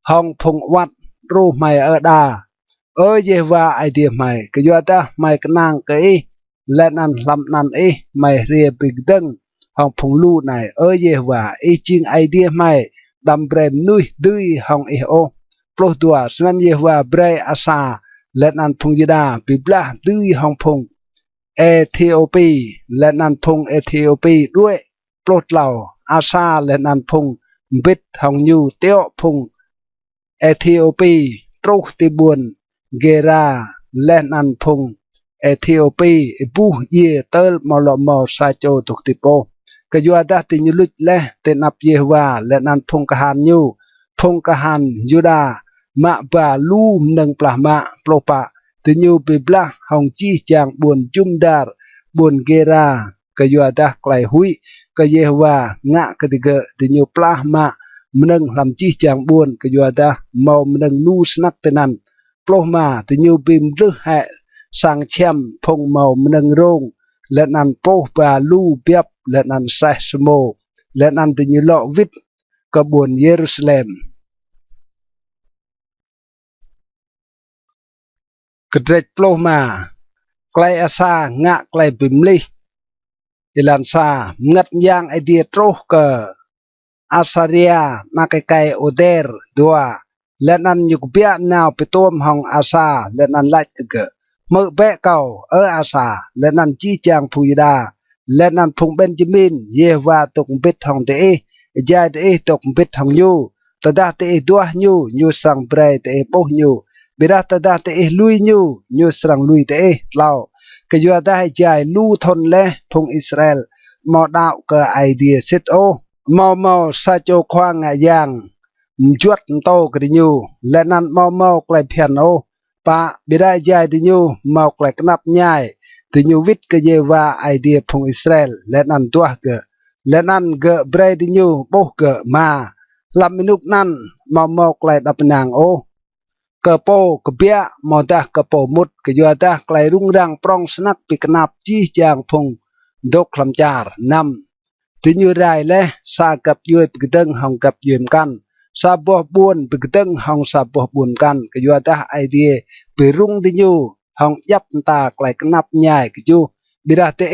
ห้องพงวัดรูไม่ดาเยวาไอเดียใหม่ก็ยัวตาไม่กนางก็และนันลำนันไม่เรียบิกดังห้องพงลู่ไหนเยวาจริงไอเดียใหม่ดำเบรมนุยดุยห้องโอโปรตัวสนันเยวาเบรอาซาและนันพงยดาปิบลาดุยห้องพงเอธิโอปีและนันพงเอธิโอปีด้วยโปรดเหล่าอาซาและนันพงบิดห้องยูเตียวพงเอธิโอปีตรุติบุนเกราและนันพง Ethiopia bu ye tel molomo sacho tuktipo kayuada tinyulut leh tenap Yehwa lenan pungkahan Yuda ma ba lu neng plahma plopa tinyu biblah hong chi chang buồn jumdar buồn gera kayuada klai hui kayehwa ngạ ketiga tinyu plahma meneng lam chi chang buồn kayuada mau meneng lu snak tenan plohma tinyu bim rư hẹ sang chem phong màu meneng rong lên ăn po và lu biap lên ăn sai smo lên ăn tinyu lo vít ke buồn Jerusalem kedret plohma klai asa ngạ klai bimli ilan sa ngat yang idea troh ke asaria nakai oder dua lenan yuk bia nào pitom hong asa lenan lach ke mơ bẹ cầu ở asa lenan chi chang phuida lenan phung Benjamin Yehwa tok bit hong de ja de tok bit hong yu tada te dua nyu sang bre te poh nyu bira tada te lui nyu sang lui te lao ke yu da jai lu thon le phung Israel mo đạo ke idea sit o mau sa cho khoang ngạ yang chuột to cái nhu lên ăn mau lại phiền ô pa bira jai thì nhu mau lại nắp nhai thì nhu vít cái gì và idea phong Israel lên ăn tua cái lên ăn cái bread thì nhu bốc cái mà làm minuk nan mau lại đập nàng ô cái po cái bia mau ta cái po mút cái gì ta lại rung rang prong snack bị nắp chi chang phong đốc làm char năm thì như rai le sa cặp yui bị đâng hong cặp yếm can sa boh buồn bị đâng hong sa boh buồn can cái yua ta idea bị rung thì như hong yap ta lại nắp nhai cái chu bị ra te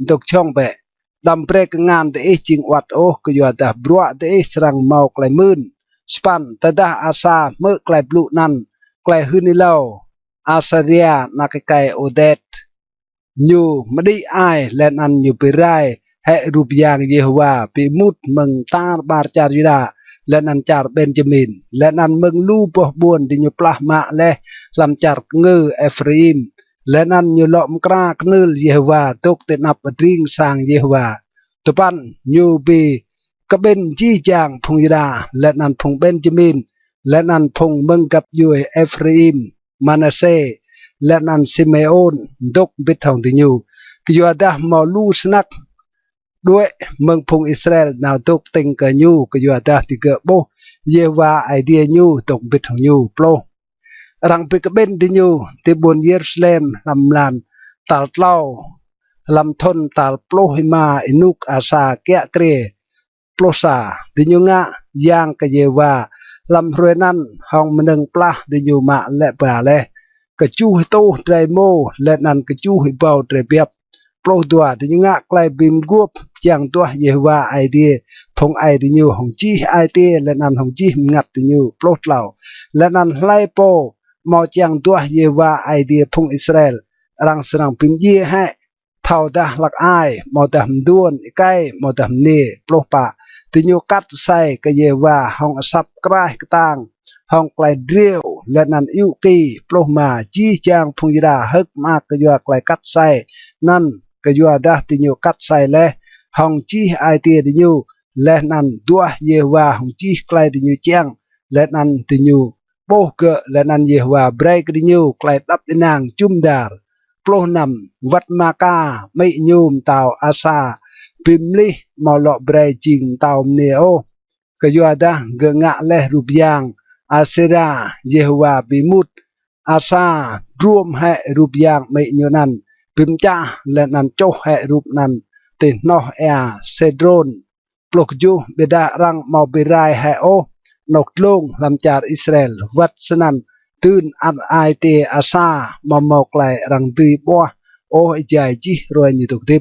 độc chong bẹ đâm pre cái ngàn te ching wat o cái yua ta brua te serang mau lại mơn span ta da asa mơ lại blu nan lại hư ni lâu asaria na cái odet nyu mà đi ai lên ăn nyu bị rai hệ rụp yang Yehwa bị mút mừng ta bar char Yuda lên ăn char Benjamin lên ăn mừng lu boh buồn đi nyu plah ma le làm char ngư Ephraim lên ăn nyu lom kra knul Yehwa tok tên ap ring sang Yehwa tupan nyu bị các bên chi chang phong Yuda lên ăn phong Benjamin lên ăn phong mừng gặp yui Ephraim Manasseh lên ăn Simeon dok biết thòng thì nyu Yuda mau lu snack đuôi mừng phùng Israel nào tục tình cờ nhu cái dùa ta thì cờ bố Yehwa idea nhu tục bít hồng nhu plo rằng bị cái bên thì nhu thì buồn Jerusalem làm làn tal lau làm thôn tal plo hima inuk asa kia kre plosa thì nhu ngã yang cái Yehwa làm rồi nan hong meneng plah thì nhu mạ lệ bà lệ cái chu tô trai mô lệ nan cái chu hi bao trai biệp plo dua thì ngạ klai bim guop chang tua Yehwa idea phong ai thì nhiều hồng chi idea lên ăn hồng chi ngặt thì nhiều plo lao lên ăn lai po mau chang tua Yehwa idea phong Israel rang serang pim ye hai thao da lak ai mau ta duon kai mau ta ne plo pa thì nhiều cắt sai cái Yehwa hồng sắp krai tang hong klai drill lên ăn yêu kỳ plo mà chi chang phong Yuda hức ma cái Yehwa klai cắt sai nan cái dua dah tinyu cắt sai le hong chi ai tia tinyu le nan dua Yehwa hong chi klai tinyu chang le nan tinyu po ke le nan Yehwa break tinyu klai đắp nang chum dar plo nam wat maka mai nyum tao asa pimli mau lo break jing tao neo cái dua dah ge ngạ le rubyang asera Yehwa bimut asa ruom he rubyang mai nyonan pim cha lên ăn cho hệ rụp nan tên nó Cedron plok ju beda rang mau berai hệ o nọc lông làm char Israel vật senan tưn ăn ai te asa mau lại rang tui bo o jai chi rồi như tục tiếp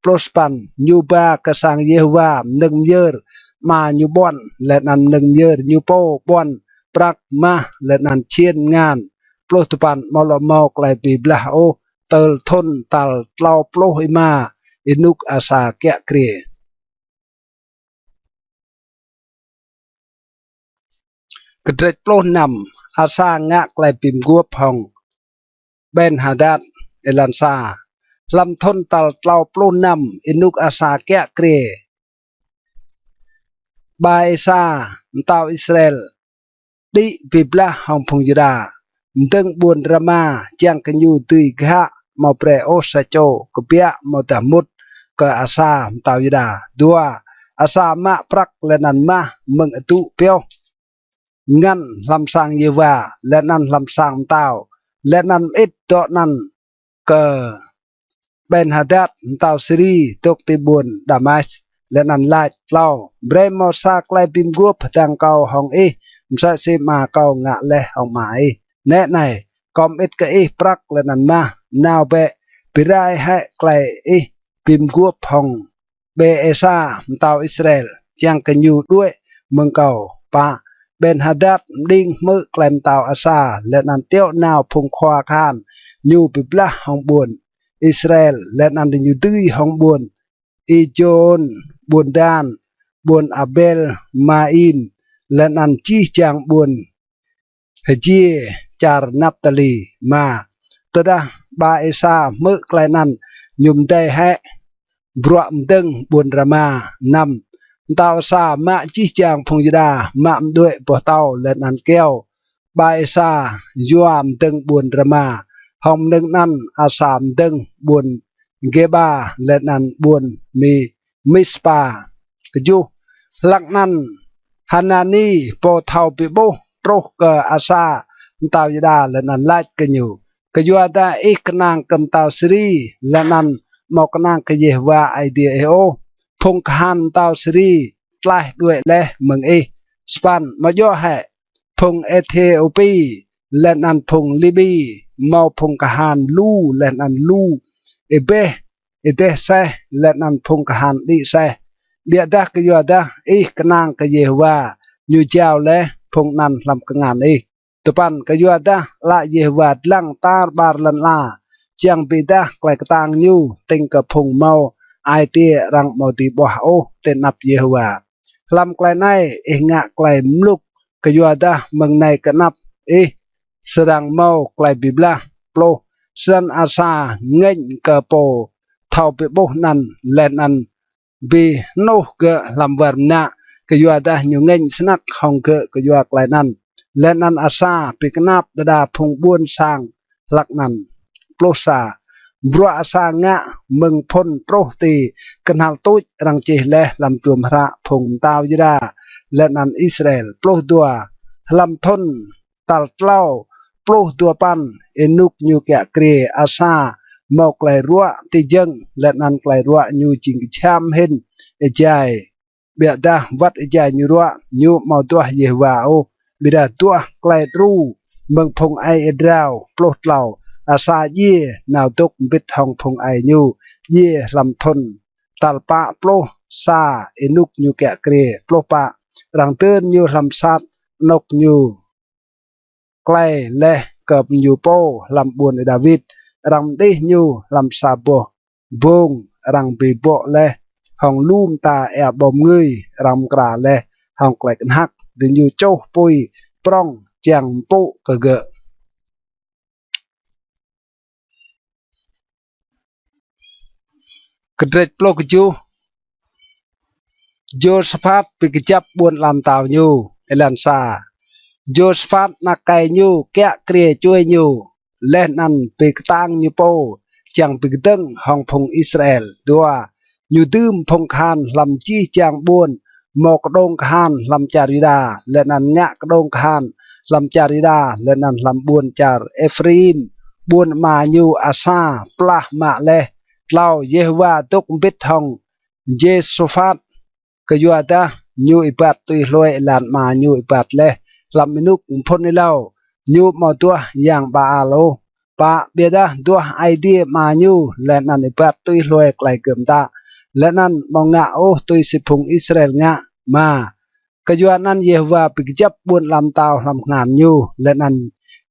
prospan như ba cái sang Yehwa nâng yer mà như bon lên ăn nâng yer như po bon prak ma lên ăn chiên ngàn prospan mau lại bị blah o tel thon tal lau plo hima inuk asa kia kre kedret plo nam asa ngak lai pim guop hong Ben Hadad เอลันซาลำทนตัลเตาปล้นนำอินุกอาซาแกะเกรบายซาเตาอิสราเอลดิบิบลาฮองพงยูดาตึงบุญรามาจังกันอยู่ตุยกะมาเปรโอสโจกเปียมาตะมุดก็อาซาเตายูดาดัวอาซามะปรักและนันมาเมืองตุเปียวงั้นลำสังเยวาและนันลำสังเตาและนันอิดตอนันก็เป็นฮัดัดเตาซีรีตกติบุญดามัสและนันลาดเล่าเบรมอซากไลปิมกัวพดังเกาหองมซาเซมาเกางะและหองหมายแน่ในกอมอิดกะปรักและนันมานาวเบปิรายให้ไกลปิมกัวพองเบเอซาเตาอิสราเอลยังกันอยู่ด้วยเมืองเก่าปะเป็นฮัดัดดิ่งมือแกลมเตาอาซาและนันเตียวนาวพงควาคานอยู่ปิบละหองบุญอิสราเอลและนันดิอยู่ดื้อหองบุญอีโจนบุญดานบุญอาเบลมาอินและนันจีจางบุญเฮจีจารนับตาลีมาตดาบาเอซาเมื่อไกลนั้นยุมได้ให้บรวมดึงบุญรามานำตาวซามะจีจางพงยดามะด้วยปะเต้าและนันแก้วบาเอซายวมดึงบุญรามาห้องนึงนั้นอาสามดึงบุญเกบาและนันบุญมีมิสปากจูหลักนั้นฮานานีโปเทาปิโบโตรกอาซาตาวยดาและนันไล่กันอยู่กยัวดาอีกนางกำตาวสรีและนันมอกนางกเยวาไอเดียโอพงคันตาวสรีไล่ด้วยและเมืองสปันมาย่อให้พงเอธิโอปีและนันพงลิบีมาพงกหานลูและนันลูเอเบเอเดเซและนันพงกหานดิเซเบียดากยัวดาอีกนางกเยวาอยู่เจ้าและพงนันลำกงานตุปันกยัวดาละเยวาดลังตาบาร์ลันลาจังปีดาไกลกตางยูติงกับพงเมาไอเตียรังมอติบวโอเตนับเยวาลำไกลในงะไกลมลุกกยัวดาเมืองในกนับsedang mau klai bibla plo san asa ngeng ke po thau pe bo nan len an bi no ke lam warna ke yu ada nyu ngeng snak hong ke yu klai nan len an asa pi knap da phung buon sang lak nan plo sa bro asa nga mừng phon pro ti kanal tuj rang chi le lam tuam ra phung taw yira len an Israel plo dua lam thon tal tlauปลุกตัวปันเอนุกยูแกะเกรอาซาเมาไกลรัวติจังและนันไกลรัวยูจิงชามเห็นเอใจเบียดาวัดเอใจยูรัวยูเมาตัวเยวาโอบิดาตัวไกลรูเมืองพงไอเอดราวปลุกเหล่าอาซาเย่นาวตุกบิดทองพงไอยูเย่ลำทนตัลปะปลุกซาเอนุกยูแกะเกรปลุกปะรังเตือนยูลำซัดนกยูใกล้และกับยูโปลำบุญดาวิดรังได้ยูลำซาโบบงรังปีโบและห้องลุ่มตาแอบบอมเงยรังกราและห้องไกลกันฮักดึงยูโจปุยปร้องเจียงปุกะเกะกระเด็ดโปลกจูโยสภาพปิกจับบุญลำตาวยูเอลันซาโยสฟาตนักไก่ยูแกะเกลียช่วยยูเล่นนันปีกตังยูโปจังปีกตึงห้องพงอิสราเอลดัวยูดืมพงคานลำจี้จางบุญหมอกดงคานลำจาริดาและนันงะกดงคานลำจาริดาและนันลำบุญจารเอฟรีมบุญมายูอาซาปลามาเลเล่าเยวาตุกบิดทองเยสุฟัตกยัวดายูอิบัตตุยลอยลานมายูอิบัตเลลำมินุกพ้นในเล่ายูมาตัวอย่างบาอาโลปะเบียดาตัวไอเดียมายูและนันอิบัตตุยลอยไกลเกิมตาและนั่นมองงะโอตุยสิพงอิสราเอลงะมากยัวนั้นเยวาปิกจับบุญลำตาวลำงานยูและนั่น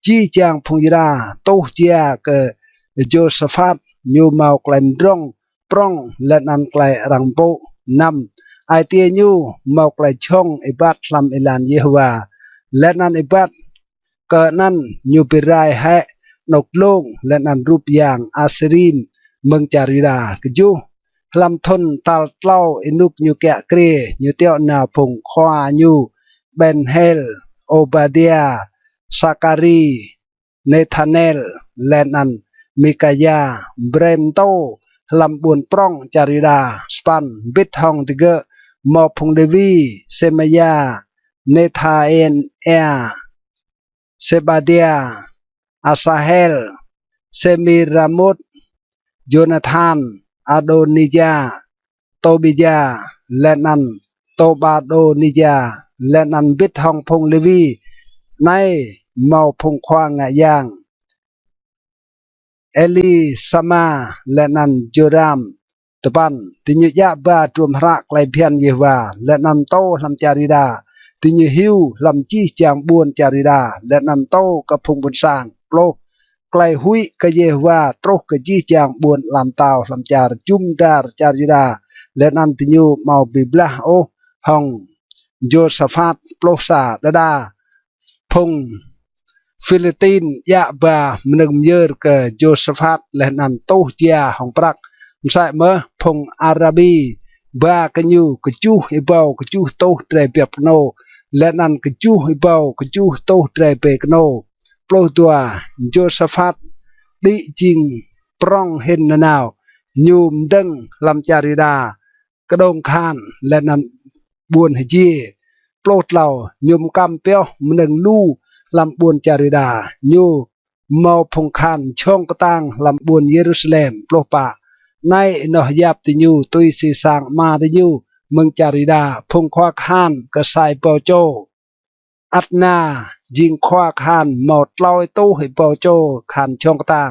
จีจางพงยราโตเจียเกโจสฟัตยูมาไกลมร้องปร้องและนันไกลรังโปนำไอเตียยูมาไกลช่องอิบัตลำอิลานเยวาและนันอิบัตก็นั่นยูปิรายให้ นกโลงและนันรูปอย่างอาเซริมเมืองจาริดากจูลำทนตัลเล่าอินุกยูแกะเกรยูเตียวนาพงควายูเบนเฮลโอบาเดียซาการีเนธาเนลและนันมิกายาเบรมโตลำบุญปรองจาริดาสปันบิทฮองติเกมอพงเดวีเซมายาเนธาเอ็นเอเซบาเดียอาซาเฮลเซมิรามุดโยนาธานอาโดนิยาโตบิยาและนันโตบาโดนิยาและนันบิทฮองพงเลวีในเมาพงควางงายางเอลีสมาและนันโจรามตบันติญยะบาตรวมพระไกลเพียนเยวาและนำโตลำจาริดาติญหิวลำจี้จางบวนจาริดาและนำโตกับพงบุญสร้างโปรไกลหุยกเยวาตรกกจี้จางบวนลำเตาลำจารจุมดารจาริดาและนันติญเมาบิบลาโอฮองโยสฟาตโปรซาดาพงฟิลิปปินส์ยะบามนึงเยอร์กโยสฟาตและนันโตเจียของปรักใส่เมื่อพงอาราบีบากันยูกจูอิบาวกจูโตเตรเปียบโนและนันกจูอิบาวกจูโตเตรเปกโนโปรตัวโยสฟาตดิจิงปรองเห็นนาวยูมดังลำจาริดากระดงคานและนันบวนหจีโปรดเหล่ายุมกำเปียวมนึงลู่ลำบวนจาริดายูเมาพงคานช่องกระตังลำบวนเยรูซาเล็มโปรปะในนอยับติญูตุยสีสางมาติญูเมืองจาริดาพงควักหานกระสายเปาโจอัดนายิงควักหานหมดลอยตู้ให้เปาโจขันช่องกระตัง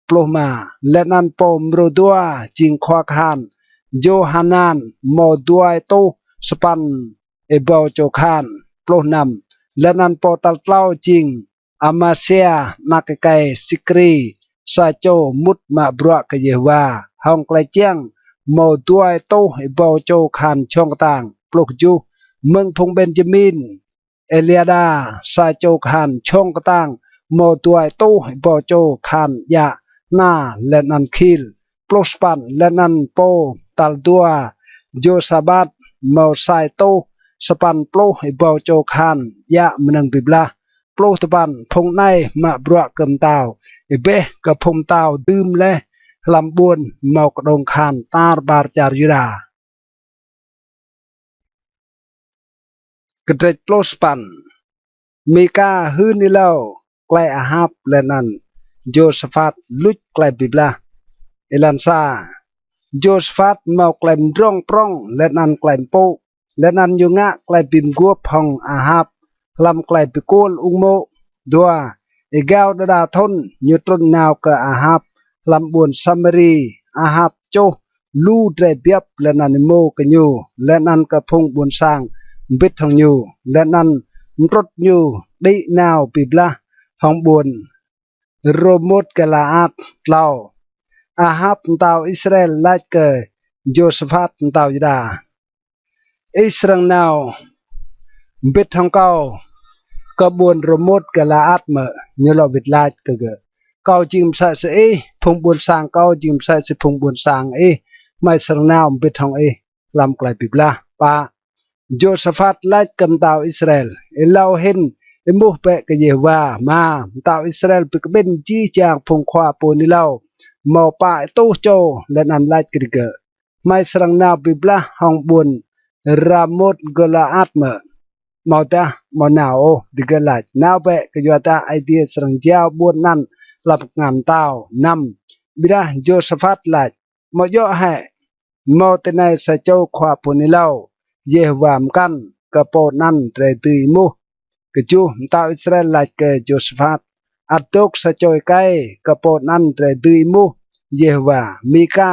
โปรมาและนันปมโรดัวจิงควักหานโยฮานันหมดด้วยตู้สปันเอเปาโจขันโปรนำและนันปอตัลเล่าจิงอามาเซียนักไกสิกรีซาโจมุดมาบรักเยวาห้องไกลเจียงโมด้วยโตให้เบาโจคันช่องต่างปลุกจูเมืองพงเบนจามินเอเลียดาซาโจคันช่องต่างโมด้วยโตให้เบาโจคันยะหน้าและนันคิลปลุกสปันและนันโปตัลดัวโยซาบัดโมไซโตสปันปลุกให้เบาโจคันยะมนังบิบลาปลุกตะบันพงในมาบรักเกิมตาวเอเบกับพงตาวดื่มและลำบวนเมากระดงคานตาบาร์จาริดากระเดโปลสปันมีกาฮืนนี่เล่าไกลอาฮับและนันโยสฟาตลุดไกลบิบลาเอลันซาโยสฟาตเมาไกลมร่องปร่องและนันไกลมโปและนันยงะไกลปิมกัวพองอาฮับลำไกลปิโกลอุงโมดัวเอกาวดาทนยุตรนนาวกะอาฮับลำบวนซัมมารีอาฮับโจลูเดรเบียบและนันโมกันยูและนันกระพงบุญสร้างบิดทองยูและนันรถยูได้นาวปิบละทองบุญโรมดกะลาอัดเล่าอาฮับตาวอิสราเอลไลเกอโยสฟาตตาวยดาอิสรังนาวบิดทองเก้ากระบวนโรมดกะลาอัดเมยลวิดไลเกอเก้าจิมใส่เสพงบุญสร้างเก้าจิมใส่สิพงบุญสร้างไม่สรงนาวบิดทองลำไกลปิบลาปาโยสฟาตไล่กำตาวอิสราเอลเล่าเห็นมุเปะกเยวามาตาวอิสราเอลปิกเป็นจีจางพงควาปูนิเล่าหมอป่าตู้โจและนันไล่กริเกไม่สรงนาวปิบลาห้องบุญรามดกลาอัดเมมอตามอนาวดิเกลัดนาวเปะกยวตาไอเดียสรงเจ้าบุญนั้นลับงานเต้านำบิดาโยสฟาตไลมอยอให้มอตในสะเจ้าขวาปุนิเล่าเยวามกันกระโปนั้นเตรตุยมุกจูตาอิสราเอลไลเกโยสฟาตอัตตกสะเจ้าไกกระโปนั้นเตรตุยมุเยวามีกา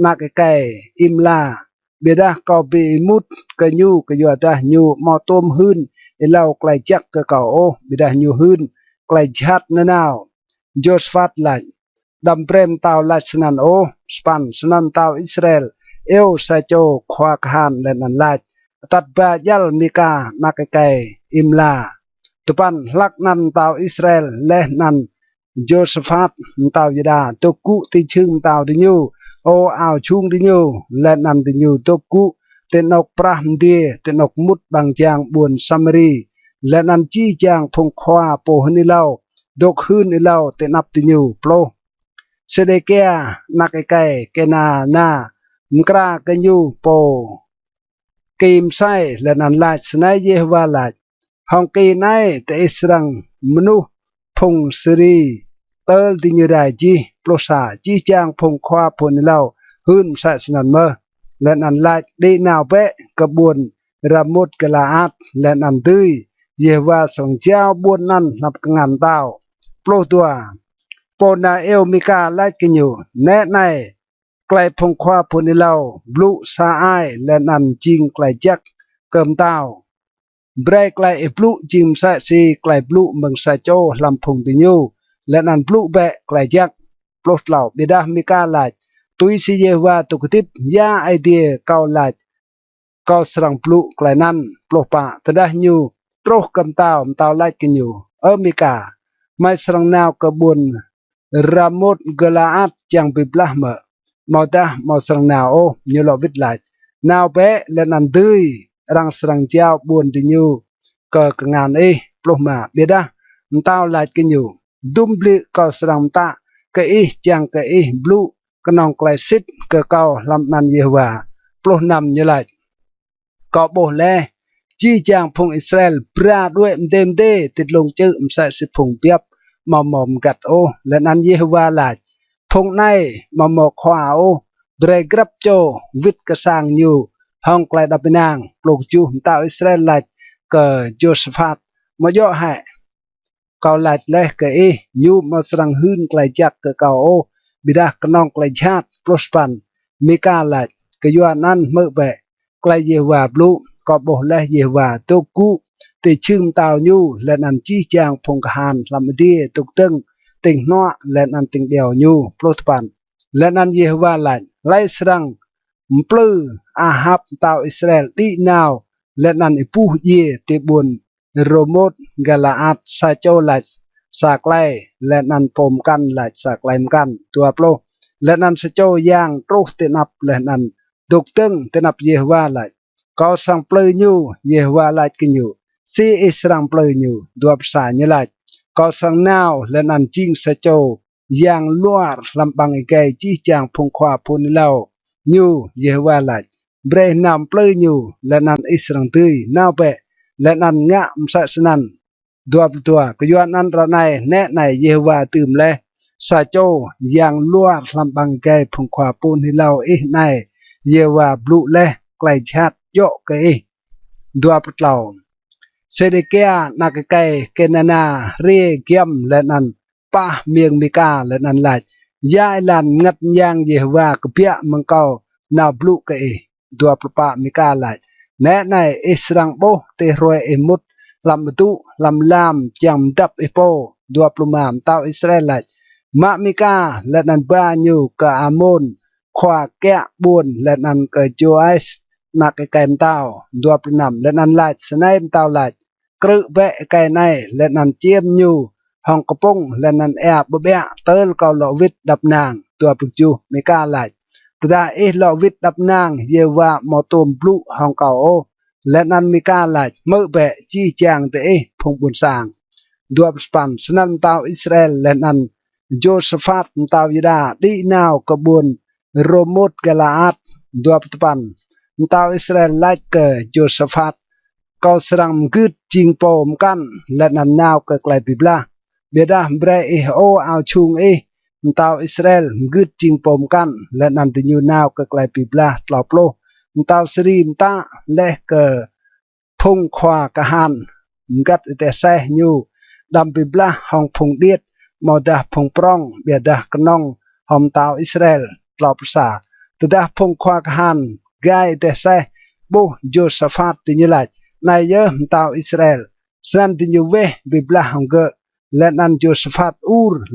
นักไกอิมลาบิดาเกาบีมุดกยูกยวตายูมอตมหืนเล่าไกลจักกะเกาบิดายูหืนไกลชัดนนาวโยสฟาตไลดำเปรมตาวไลสนันสปันสนันตาวอิสราเอลซาโจควาคานและนันไลตัดบายัลมิกานักไกอิมลาตุปันลักนันตาวอิสราเอลและนัน Josaphat tao yada toku ti chưng tao ti nyu o ao chung ti nyu lên nằm ti nyu toku tên nọc prah dia tên nọc mút bằng chàng buồn samari lên nằm chi chàng phong khoa po hni lau dok hun ni lau tên nắp ti nyu plo Sedekia nakai kena na mkra kenyu po kim sai lên nằm lại snai Jehovah lại hong kỳ này te israng menu phong sri tơ ti như đại chi plosa chi chang phong khoa phun lau hun sa sinan mơ lên ăn lại đi nào bé cơ buồn ra một cái là át lên ăn tươi về và sống trao buồn ăn nạp ngàn tao plo tua pona eo mika lại cái nhiều nét này clay phong khoa phun lau blue sa ai lên ăn chinh clay chắc cơm tao break lại blue chim sa si clay blue mừng sa cho làm phùng tình yêu lên ăn blue bẹ clay chắc plot lau beda mika lại tui si Jehovah tu kutip ya idea kau lại kau serang blue clay nan plopa tedah nyu troh kam tao lại cái nyu mika mai serang nào ke buồn ramot gelaat chẳng biblah mở mau ta mau serang nào ô như lo vít lại nào bé lên ăn tươi rang serang trao buồn thì nyu ke ngàn ploma beda tao lại cái nyu dumbli kau serang ta cái chẳng cái blue cái nòng classic cơ cao làm nàn Jehovah plo nằm như lại có bổ lẽ chi chàng phong Israel pra đuôi đêm đê tịt lông chữ sẽ sự phong biếp mà mồm gặt ô lên ăn Jehovah lại phong này mà mò khoa ô bre grab cho vít cái sang nhiều hong clay đập nang plo chu tạo Israel lại cờ Josaphat mà do hại cao lại lẽ cái nhu mà sang hun clay chắc cơ cao ô bidah kenong klai chat prospan mika lại cái doan nan mơ bẹ klai Jehovah blue có bổ lẽ Jehovah toku để chưng tao nhu lên ăn chi chang phong hàn làm đi tục tưng tình nọ lên ăn tình đèo nhu prospan lên ăn Jehovah lại serang mplư ahab tao Israel đi nào lên ăn ipu ye te buồn romot galaat sa cho lại sạc lai lên ăn pom căn lại sạc lai căn tua plo lên ăn sẽ cho giang trúc tên ập lên ăn đục tưng tên ập Jehovah lại có sang plei nhu Jehovah lại kinh nhu si israng plei nhu đua sa như lại có sang nào lên ăn chinh sẽ cho giang luar làm bằng cái chi chang phong khoa phun lao nhu Jehovah lại bre nam plei nhu lên ăn israng tươi nào bẹ lên ăn ngạ sa sinan dua tua kejuan an ranai ne nai Jehovah tum le sa cho yang luar làm bằng cái phong khoa pun hilau này Jehovah blue le klai chat yo cái dua putlau sedekia na cái kenana re kiam lên ăn pa mieng mika lên ăn lại ya lan ngat yang Jehovah kepia mengkau na blue cái dua pa mika lại ne nai israng bo te roe emut làm tu làm chẳng đập epo dua plumam tao Israel lại mạ mika lần ăn ba nhiêu cả amon khoa kẹ buồn lần ăn cái Joas nạc cái kèm tao dua plumam lần ăn lại snai tao lại cự vẽ cái này lần ăn chiêm nhiêu hong kopong lần ăn bờ bẹ tơ cầu lọ vít đập nàng dua plumchu mika lại tada lọ vít đập nàng Jehovah mò tôm blue hong cầu ô lên ăn mika lại mơ bẹ chi chàng tế phong buồn sàng đua span snan tao Israel lên ăn Josaphat tao yada đi nào có buồn Romot Galaad đua span tao Israel lại ke Josaphat kau serang gud ching pom kan lên ăn nào ke klai bibla beda bre o ao chung tao Israel gud ching pom kan lên ăn tinyu nào ke klai bibla tloplo tao srim ta leh ke phong khoa ka han ngat te se nyu dam bibla hong phong diet mo da phong prong bia da knong hom tao Israel tlop sa tu da phong khoa ka han gai te se bo Josaphat ti như lại này ye tao Israel san ti như ve bibla hong ge len an Josaphat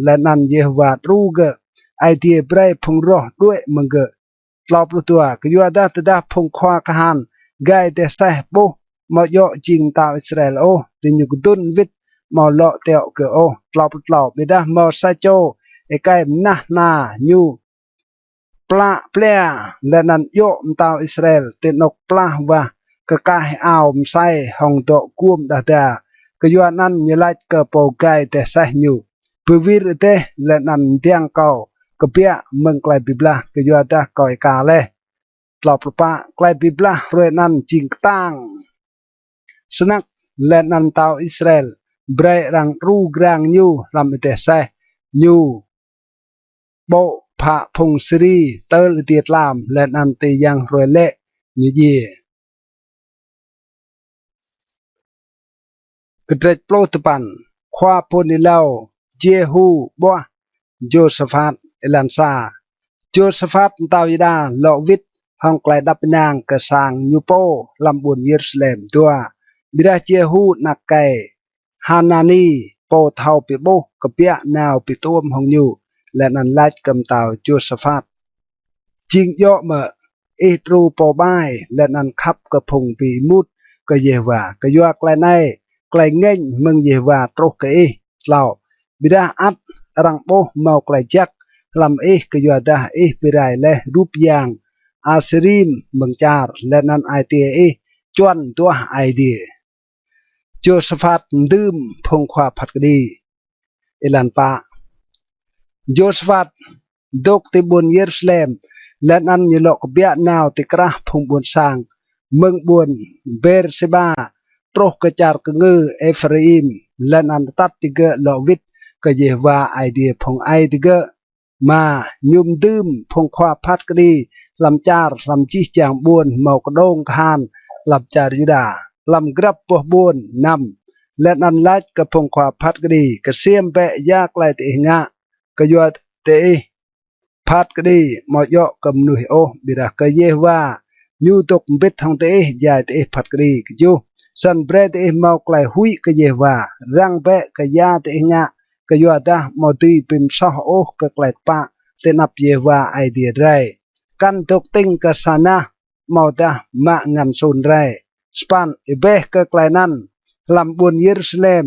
len an Jehovah ru ge ai ti bre phong ro đuôi mong ge tlop lu tua ke yu da tu da phong khoa ka han gai te se bo mà dọ chinh tạo Israel ô thì nhiều tun vít mò lọ tẹo cửa ô lọc bị đa mò sa chô e cái na nhu plea lên nan yo tao Israel tên nọc pla và cái cái ao sai hồng tổ cuom đa cái yuan nan như lại cái bầu gai để sai nhu bivir te lên nan tiang kau cái bia mừng lại bibla cái yuan ta coi cả le lọc pa lại bibla rồi nan ching tang senak lên nan tao Israel bre rang ru grang nhu làm để sai nhu bộ phạ phùng sri tơ tiệt làm lên ăn tì yang rồi lệ như gì cái trạch plô tập bản khoa ponilau jehu boa Josaphat elansa Josaphat tao ida lọ vít hong klai đắp nang cái sang nhu po làm buồn Jerusalem tua bira jehu nakai Hanani po thao pi bo cái bia nào pi tuom hong nhu lên ăn lách cầm tàu Josaphat chính do mà Israel po bai lên ăn khắp cái phùng bị mút cái gì và cái doa cái này cái nghênh mừng gì và trục cái lão bị đã ắt răng bo mau cái chắc làm cái doa đã bị rai le rúp yang Asirim mừng char lên ăn ITA chuan tua idea Josaphat đơm phong khoa phật đi ilan pa Josaphat dok ti bun Jerusalem lên ăn như lọ bia nào ti kra phong buồn sang mừng buồn Beersheba troh kecar ke ngư Ephraim lên ăn tắt ti ge lọ vít ke Jehova idea phong ai ti ge mà nhum đơm phong khoa phát cái đi làm char làm chi chàng buồn màu cái đông khan làm char Juda làm grab po buồn nằm lên ăn lách cái phong khoa phát cái đi cái xiêm bẹ yak lại ti ngạ cái doa te phát cái đi mọi dọ cầm nuôi ô bị ra cái Jehova nhu tục biết thằng te dài te phát cái đi cái chú sân bre te mau lại hui cái Jehova răng bẹ cái ya te ngạ cái doa ta mau tùy pim so ô cái lại pa te nắp Jehova idea rai căn tục tinh cái sana mau ta mạ ngàn sồn rai span ibe cái lại nan làm buồn Jerusalem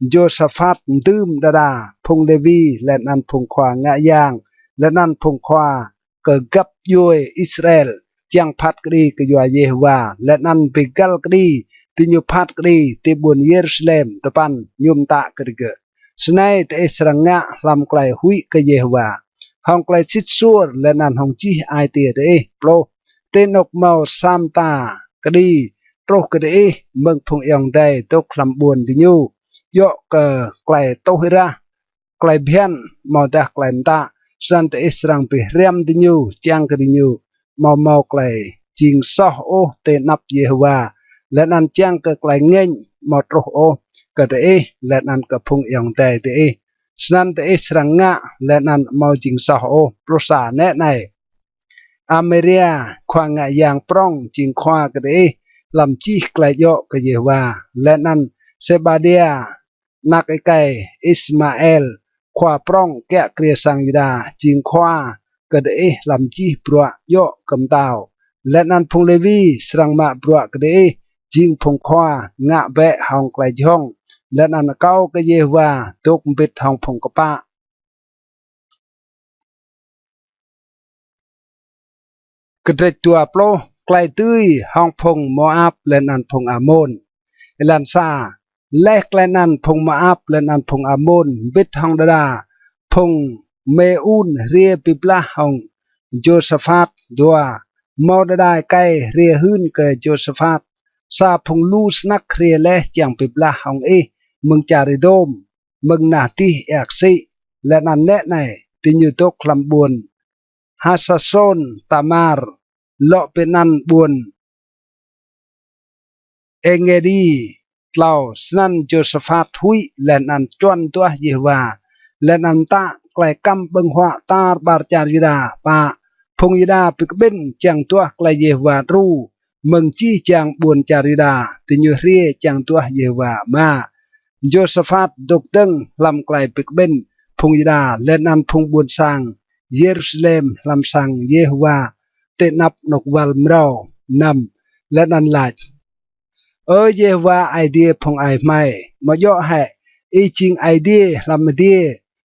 Josaphat đơm đa phùng Levi lên ăn phùng khoa ngã giang lên ăn phùng khoa cờ gấp yuôi Israel chiang phát cái đi cái doa Jehova lên ăn bị gal cái đi ti nhu phát cái đi ti buồn Jerusalem tepan nhum tạ cái cái snai te Israel ngã làm cái hui cái Jehova hong cái sit sur lên ăn hong chi ai ti te pro tên nọc màu sam ta cái đi pro cái đi mừng phùng yong đây tục làm buồn ti nhu yo ke klai tohira klai bian mau dah klai ta san te israng pi riam di nyu chiang ke di nyu mau klai jing soh o te nap Jehova len an chiang ke klai ngeng mau troh o ke te len an ke phung yong te te san te israng nga len an mau jing soh o prosa ne nai Ameria khoa nga yang prong jing khoa ke te lam chi klai yo ke Jehova len an Sebadia nak ikai Ismael khoa prong kẹ kria sang Juda jing khoa kede làm chi brua yo cầm tàu lên ăn phung Levi sang ma brua kede jing phung khoa ngạ bẹ hong klai jong lên ăn cao cái Jehova tuk bit hong phung kapa kede tua plo klai tươi hong phung Moab lên ăn phung Amon lan sa lek lên ăn phung Moab lên ăn phung Amon bit hong đa phung Meun ria pipla hong Josaphat dua mau đa kai ria hun ke Josaphat sa phung lu snak ria le chang pipla hong mừng chari dom mừng nati aksi lên ăn nét này tin như tốt làm buồn Hasason Tamar lọ bên ăn buồn Engedi Tlau snan Josaphat hui lên ăn chuan tua Jehova lên ăn ta klai kam beng hua tar bar char Juda pa phung Juda pik ben chang tua klai Jehova ru mừng chi chang buồn char Juda ti như rie chang tua Jehova ma Josaphat dok deng lam klai pik ben phung Juda lên ăn phung buồn sang Jerusalem lam sang Jehova te nap nok wal mrau nam lên ăn lại ơi Jehova idea phong ai mai mà yo hai ý chinh ai đi làm đi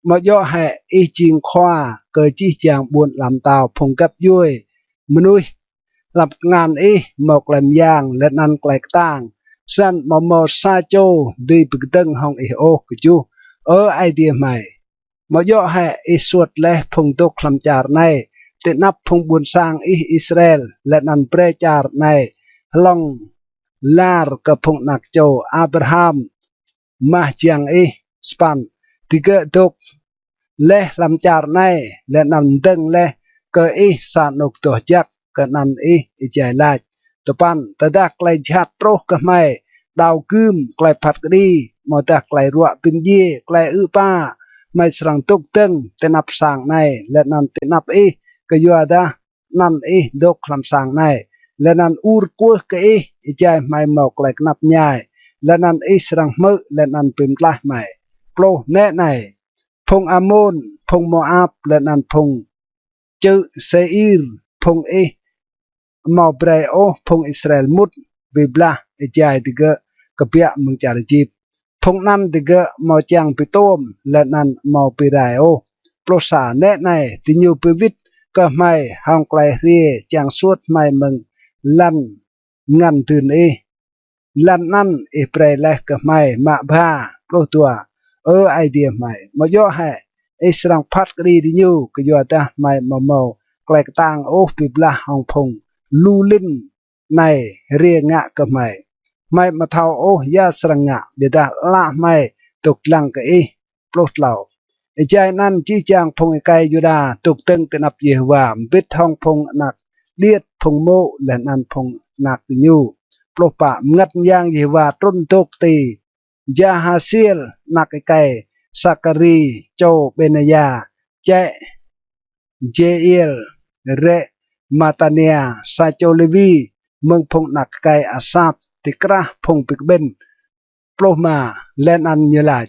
mà do hệ ý chinh khoa cờ chi chàng buồn làm tàu phùng cấp vui mà nuôi làm ngàn ý một làm giang lên ăn quẹt tang san mà mò sa châu đi bực tân hong ý ô của chú ở ai đi mày mà do hệ ý suốt lẽ phùng tục làm chả này để nắp phùng buồn sang ý Israel lên ăn pre chả này long lar ke phùng nạc châu Abraham mah chiang span tiga tok leh lam char nai le nam deng leh ke sanok to jak ke nan ijai laj topan tadak klai chat troh ke mai dau kum klai phat kdi mo ta klai ruak pin ye klai pa mai serang tok teng tenap sang nai le nan tenap ke yuada nan dok lam sang nai le nan ur kuh ke ijai mai mo klai knap nyai lên ăn Israel mơ lên ăn pim lại mày pro nè này phong Amon phong Moab lên ăn phong chữ Seir phong mau breo phong Israel mút bibla ejai tiga kepia mengcari jeep phong nan tiga mau chang pitom lên ăn mau pirao pro sa nè này tinyu pivit ke mai hong klai rie chang suốt mai mừng lăn ngăn từ lan nan Israel ke mai ma ba pro tua idea mai ma yo ha Israel phat kri di nyu ke yo ta mai ma mo klek tang o pibla hong phong lu lin nai ria nga ke mai ma thau o ya srang nga de da la mai tuk lang ke pro tlau jai nan chi chang phong kai juda tuk teng tenap Yehovah bit hong phong nak diet phong mo len an phong nak nyu propa ngat yang Yehovah trun tok ti Jahaziel nakai Sakari Cho Benaya che Jeiel re Matania Sacho Levi meng phong nakai Asap tikra phong pikben proma len an nyelai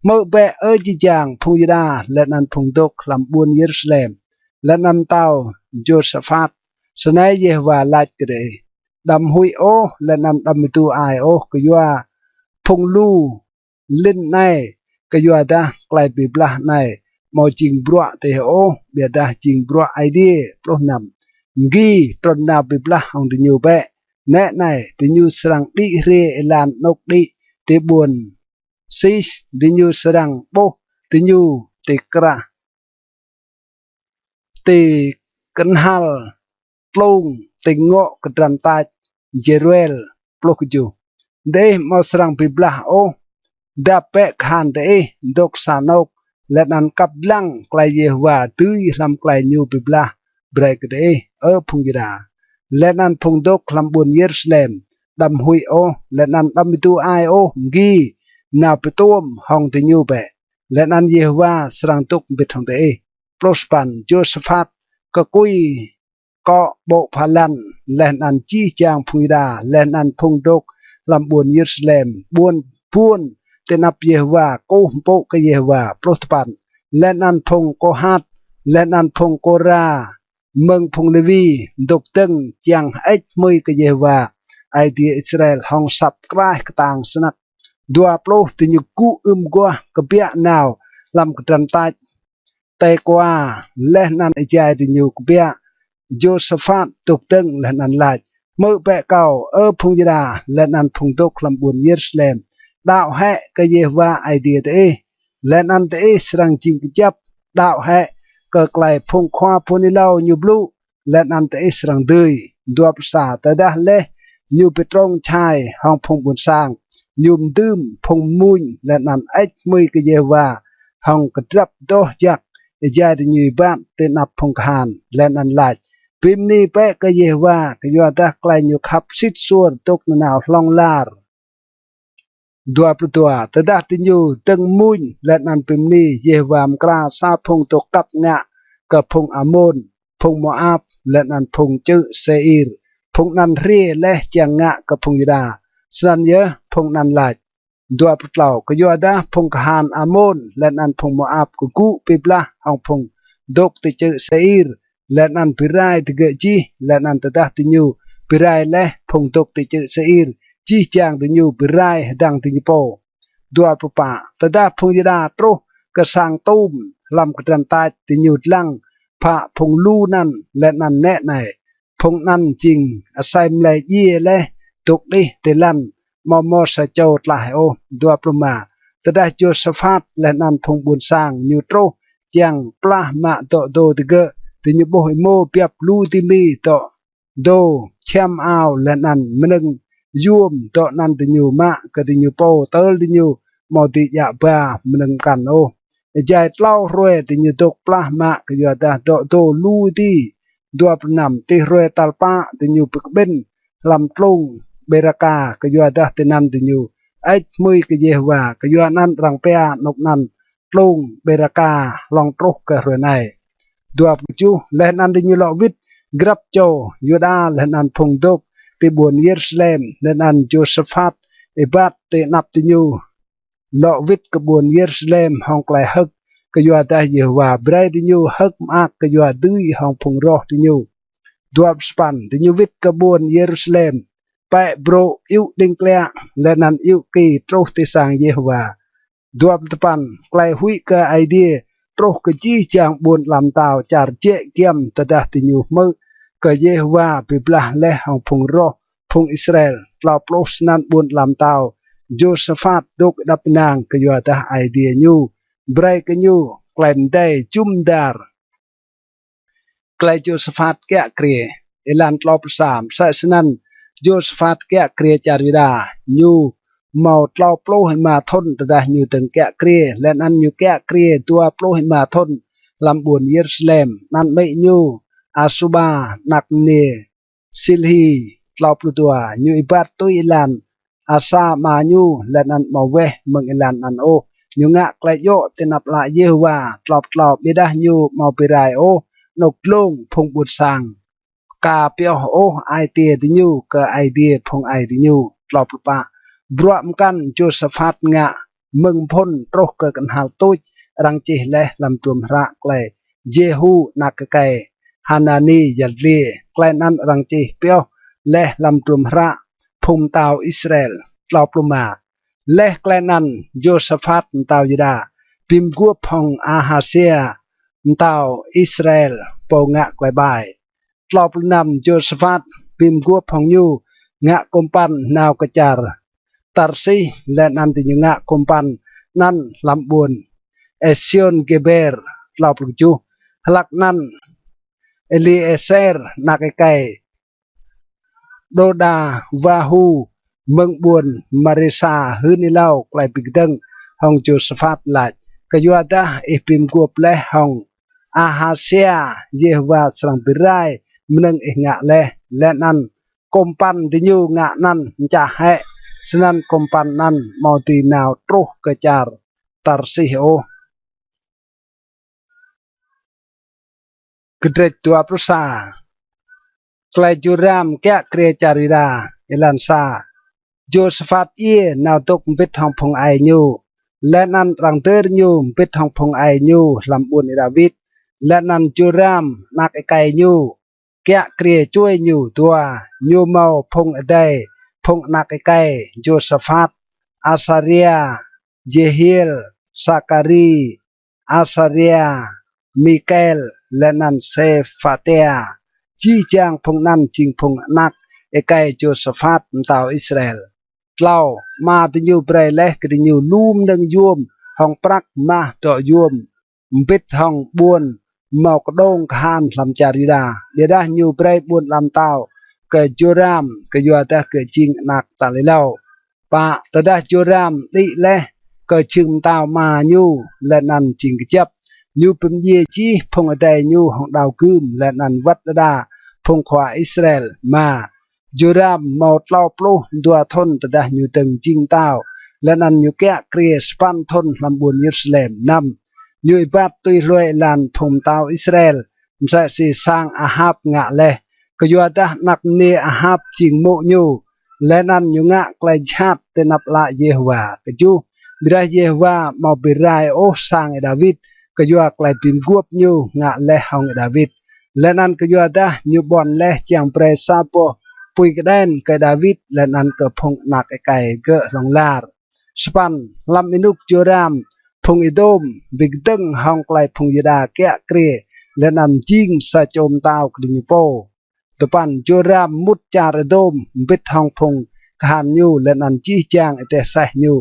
mơ be chi jang phong yida len an phong tok lam buôn Jerusalem len an tao Josaphat sanai Yehovah lach kre đầm hui ô lên nằm đầm tu ai ô cái yoa phong lu linh này cái yoa ta lại bị blah này mau chinh bua thì ô bia ta chinh bua ai đi pro nằm ghi tròn nào bị blah hong thì nhiều bé nè này thì như sang đi re lan nóc đi thì buồn sis thì như sang bố thì như thì kra thì cân hal tlung tình ngộ cái trần tai Jeruel plokuju de mau serang biblah o dape khan de dok sanok lenan kaplang klai Yehovah tui lam klai nyu biblah break de pungira lenan phung dok lam bun Jerusalem dam hui o lenan dam tu ai o gi na petom hong te nyu be lenan Yehovah serang tuk bit hong de prospan Josaphat ka kui có bộ phá lăn lên ăn chi chang phui đà lên ăn phong đốc làm buồn Jerusalem buồn buồn tên áp Yehovah cô bộ cái Yehovah prospan lên ăn phong cô hát lên ăn phong cô ra mừng phong Levi độc tân chang ếch mươi cái Yehovah ai đi Israel hong sập cái tàng snak dua plo thì như cú qua cái bia nào làm cái trần tai tay qua lên ăn ai thì nhiều cái bia Josaphat tục tưng lên ăn lại mơ bẹ cầu phong yada lên ăn phong tục làm buồn Jerusalem đạo hệ cái Yehovah idea thế lên ăn thế sang chinh chấp đạo hệ cái lại phong khoa phong lâu như blue lên ăn thế sang đời đua sa tới đã lê như petrong chai hong phong buồn sang nhum đơm phong muôn lên ăn ếch mươi cái Yehovah hong cái trap đo giặc gia đình như bạn tên áp phong hàn lên ăn lại Pim ni pe ke Yehovah ke yuada klai nyu khap sit suor tok nào long lar 22 tedah tinyu teng mun let nan pim ni Yehovah mkra sa phong tok kap nga ke phong Amon phong Moab let nan phong chữ Seir phong nan rie leh chang nga ke phong Yuda san ye phong nan lach 22 ke yuada phong Han Amon let nan phong Moab ku ku pibla hong phong dok te chữ Seir lên ăn pirai thì gợi chi lên ăn tạt thì nhiều pirai lẽ phong tục thì chữ Seir chi chàng thì nhiều pirai đang thì nhiều po dua pupa tada phung yada tro ke sang tum lam kedan tai ti nyut lang pha phung lu nan le nan ne nai phung nan jing asai mle ye le tuk đi te lan mo sa chau tla o dua puma tada Josaphat le nan phung bun sang nyu tro chiang pla ma to do te ge ti nyu bo mo piap lu ti mi to do cham ao le nan mneng yuom to nan ti nyu ma ke ti nyu po tel ti nyu mo ti ya ba mneng kan o jai tlau roe ti nyu tok pla ma ke ya da do lu ti dua pnam ti roe talpa ti nyu pek ben lam tlung beraka ke ya da ti nan ti nyu ách mui ke Yehovah ke ya nan rang pea nok nan tlung beraka long trok ke roe nai dua chu le nan ti nyu lo vit grab cho Yuda le nan phung dok ti buồn Jerusalem le nan Josaphat e bat te nap ti nyu lo vit ke buồn Jerusalem hong klai hak ke ya da Yehovah brai ti nyu hak mak ke ya dui hong phung roh ti nyu dua span ti nyu vit ke buồn Jerusalem pa bro yêu ding klea le nan yêu ki tro ti sang Yehovah dua tepan klai hui ke idea tro ke chi chang buồn lam tao char che kiam tada ti nyu mơ ke Yehovah pi blah le hong phung roh phung Israel tlau plos nan buồn lam tao Josaphat dok dap nang ke ya da idea nyu brai ke nyu klem dai chum dar klai Josaphat kya kre elan tlau psam sa sanan Josaphat kya kre charida nyu mau tlau plo ma thon tada nyu teng kya kre len an nyu kya kre tua plo ma thon lam buồn Jerusalem nan me nyu asuba nak ne silhi tlau plo tua nyu ibat tu ilan asa ma nyu len an mau we meng ilan an o nyu nga klai yo tenap la Yehovah tlau bedah nyu mau pirai o nok long phung but sang ka pio o ai tia di nyu ke ai dia phung ai di nyu tlau pa bro kan Josaphat nga mừng phun trok ke kan hal tuj rang chi le lam tum ra klai Jehu nak kai Hanani yadli klai nan rang chi pio le lam tum ra phum tao Israel tlau pluma le klai nan Josaphat tao yida pim guop hong Ahasia tao Israel po nga klai bai tlau plunam Josaphat pim guop hong nyu nga kompan naw kacar tarsi le nan ti nga kompan nan lam buồn Esion Geber tlau plu halak nan Eliezer nakai Doda Vahu mừng buồn Marisa hư lau klai pigdeng hong Josaphat lại ke yuada ipim guop le hong Ahasia Yehovah serang birai meneng nga le nan kompan di nyu nga nan cha he senan kompan nan mau ti naw tro kecar tarsih o gedret dua prusa klai Joram kya kre carira elan sa Josaphat ye naw tok mpit hong phung ai nyu le nan rang ter nyu mpit hong phung ai nyu lam buồn David le nan Joram nak kai nyu kya kre chuai nyu tua nyu mau phung dai phung nak kai Josaphat Asaria Jehiel Sakari Asaria Mikael le nan Sephatia chi chang phung nan ching phung nak kai Josaphat tao Israel tlau ma ti nyu brai le ke nyu lum nang yuom hong prak ma to yuom mpit hong buồn mau có đông khan làm charida để ra nhiều bray buồn làm tao ke Joram ke yuata ke ching nak talilau pa tada Joram đi le ke chim tao ma nyu le nan ching chap nyu pum ye chi phong ở đây nyu hong đào cơm le nan vắt đa phong khỏa Israel ma Joram mau tlau plo dua thon tada nyu teng ching tao le nan nyu kya kre span thon làm buồn Jerusalem nam như bat tui roi lan phum tao Israel msa si sang Ahab nga le ke yuada nak ne Ahab ching mo nyu le nan nyu nga klai chat te nap la Yehovah ke ju bira Yehovah mau birai o sang David ke yua klai pim guop nyu nga le hong David le nan ke yuada nyu bon le chang pre sapo pui ke den ke David le nan ke phung nak kai ke long lar สปันลำอินุกจูรามพงอิดมบิกตึงฮองไกลพงยดาแกะเกรและนันจิงสะโจมตาวกดิโปตปันจูรามมุดจารดมบิดฮองพงขานยูและนันจีจางเอเตใส่ยู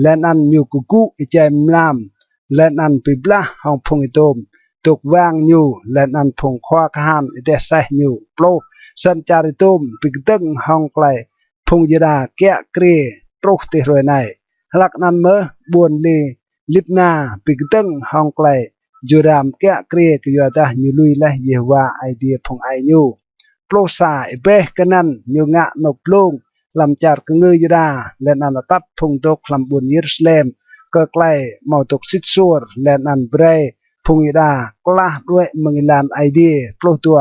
และนันยูกุกุอิเจมนามและนันปิบละฮองพงอิดมตกวางยูและนันพงควาขานเอเตใส่ยูโปรสันจาริตมบิกตึงฮองไกลพงยดาแกะเกรตรุกติรวยในลักนั้นเมื่อบวนลีลิบนาปิกตึงฮองไกลจูรามแกะเกรกยอดายูลุยและเยวาไอเดียพงไอยูโปรซาเบกนั้นยูงะนกลุงลำจากกงือยดาและนันตัดพงตกลำบุญยิรสเลมก็ใกล้มอตกซิดซัวและนันเบรพงยดากล้าด้วยมึงลานไอเดียโปรตัว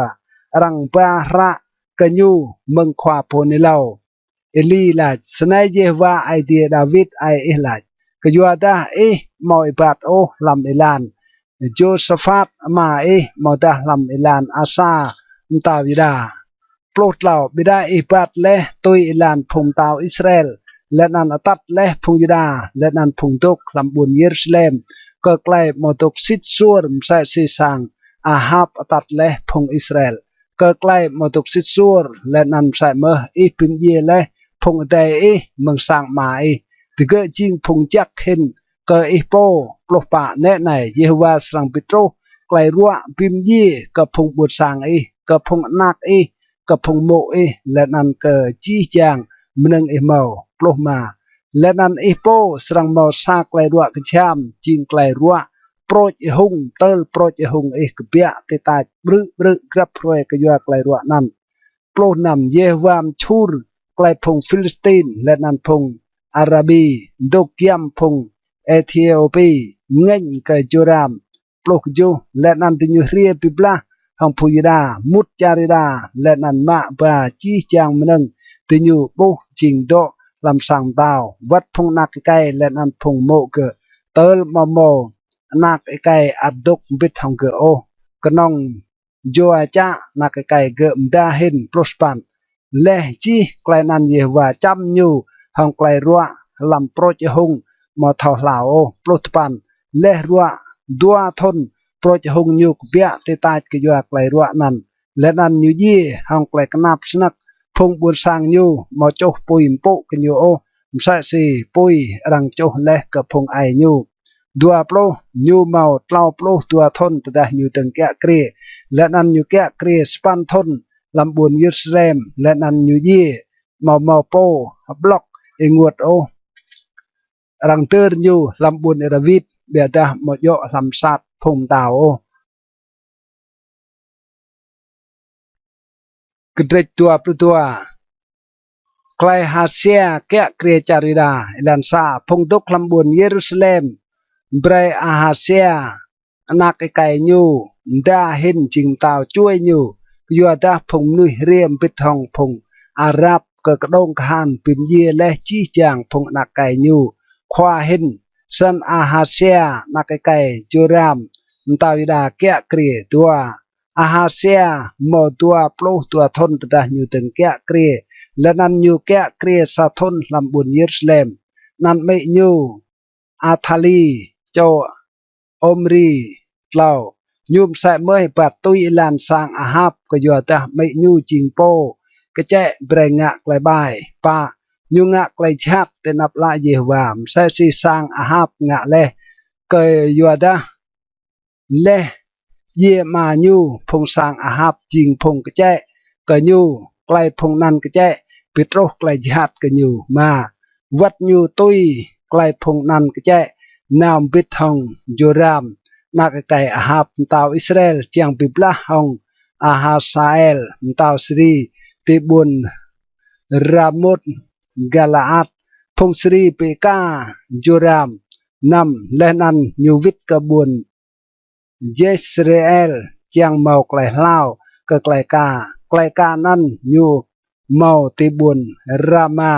รังปาระกันยูมึงควาโพนิเลาเอลีลาสนายเยวาไอเดียดาวิดไอเอลาก็ยัวดามออิบาดโอลำเอลานโจสฟัดมามอดาลำเอลานอาซามตาวิดาโปรดเหล่าบิดาอิบาดและตุยเอลานพงตาวอิสราเอลและนันอตัดและพงยูดาและนันพงตกลำบุญเยรูซาเล็มก็ใกล้มอตกซิดซัวมใส่สีสังอาฮับอตัดและพงอิสราเอลก็ใกล้มอตกซิดซัวและนันใส่เมื่อปิมเยและพงเดเมืองสังมาถึงก็จิงพงจักเห็นก็โปปลกป่าแน่ไหนเยวาสังปิโตไกลรัวพิมยี่กับพงบุตรสังกับพงนักกับพงโมและนันก็จี้จางมันงเมาปลกมาและนันโปสังเมาซาไกลรัวกระชามจิงไกลรัวโปรยหงเติลโปรยหงกเปียติตาบรึกรับรวยกยัวไกลรัวนั้นโปรนำเยวามชูรไกลพงฟิลิสตินและนันพงอาราบีดกยมพงเอธิโอปีเงินกจูรามปลุกจูและนันติญูเรียปิบลาฮองพูยดามุดจาริดาและนันมาบาจีจางมนึงติญูบุจิงโดลำสังดาววัดพงนักไกและนันพงโมเกเติลมโมนักไกอัดดกบิดฮองเกโอกนองโจอาจานักไกเกมดาเห็นปลสปันและจีไกลนันเยวาจำยูฮองไกลรัวลำโปรจหงมอทอลาวปลดปันและรัวดัวทนโปรจหงยูกเบียติตากิยัวไกลรัวนั้นและนันยูยี่ฮองไกลกนับสนักพงบุญสังยูมอโจปุยมปุกิยูมใส่สีปุยรังโจและกับพงไอยูดัวโปรยูเมาเต้าโปรดัวทนตะดายูตึงแกะเกรีและนันยูแกะเกรีสปันทนลำบุญยุสเลมและนันยูยี่เมาโปบล็อกงวดรังเตอร์ยูลำบุญเอราวิดเบียดามโยลำสัตพงดาวกระเดตัวปลุตัวใครหาเสียแกะเกรียจาริดาลันซาพงตกลำบุญเยรูซาเล็มเบรอาหาเสียนักไก่ยูดาเห็นจิงตาวช่วยยูยัวดาพงนุยเรียมปิดทองพงอารับกระดงคานปิมเยและจี้จางพงนักไก่ยูควาเห็นสันอาหาเซียนักไก่จูรามตาวิดาแกะเกรียตัวอาหาเซียโมตัวปลุตัวทนตะอยู่ถึงแกะเกรียและนันอยู่แกะเกรียสะทนลำบุญเยรูซาเล็มนันไม่อยู่อาทาลีโจอมรีเล่ายุมใส่เมื่อปัดตุยลานสร้างอาฮับก็อยู่แต่ไม่อยู่จิงโปก็แจ้เบรงะไกลบายป้ายุงะไกลชัดแต่นับละเยวามใส่สีสร้างอาฮับงะเลก็อยู่แต่เลเยมายูพงสร้างอาฮับจิงพงก็แจ้ก็ยูไกลพงนันก็แจ้ปิโตรไกลชัดก็อยู่มาวัดยูตุยไกลพงนันก็แจ้นามบิดทองยูรามนักไก่อาฮับตาวอิสราเอลเจียงปิบลาฮองอาฮาซาเอลตาวสรีติบุนรามดกาลาอัดพงศรีเปกาจูรามนำและนันยูวิทกบุนเยสเรเอลเจียงเมาไกลเล่าก็ไกลกานั้นยูเมาติบุนรามา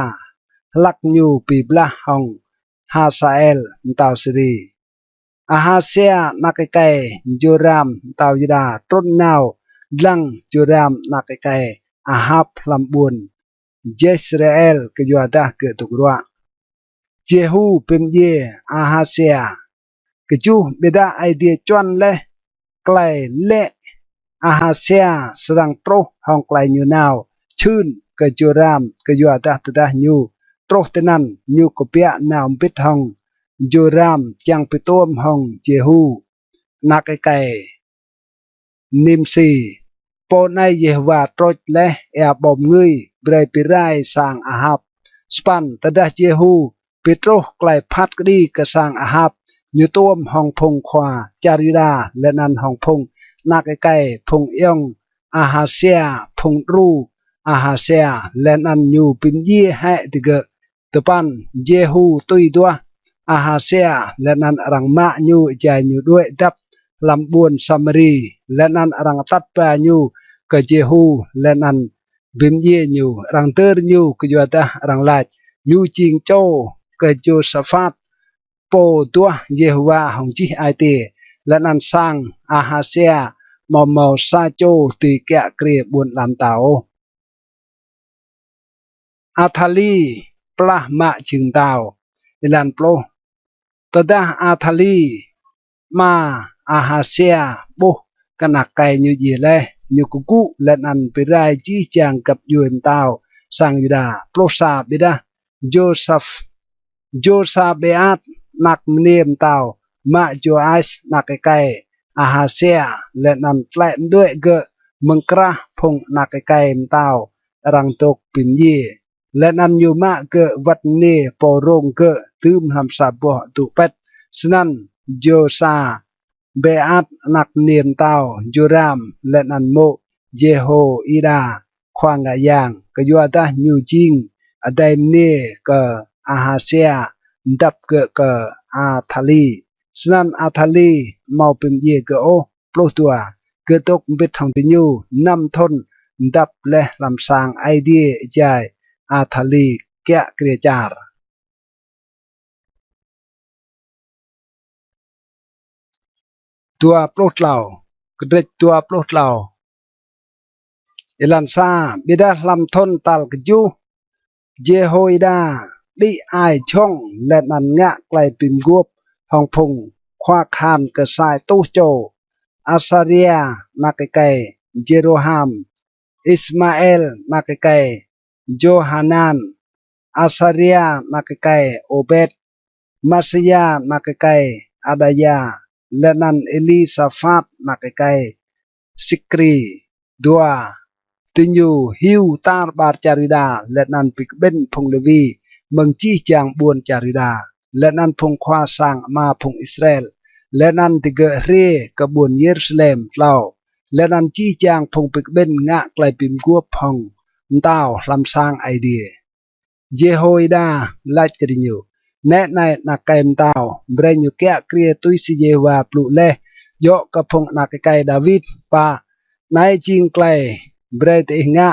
ลักยูปิบลาฮองฮาซาเอลตาวสรีอาหาเซียนักไก่จูรามตาวยดาต้นนาวลังจูรามนักไก่อาฮับลำบุญเยสราเอลก็อยู่ได้เกิดตุกรัว Jehu pemye Ahasia keju beda idea chuan le klai le Ahasia serang troh hong klai nyu now chun ke Joram ke yu adah tedah nyu troh tenan nyu kopia now bit hong Joram chang pitom hong Jehu nak kai Nimsi po nai Yehwa troch le bom ngui brai pirai sang Ahab span tedah Jehu Petroh klai phat kdi ke sang Ahab nyu tom hong phong khwa Charida lenan hong phong nak kai phong yong Ahasia phong ru Ahasia lenan nyu pim ye ha tige tepan Jehu tui dua Ahasia lenan rang ma nyu ja nyu due dap lam buon Samari lenan rang tat pa nyu ke Jehu lenan bim ye nyu rang ter nyu ke yuata rang lach nyu ching cho ke Josaphat po tua Yehwa hong chi ai te lenan sang Ahasia mau sa cho ti kya kre buon lam tao Athali plah ma ching tao ilan plo tada Athali ma Ahasia bo kanak kai nyu ye le nyu kuku lenan pirai chi chang kap yuen tao sang yuda plo sa bida Josabeat nak mnem tao ma Joas nak kai Ahasia lenan tlai mdue ge mengkrah phong nak kai tao rang tok pim ye lenan yu ma ge wat ne porong ge tum ham sa bo tu pet snan Josa Beat nak mnem tao Joram lenan mo Jeho ida khoang yang ke yuata nyu jing adai ne ke Ahasia đập ke Athali snan Athali mau pim ye ke o plo tua ke tok bit thong tinyu nam thon đập le lam sang idea jai Athali kya kre char tua plo tlau kedret tua plo tlau ilan sa bida lam thon tal keju Jehoida đi ai chong let nan ngạ klai pim guop hong phung khoa khan ke sai tu cho Asaria nakai Jeroham Ismael nakai Johanan Asaria nakai Obed Masia nakai Adaya lenan Elisaphat nakai Sikri dua tinyu hiu tar bar Charida lenan pikben phung Levi mừng chi chang buồn Charida lenan phung khoa sang ma phung Israel lenan tiga re ke buồn Jerusalem tlau lenan chi chang phung pikben ngạ klai pim guop hong tao lam sang idea Jehoida lach kedinyu ne nai nakai tao brenyu kya kria tui si Jehovah plu le yo ke phung nakai David pa nai ching klai bre te ngạ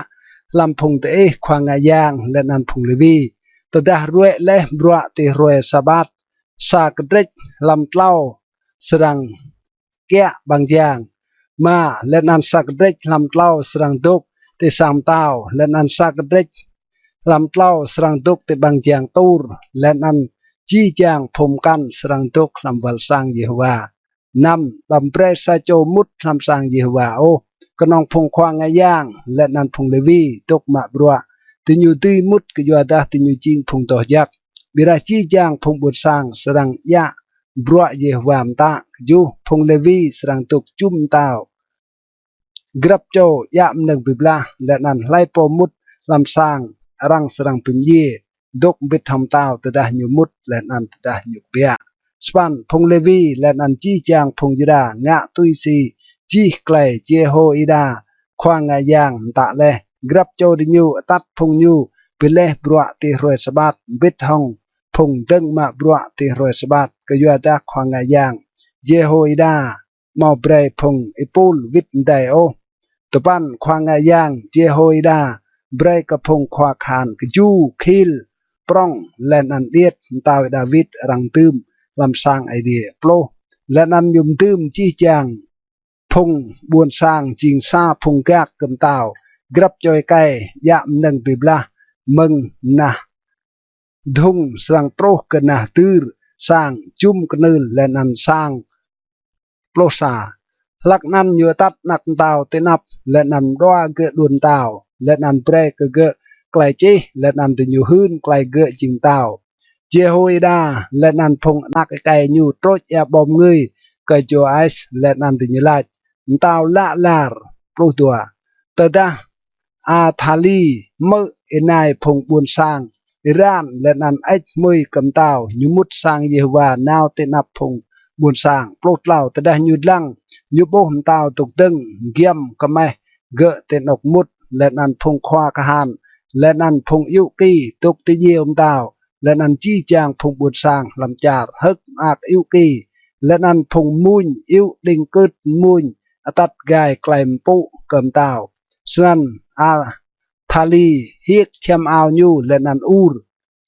lam phung te khoang yang lenan phung Levi tedah rue leh brua te rue sabat sa kedrek lam tlau serang kya bang jang ma lenan sa kedrek lam tlau serang duk te sam tao lenan sa kedrek lam tlau serang duk te bang jang tur lenan chi jang phum kan serang duk lam wal sang Jehovah nam lam pre sa cho mut lam sang Jehovah o kenong phung khoang yang lenan phung Levi tuk ma brua tinyu tui mut ke yuadah tinyu jing phung toh yak bira chi jang phung but sang serang ya brua Jehovah ta ju phung Levi serang tuk chum tao grab cho ya mneng bibla lenan lai po mut lam sang rang serang pim ye dok bit tham tao tedah nyu mut lenan tedah nyu pia span phung Levi lenan chi jang phung Juda ngạ tui si chi klai Jehoida khoang yang ta le grab cho di nyu tat phung nyu pileh brua ti roi sabat bit hong phung deng ma brua ti roi sabat ke yuada khoang yang Jehoida mau bre phung ipul vit dai o topan khoang yang Jehoida bre ka phung khwa khan ke ju khil prong len an diet tao David rang tum lam sang idea plo len an yum tum chi chang phung buồn sang ching sa phung gác cầm tàu grab choi kai yam nâng bibla mừng na thung sang pro ke nah tur sang chum kenul le nan sang plosa lak nan nyu tat nak tao tenap le nan doa ke dun tao le nan pre ke ge klai chi le nan te nyu hun klai ge jing tao Jehoida le nan phong nak kai nyu trot ya bom ngui ke Joas le nan te nyu lach tao la lar pro tua ta da a thali mơ enai phong buôn sang Iran le nan ách mui cầm tao nyu mút sang Yehovah nao tenap phong buôn sang plot lao ta da nyu lang nyu bo hum tao tục tưng giam kamai gỡ tên ốc mút lên ăn phong khoa ca hàn lên ăn phong yêu kỳ tục tê nhiều ông tao lên ăn chi chàng phong buồn sang làm chả hức ạc yêu kỳ lên ăn phong muôn yêu đình cướt muôn tắt gai kèm phụ cầm tao sân a thali hiếc chăm ao nhu lên ăn ur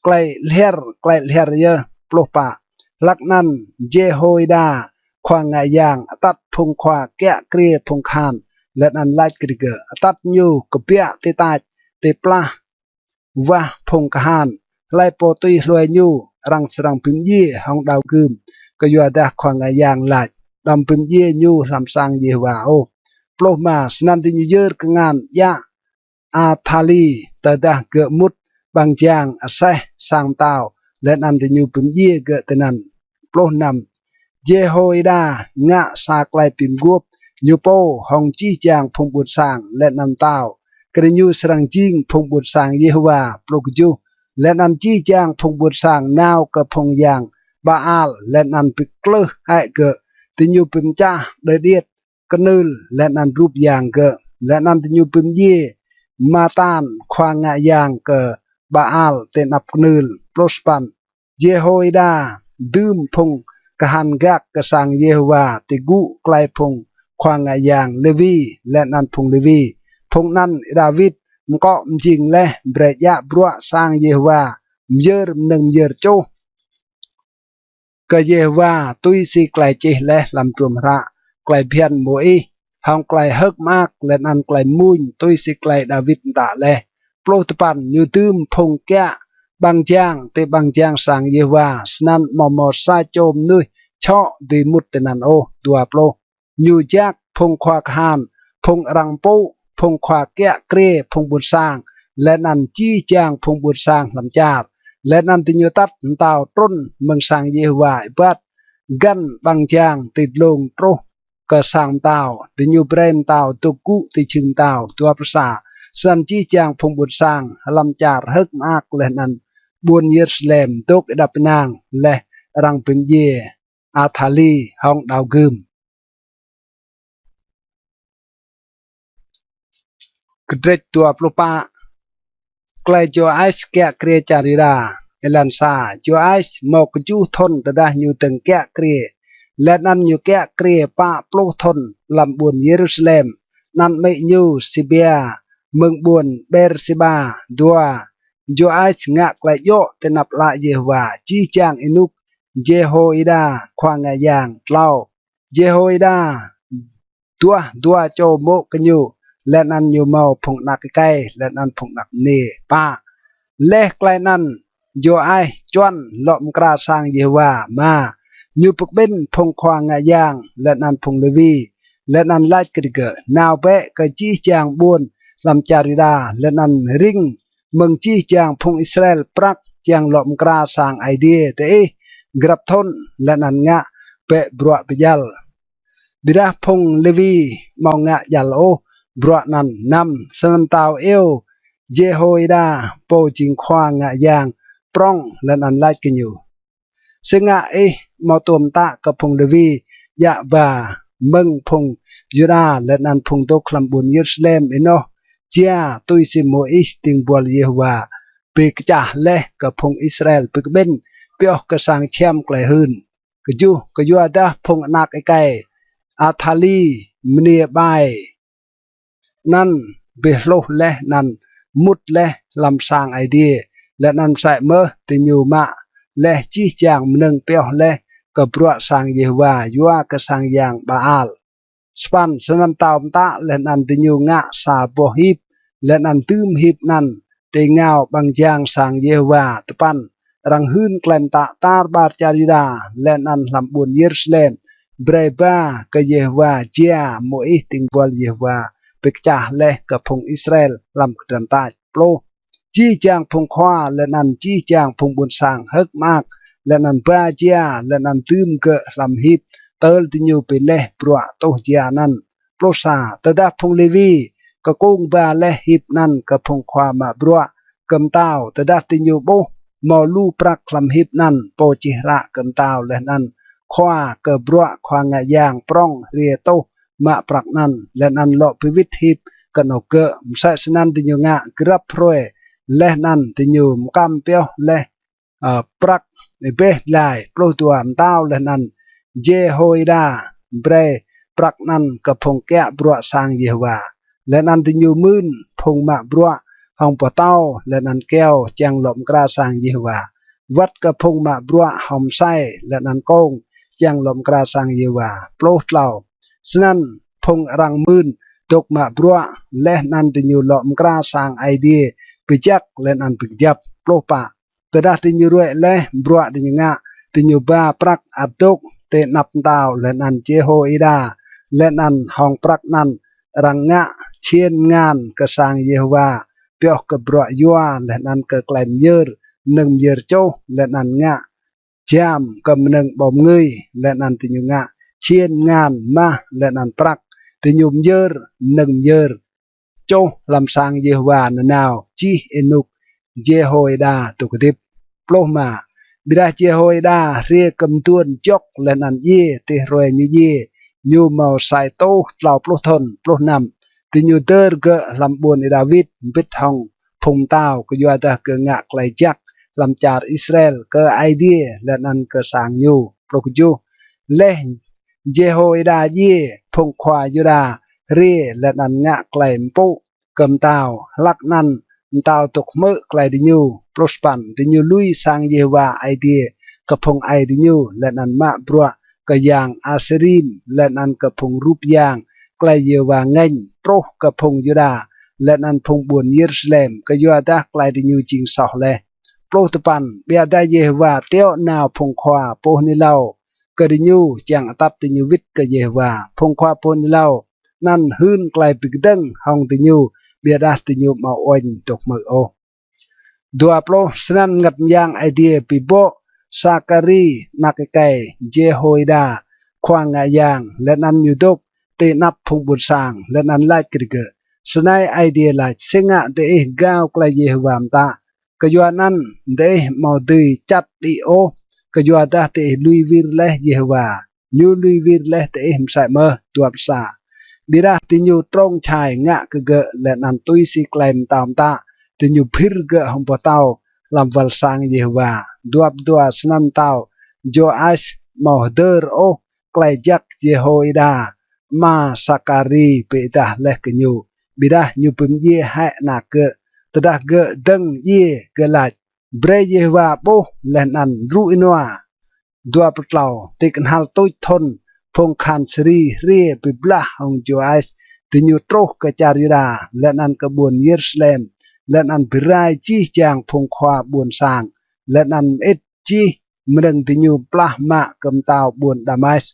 klei lher ye plopa lắc năn Jehoida khoang ngại yang tắt phong khoa kẹ kria phong khan lên ăn lại kria tắt nhu kopia tê tai tê pla và phong khan lại po tui lôi nhu răng serang pim ye hong đào gươm cái giờ đã khoang ngại yang lại đam pim ye nhu làm sang ye vào ploma nan ti nhu yer kengan ya a thali ta da gỡ mút bằng chang a sai sang tao lên ăn ti nhu pim ye gỡ tên ăn plo nam Jehoida ngạ sa klai pim guop nyu po hong chi chang phong but sang let nam tao kre nyu sarang jing phong but sang Yehovah plokju let nam chi chang phong but sang nao ka phong yang Baal let nam pik klơ hai ke ti nyu pim cha de diet knul let nam rup yang ke let nam ti nyu pim ye matan khoang ngạ yang ke Baal te nap knul prospan Jehoida dum phong kahan gak kesang Yehovah tigu klai phong khoang yang Levi le nan phong Levi phong nan David mko mjing le breya brua sang Yehovah mjer neng mjer cho ke Yehovah tui si klai chi le lam trum ra klai phian moi hong klai hek mak le nan klai mun tui si klai David ta le plo tapan nyu tum phong kya bang chang sang Yehovah snan mo sa chom nuôi cho đi mút tên ăn ô tua plo nhu jack phong khoa khan phong rang po phong khoa kẹ kre phong bút sang lên ăn chi chang phong bút sang làm chả lên ăn tin nhu tắt tao trôn mừng sang Yehovah bát gan bang chang tịt lông pro cơ sang tao tin nhu brain tao tu cụ tị chừng tao tua prasa san chi chang phong bút sang làm chả hức mak lên ăn buôn Jerusalem tốt đập nang le rang pim ye a thali hong đào gươm kret tua plopa klai jo ais kẹ kre charira elan sa jo ais mok ju thon tada nyu teng kẹ kre let nan nyu kẹ kre pa plo thon lam buôn Jerusalem nan me nyu sibia mừng buôn Beersheba dua jo ais ngạ klai yo tenap la Yehovah chi chang inuk Jehoida khoang yang tlau Jehoida tua cho mo kenyu lên ăn nhiều màu phụng nạc cây lên ăn phụng nạc nề pa leh klai nan jo ai chuan lọm kra sang Yehovah ma như bực bên phụng khoang yang lên ăn phụng Levi lên ăn lách kịch nào bé cái chi chàng buồn làm charida lên ăn ring mừng chi chàng phụng Israel prak chàng lọm kra sang idea te grab thon lên ăn ngạ pe bro bijal bida phong Levi mau ngạ yal o bro nan nam sanam tao eo Jehoida po jing khoa ngạ yang prong lên ăn lại kinyu senga mau tuom ta ka phong Levi ya ba mừng phong Juda lên ăn phong to klam bun Jerusalem eno chia tôi si mo ting bol Yehovah pe cha le ka phong Israel pe ben peo ka sang chem klai hun ka ju ada phong nak kai athali mne bai nan behlo le nan mut le lam sang idea le nan sai mơ ti nyu ma le chi chang mneng peo le ka bro sang Yehovah yua ka sang yang Baal span sanam taum ta le nan ti nyu nga sa bo hip le nan tum hip nan te ngao bang jang sang Yehovah tapan รังหืนแกลมตาตาบาจาริดาและนันลำบุญเยรูซาเล็มเบรบากะเยวาเจียโมอิติงบอลเยวาเปกจ่าและกับพงอิสราเอลลำกระดันตาโปรจี้จางพงควาและนันจี้จางพงบุญสร้างฮึกมากและนันป้าเจียและนันตืมเกะลำฮิบเติลติญูไปเล่ปลัวโตเจียนันโปรซาตะดาพงเลวีกะกุ้งบาและฮิบนันกับพงความาบรัวกำเต้าตะดาติญูโบมอลูปรักลำฮิบนันโปจิระกำเต้าและนันขวาเกบรัวควางะยางปร้องเรียโตมาปรักนันและนันเลาะพิวิทฮิบกันเอาเกะมใส่สนันติญูงะกรับพรวยและนันติญูมกำเปียวและปรักเบะลายโปรตัวมเต้าและนันเจโฮยดาเบรปรักนันกับพงแกะบรัวสางเยวาและนันติญูมื่นพงมาบรัวห้องปะเต้าและนันแก้วจังหลอมกราสางเยวาวัดกับพงมาบรัวหอมไส้และนันโกงจังหลอมกราสางเยวาโปรเล่าสนันพงรังมื่นตกมาบรัวและนันติญูหลอมกราสางไอเดียปิจักและนันปิจับโปรปะตะดาติญูรวยและบรัวติญูงะติญูบาปรักอัดตกเตนับดาวและนันเจโฮอิดาและนันห้องปรักนันรังงะเชียนงานกระสางเยวาเปียกกบรัวยัวและนันกระไกลมเยอร์หนึ่งเยอร์โจและนันงะจามกำหนึ่งบ่มเงยและนันติญูงะเชียนงานมาและนันปรักติญูมเยอร์หนึ่งเยอร์โจลำสางเยวานนาวจีเอนุกเจโฮอิดาตุกติบโปรมาบิดาเจโฮยดาเรียกำตวนจกและนันเย่เตรวยยูเย่ยูเมาไซโตเหล่าปลุกทนปลุกนำติยูเตอร์เกะลำบวนดาวิดบิดทองพงเต้าก็ยัวตะเกงะไกลจักลำจาร์อิสราเอลเกไอเดียและนันเกสางยูปลุกยูเล่เจโฮยดาเย่พงควายูดาเรียและนันงะไกลมปุกำเต้าลักนันเต้าตกเมื่อไกลดิยูโปรสปันดิยูลุยสางเยวาไอเดียกับพงไอดิยูและนันมาบรัวกยางอาเซริมและนันกับพงรูปยางไกลเยวาเงินโปรกับพงยูดาและนันพงบุญเยรูซาเล็มก็ยัวดาไกลดิยูจิงสอเลโปรตปันเบียดาเยวาเตียวนาวพงควาโปนิเลากดิยูจังตัดดิยูวิทกเยวาพงควาโปนิเลานั่นหืนไกลปิกดังห้องดิยูเบียดาติญูมาอ่อนตกมือโอดัวโปรสนันงัดยางไอเดียปิโบซาการีนักไก่เจโฮยดาควางงายางและนันยูดกเตนับพงบุญสางและนันไลกริเกสนายไอเดียไลเซงะเดก้าวไกลเยฮวามตากยัวนั้นเดมาดีจัดดีโอกยัวดาเตลุยวิรเลเยฮวายูลุยวิรเลเตมใส่เมอตัวภาษาบิดาติญูตรงชายงะกะเกะและนันตุยสิไกลมตามตาติญูพิรเกะหงปะเตาลำวัลสางเยวาดวบดัวสนันเตาโจอัสมอเดอร์โอไกลจักเจโฮอิดามาสักการีเปตาเล็กญูบิดาญูปิมเยให้นักเกะตะดะเกะดังเยเกลัดเบรเยวาโบและนันรูอินัวดัวปะเตาติกันฮัลตุยทนพงคันสรีเรียปิบลาของโจไอส์ติญูโตรกะจาริดาและนันกบวนเยรูซาเล็มและนันบิรายจีจางพงควาบวนสางและนันเอ็ดจีมรึงติญูปลาหมะกำตาวบวนดามัส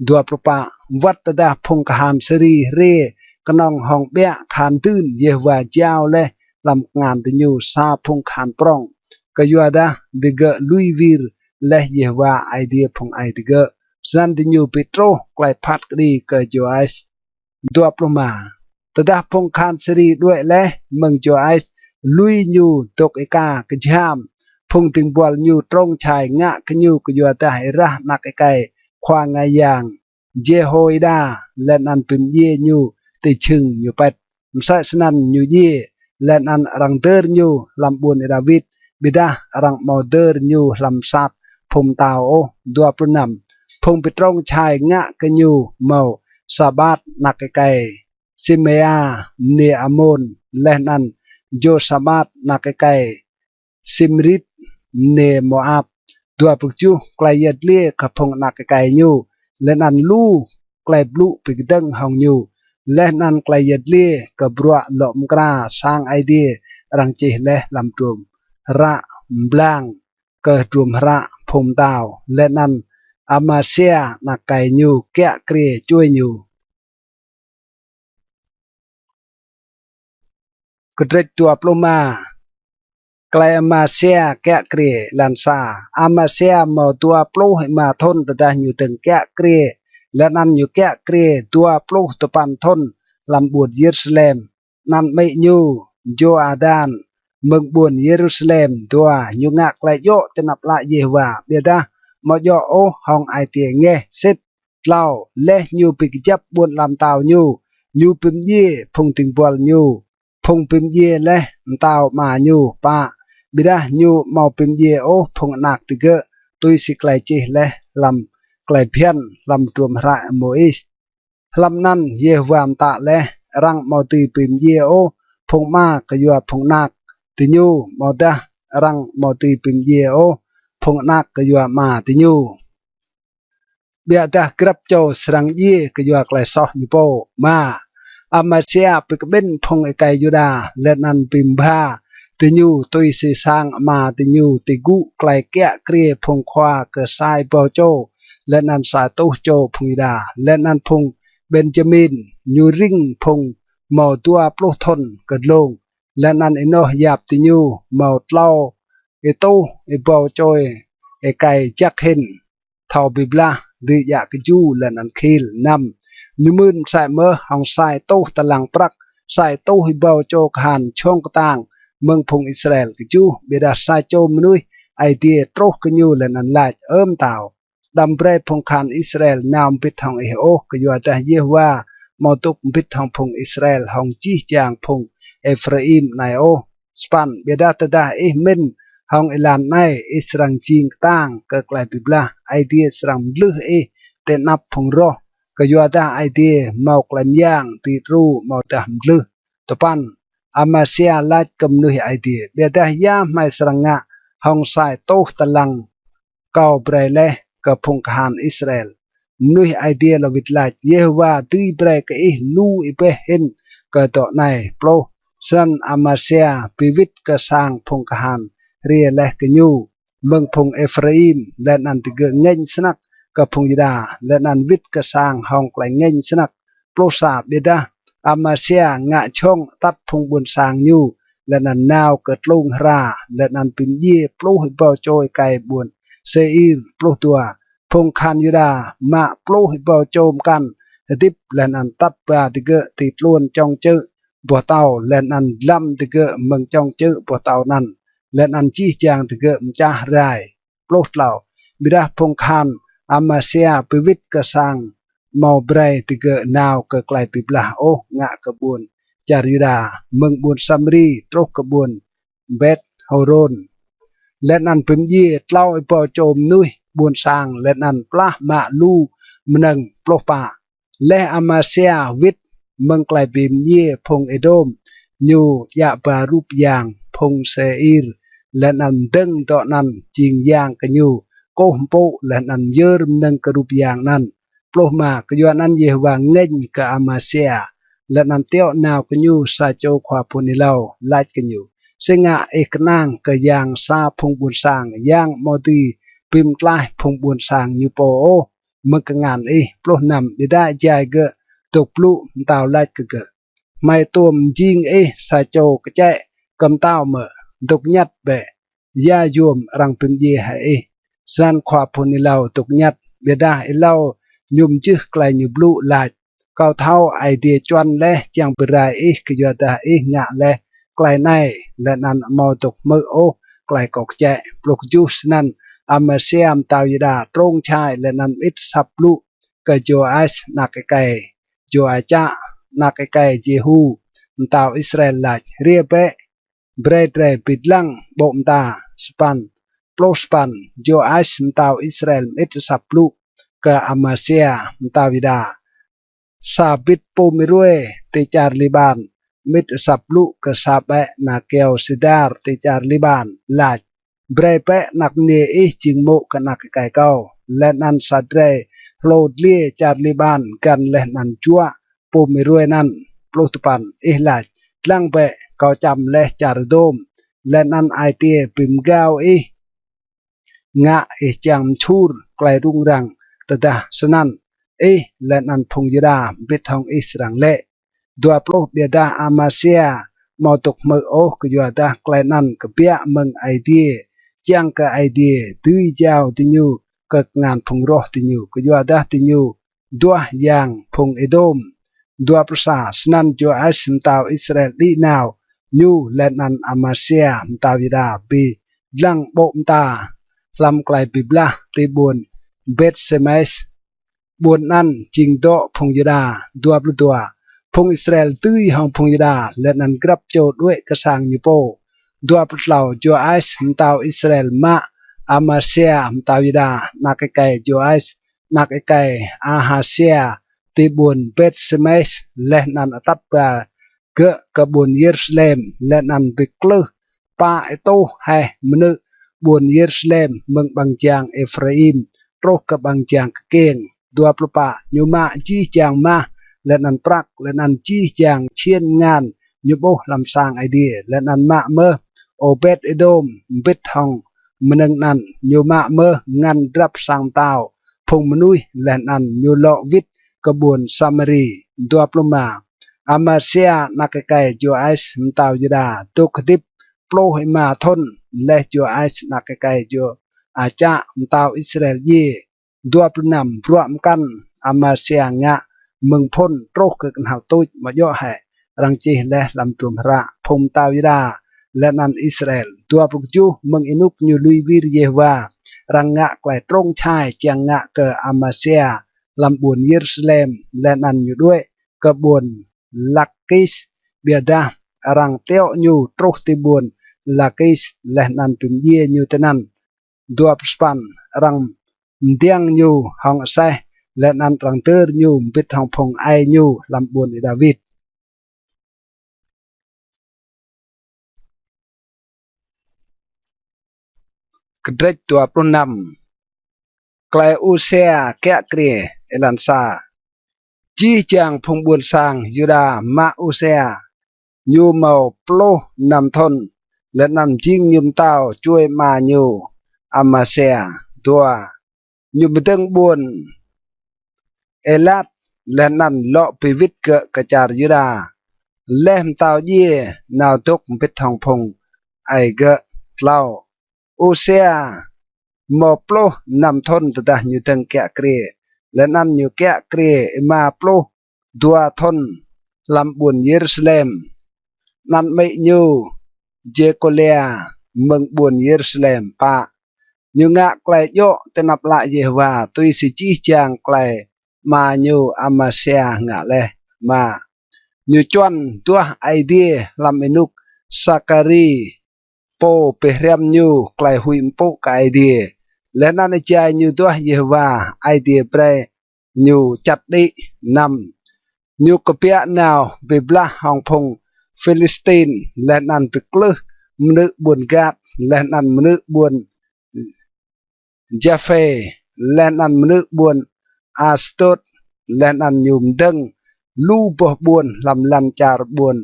ดัวประปาวัดตดาพงคันสรีเรียกนองห้องเบะคานตื่นเยวาเจ้าและลำงานติญูซาพงคันปรองกยัวดาดิเกลุยวิรและเยวาไอเดียพงไอดิเกสันติญูปิโตรไกลพัดกรีเกโจไอส์ดัวปรมาตดาพงคันสรีด้วยและเมืองโจไอส์ลุยญูตกเอกากจามพงติงบอลญูตรงชายงะขญูกยัวตาให้ระนักไกควางไงยางเจโฮยดาและนันปิมเยญูติชึงญูเป็ดมใส่สนันญูเยและนันรังเดอร์ญูลำบุญดาวิดบิดารังมอเดอร์ญูลำซับพงตาวโอดัวปรนำพงไปตรงชายงะกญูเมาซาบาดนักไก่ซิเมียเนอามอนและนันโจซาบาดนักไก่ซิมริดเนโมอาบตัวปุกจูไกลยัดเลี้ยกับพงนักไก่ญูและนันลูไกลบลุปิกดังหองญูและนันไกลยัดเลี้ยกับรัวหลอมกราสร้างไอเดียรังเจและลำตรมระบลาง เกิดรวมระพมดาวและนั้นอามาเซียนักไก่ยูแกะเกรียช่วยยูกระเดตัวปลมาไกลอามาเซียแกะเกรียลันซาอามาเซียมาตัวปลุให้มาทนแต่ได้อยู่ถึงแกะเกรียและนั้นอยู่แกะเกรียตัวปลุตะปันทนลำบวชเยรูซาเล็มนั้นไม่ยูโยอาดานเมืองบวนเยรูซาเล็มตัวอยู่งักไกลโยจะนับละเยวาเบียดามาโยโอห้องไอเตียงเงสิบเล่าเละยูปิกจับบวนลำตาวยูปิมเย่พงถึงบอลยูพงปิมเย่เละตาวมายูปะบิดายูมาปิมเย่โอพงนักติเกะตุยสิไกลจีเละลำไกลเพียนลำตัวมระโมอิสลำนั้นเยวามตะเละรังมาตีปิมเย่โอพงมากกยัวพงนักติยูมาดารังมาตีปิมเย่โอพงนักกยัวมาติยูเบียดากรับโจสรังเย่กยัวไกลซอยูโปมาอามาเซียปิกเบนพงไอไกยูดาและนันปิมบาติยูตุยสีสางมาติยูติกุไกลแกะเกรียพงควาเกสายเปาโจและนันสาตุโจพงยูดาและนันพงเบนจามินยูริงพงเมาตัวปลุกทนกระลงและนันอินโนหยาบติยูเมาเล่าไอตู้ไอเปาโจไอไก่จักเห็นเท่าบิบลาดือยากจูและนันคิลนำยูมืนใส่เมื่อหองใส่ตู้ตะลังปรักใส่ตู้ไอเปาโจหันช่องกต่างเมืองพงอิสราเอลกจูเบดาใส่โจมนุยไอเดียตรกยูและนันลายเอิมเต่าดำเบรพงคันอิสราเอลนามปิดทองเอโอกยัวแต่เยว่ามาตุกปิดทองพงอิสราเอลหองจีจางพงเอฟราอิมไนโอสปันเบดาตดาเอเมนหองอิลานไนอิสรังจิงต่างก็กลายเป็นละไอเดียสรังลือเอเตนับพงรอก็ยัวแต่ไอเดียเมากลายย่างตีรูมาแต่หำลือตปันอามาเซียลาดกำนุยไอเดียเบดายาไม่สรังะหองสายโตตะลังเก่าเบรเลกับพงคานอิสราเอลนุยไอเดียลวิดลาดเยว่าตีเบรกเอลูอิเปเห็นก็ต่อในโปรสันอามาเซียพิวิตก็สร้างพงคานเรียเลกยูเมืองพงเอฟราอิมและนันติเกเงินสนักกับพงยิดาและนันวิทก็สร้างห้องไกลเงินสนักโปรสาบเดดาอามาเซียงะช่องตัดพงบนสร้างยูและนันนาวเกิดลงราและนันปินเย่ปลุหิบโจยไกบวนเซอีรปลุตัวพงคานยูดามาปลุหิบโจมกันดิบและนันตัดปลาติเกติดล้วนจองเจอบัวเตาและนันลำติเกเมืองจองเจอบัวเตานั้นและนันจี้จางติเกมจ้าไรปลุเหล่าบิดาพงคานอามาเซียปิวิตกสังเมาเบรติเกนาวก็กลายปิบลาโองะกบวนจาริดาเมืองบุญซัมรีตรกกบวนเบตฮารอนและนันพิมยีเล่าไอปอโจมนุยบุญสร้างและนันปลามาลูมนังปลปาและอามาเซียวิทเมืองกลายปิมยีพงเอโดมยูยาบารูปยางพงเซอีรและนันดึงต่อนันจิงยางกันยูโกมโปและนันเยอรมนังกรูปยางนั้นปลมากยานันเยวางเงินกับอามาเซียและนันเตียวนาวกันยูซาโจควาพุนิเลาไล่กันยูซึ่งเอกนางก็ยางซาพงบุญสร้างยางมอดีพิมพ์ลายพงบุญสร้างยูโปโอเมื่องานปลุกนำได้ใจเกะตกปลุตาวไล่เกะไม่ตัวมยิงซาโจกระเจกำตาวเมื่อตกยัดเบะยาโยมรังพิมเยให้สันควาพุนิเลาตกยัดเบได้เล่ายุมจึกไกลยูบลูลายเก้าเท่าไอเดียจวนและจังเปรายก็ยอดงะและไกลในและนันมอตกมือโอไกลกอกแจปลุกจูสนั้นอามาเซียมตาวยดาตรงชายและนันอิดสับลุก็โจไอส์นักไกโจไอจ้านักไกเจฮูตาวอิสราเอลลายเรียเปเบรดเรปิดลังบ่มตาสปันโปรสปันโจไอส์ตาวอิสราเอลอิดสับลุก็อามาเซียตาวิดาซาบิดปูมิรวยติจาร์ลิบานมิดสับลุกซาเปนักเกลซิดาร์ติจาร์ลิบานลาดเบรเปนักเนยจิงโมกนักไก่เก้าและนันสัดเรโลดเลียจาร์ลิบานกันและนันจัวปูมิรวยนั้นปลุกปันลาดลังเปเกาจำและจาร์โดมและนันไอเตียปิมเกา งะเอจังชูรไกลรุ่งรังตดาสนันและนันพงยดาบิดทองอิสรังเละดัวโปรเบียดาอามาเซียมอตกมือโอกยัวดาไกลนันกเปียมึงไอเดียจังกะไอเดียตุยเจ้าติญูกะงานพงรอติญูกยัวดาติญูดัวยางพงเอโดมดัวประสาสนันจัวไอสมตาวอิสราเอลลีนาวยูและนันอามาเซียมตาวิดาบีลังโบมตาลำไกลปิบลาตีบุญเบสเซเมสบุญนั้นจิงโตพงยดาดัวปลุตัวพงอิสราเอลตื้อห้องพงยดาและนันกรับโจด้วยกระสังยูโปดัวปลุเหล่าจัวไอส์มตาวอิสราเอลมาอามาเซียมตาวิดานักไก่จัวไอส์นักไก่อาฮาเซียตีบุญเบสเซเมสและนันอัตับปาเกะกบุญเยรูซาเล็มและนันบิกลือปาเอโตให้มนุบุญเยรูซาเล็มเมืองบางจางเอฟราอิมโรคกับบางจางเก่งดัวปลุปะยูมาจีจางมาและนันปรักและนันจีจางเชียนงานยูโบลำสางไอเดียและนันมาเมอโอเบตเอโดมบิดทองมนึงนันยูมาเมองานรับสางเตาพงมนุยและนันยูโลวิดกบวนซามารีดัวปลุมาอามาเซียนักไก่จูไอส์มตาวยูดาตุกดิบโปรหิมาทนและจูไอส์นักไก่จูอาจามตาวอิสราเอลยีดัวปลุนำรวมกันอามาเซียงะเมืองพ้นโรคเกิดหาตุยมาย่อให้รังจีและลำตุมระพงตาวยูดาและนันอิสราเอลดัวปลุกจูเมืองอินุกยูลุยวิรเยวารังงะไกลตรงชายเจียงงะเกออามาเซียลำบุญเยรูซาเล็มและนันอยู่ด้วยกบวนลักกิสเบียดารังเตียวยูตรุติบุญลักกิสและนันตุมเยยูเตนันดัวปสปันรังเดียงยูห้องไซและนันรังเตอร์ยูปิดห้องพงไอยูลำบุญดาวิดกระเด็ดตัวปรุนำไกลอุเซียแกะเกรียเอลันซาจีจางพงบุญสางยูดามาอุเซียยูเมาโปลนำทนและนำจิงยุมเต้าช่วยมายูอามาเซียตัวยูบตึงบุญเอลัดและนันเลาะปิวิตเกะกระจารยูดาเล่มเต้าเย่นาวตุกปิดทองพงไอเกะเล่าอุเซียมอโปลนำทนตดาอยู่ตึงแกะเกรีและนั่นอยู่แกะเกรีมาโปลดัวทนลำบุญเยรูซาเล็มนั่นไม่อยู่เจโคเลียเมืองบุญเยรูซาเล็มปะอยู่งะไกลโยเตนับละเยวาตุยสิจีจางไกลมาอยู่อามาเซียงะเลมาอยู่จวนตัวไอเดียลำเอนุกสักการีโปเปเรียมอยู่ไกลหุยมปุกไอเดียและนั่นใจอยู่ตัวเยวาไอเดียเปรอยู่จัดดินำอยู่กเปียนาวบิบลาฮองพงฟิลิสตีนและนั่นปิกลือมนึกบุญกาดและนั่นมนึกบุญเจฟเฟและนั่นมนึกบุญอาสตุดและนั่นยุมดึงลูบบุญลำจารบุญ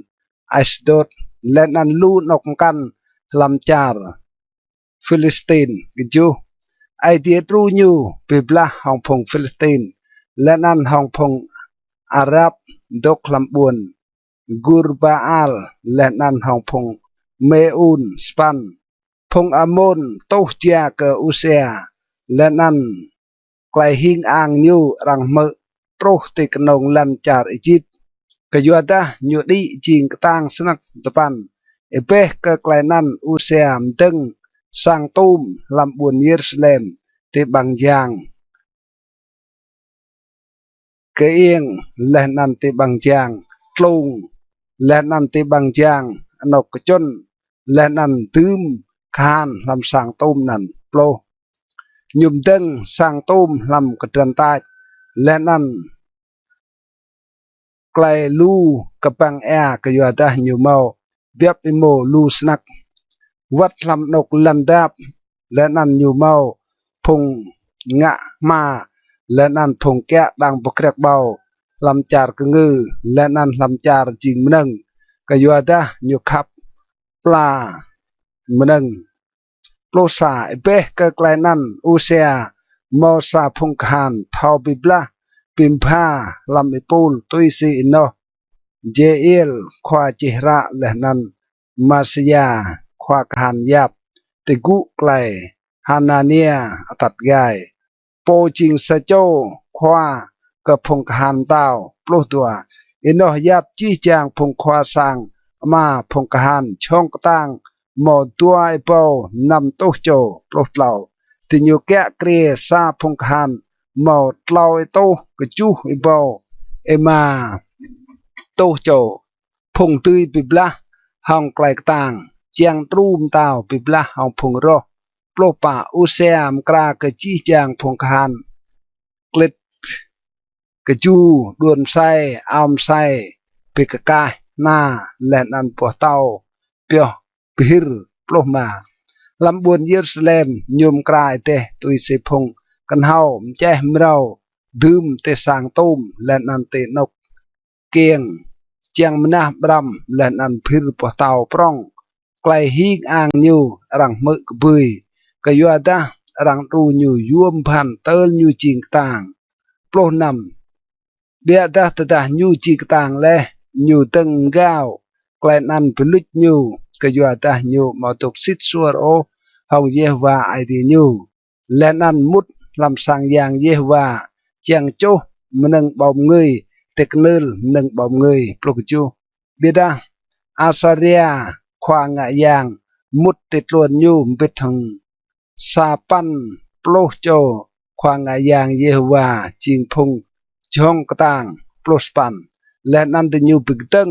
อาสตุดและนั่นลูนกกันลำจารฟิลิสตีนกิจูไอเดียตรูยูปิบลาฮองพงฟิลิสตีนและนั่นฮองพงอาหรับดกลำบุญกูรบาอัลและนันฮองพงเมอุนสปันพงอามอนโตเจียเกออุเซียและนันไกลหิงอ่างยูรังเมโตติกนงลันจาร์อียิปต์กยัวดาญูดีจิงกตางสนักตะปันเอเปกไกลนันอุเซียมตึงสังตูมลำบุญเยรูซาเล็มที่บางยางเกียงและนันที่บางจางกลุงและนันที่บางจางอนกจนและนันตืมคานลำสังตูมนันโปรยุมตึงสังตูมลำกระเทือนใต้และนันไกลลูกระปังแอกระยัวดาอยู่เมาเบียบอิโมลูสนักวัดลำนกลันดาบและนันอยู่เมาพงงะมาและนันพงแกะดังปกเรกเบาลำจารกงือและนันลำจารจิงมนึงกยัวดาอยู่ขับปลามนึงป โลซาเบกไกลนันอุเซียมอซาพงคานเทาบิบลาปิมพาลำอิปูลตุยซีอินโนเจเอลควาจิระเลนันมาสยาควาคานยับติกุไกลฮานาเนียตัดกายโปจิงสะโจควากระพงคานเต้าปลุกตัวอินโนยับจี้จางพงควาสังมาพงคานช่องตั้งหมอตัวไอเปานำตุโจปลุกเหล่าติญูแกะเกรียซาพงคานหมอเล่าไอโตกระจูไอเปาเอมาโตโจพงตุยปิบละห้องไกลต่างเจียงตรูมเต้าปิบละห้องพงโรปลุกป่าอุเซียมกรากระจี้จางพงคานกลิดกระจูดวนไซอามไซปิกกายหน้าและนันปวเต้าเปียวพิรปลุกมาลำบวนเยรูซาเล็มยมกลายเตตุยเสพงกันเฮามแจ้มเราดื่มเตสางตุ้มและนันเตนกเกียงเจียงมนาบรำและนันพิรปวเต้าปร้องไกลฮีกอ่างยูรังมึกบุยกยัวดารังรูยูยวมพันเตลยูจิงต่างปลุกนำเบียดาตดายูจิงต่างและยูตึงก้าวไกลนันพลุจยูกยัวดายูมาตกสิทสัวโอเฮาเยวาไอดียูและนันมุดลำสังยางเยวาเจียงโจมนึงบ่มเงยเทคนิลนึงบ่มเงยปลุกจูเบียดาอาซาเรียควางะยางมุดติดล้วนยูบิดทงซาปันปลุกโจควางะยางเยวาจิงพงช่องกตางปลุกปันและนันติยูบิกตึง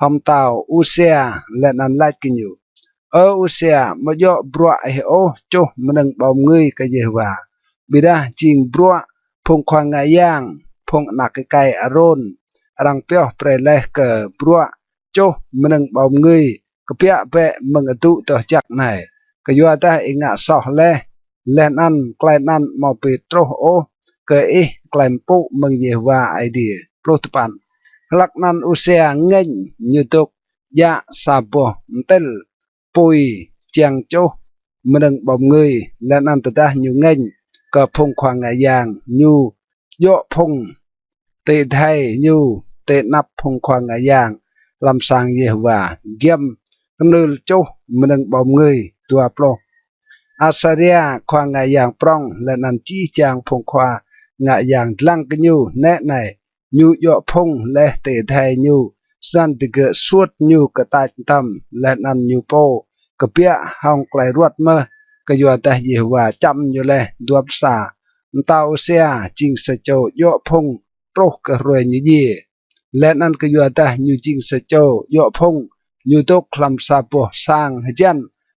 หอมเต้าอุเซียและนันไลกินอยู่อุเซียมาโยบรัวไอโอโจมันนึงบ่มเงยกะเยวาบิดาจิงบรัวพงควางะยางพงนักไกอารอนรังเปียวเปรเลกเกบรัวโจมันนึงบ่มเงยกะเปียเปะมึงอตุต่อจักไหนกะยัวตาอิงะซอและนันไกลนันมาเปโตรโอเกอไกลปุมึงเยวาไอเดียโปรตปันลักนันอุเซียเงินยูตุกยะซาโปมเตลปุยเจียงโจมันนึงบ่มเงยและนันตตายูเงินก็พงควางะยางยูโยพงเตไทยยูเตนับพงควางะยางลำสางเยวาเกียมกำเนิดโจมันนึงบ่มเงยตัวโปรอาซาเรียควางะยางปร้องและนันจี้จางพงควางะยางลังกันยูแน่ไหนยูโยพงและเตไทยยูสันติเกสวดยูกระตายตำและนันยูโปกระเปียห้องไกลรวดเมื่อกยัวแต่เยวาจำอยู่เลยดวบสาเต้าเสียจิงสะโจโยพงโปรกระรวยยูยีและนันกยัวแต่ยูจิงสะโจโยพงยูตกคลำซาโปสร้างให้จัน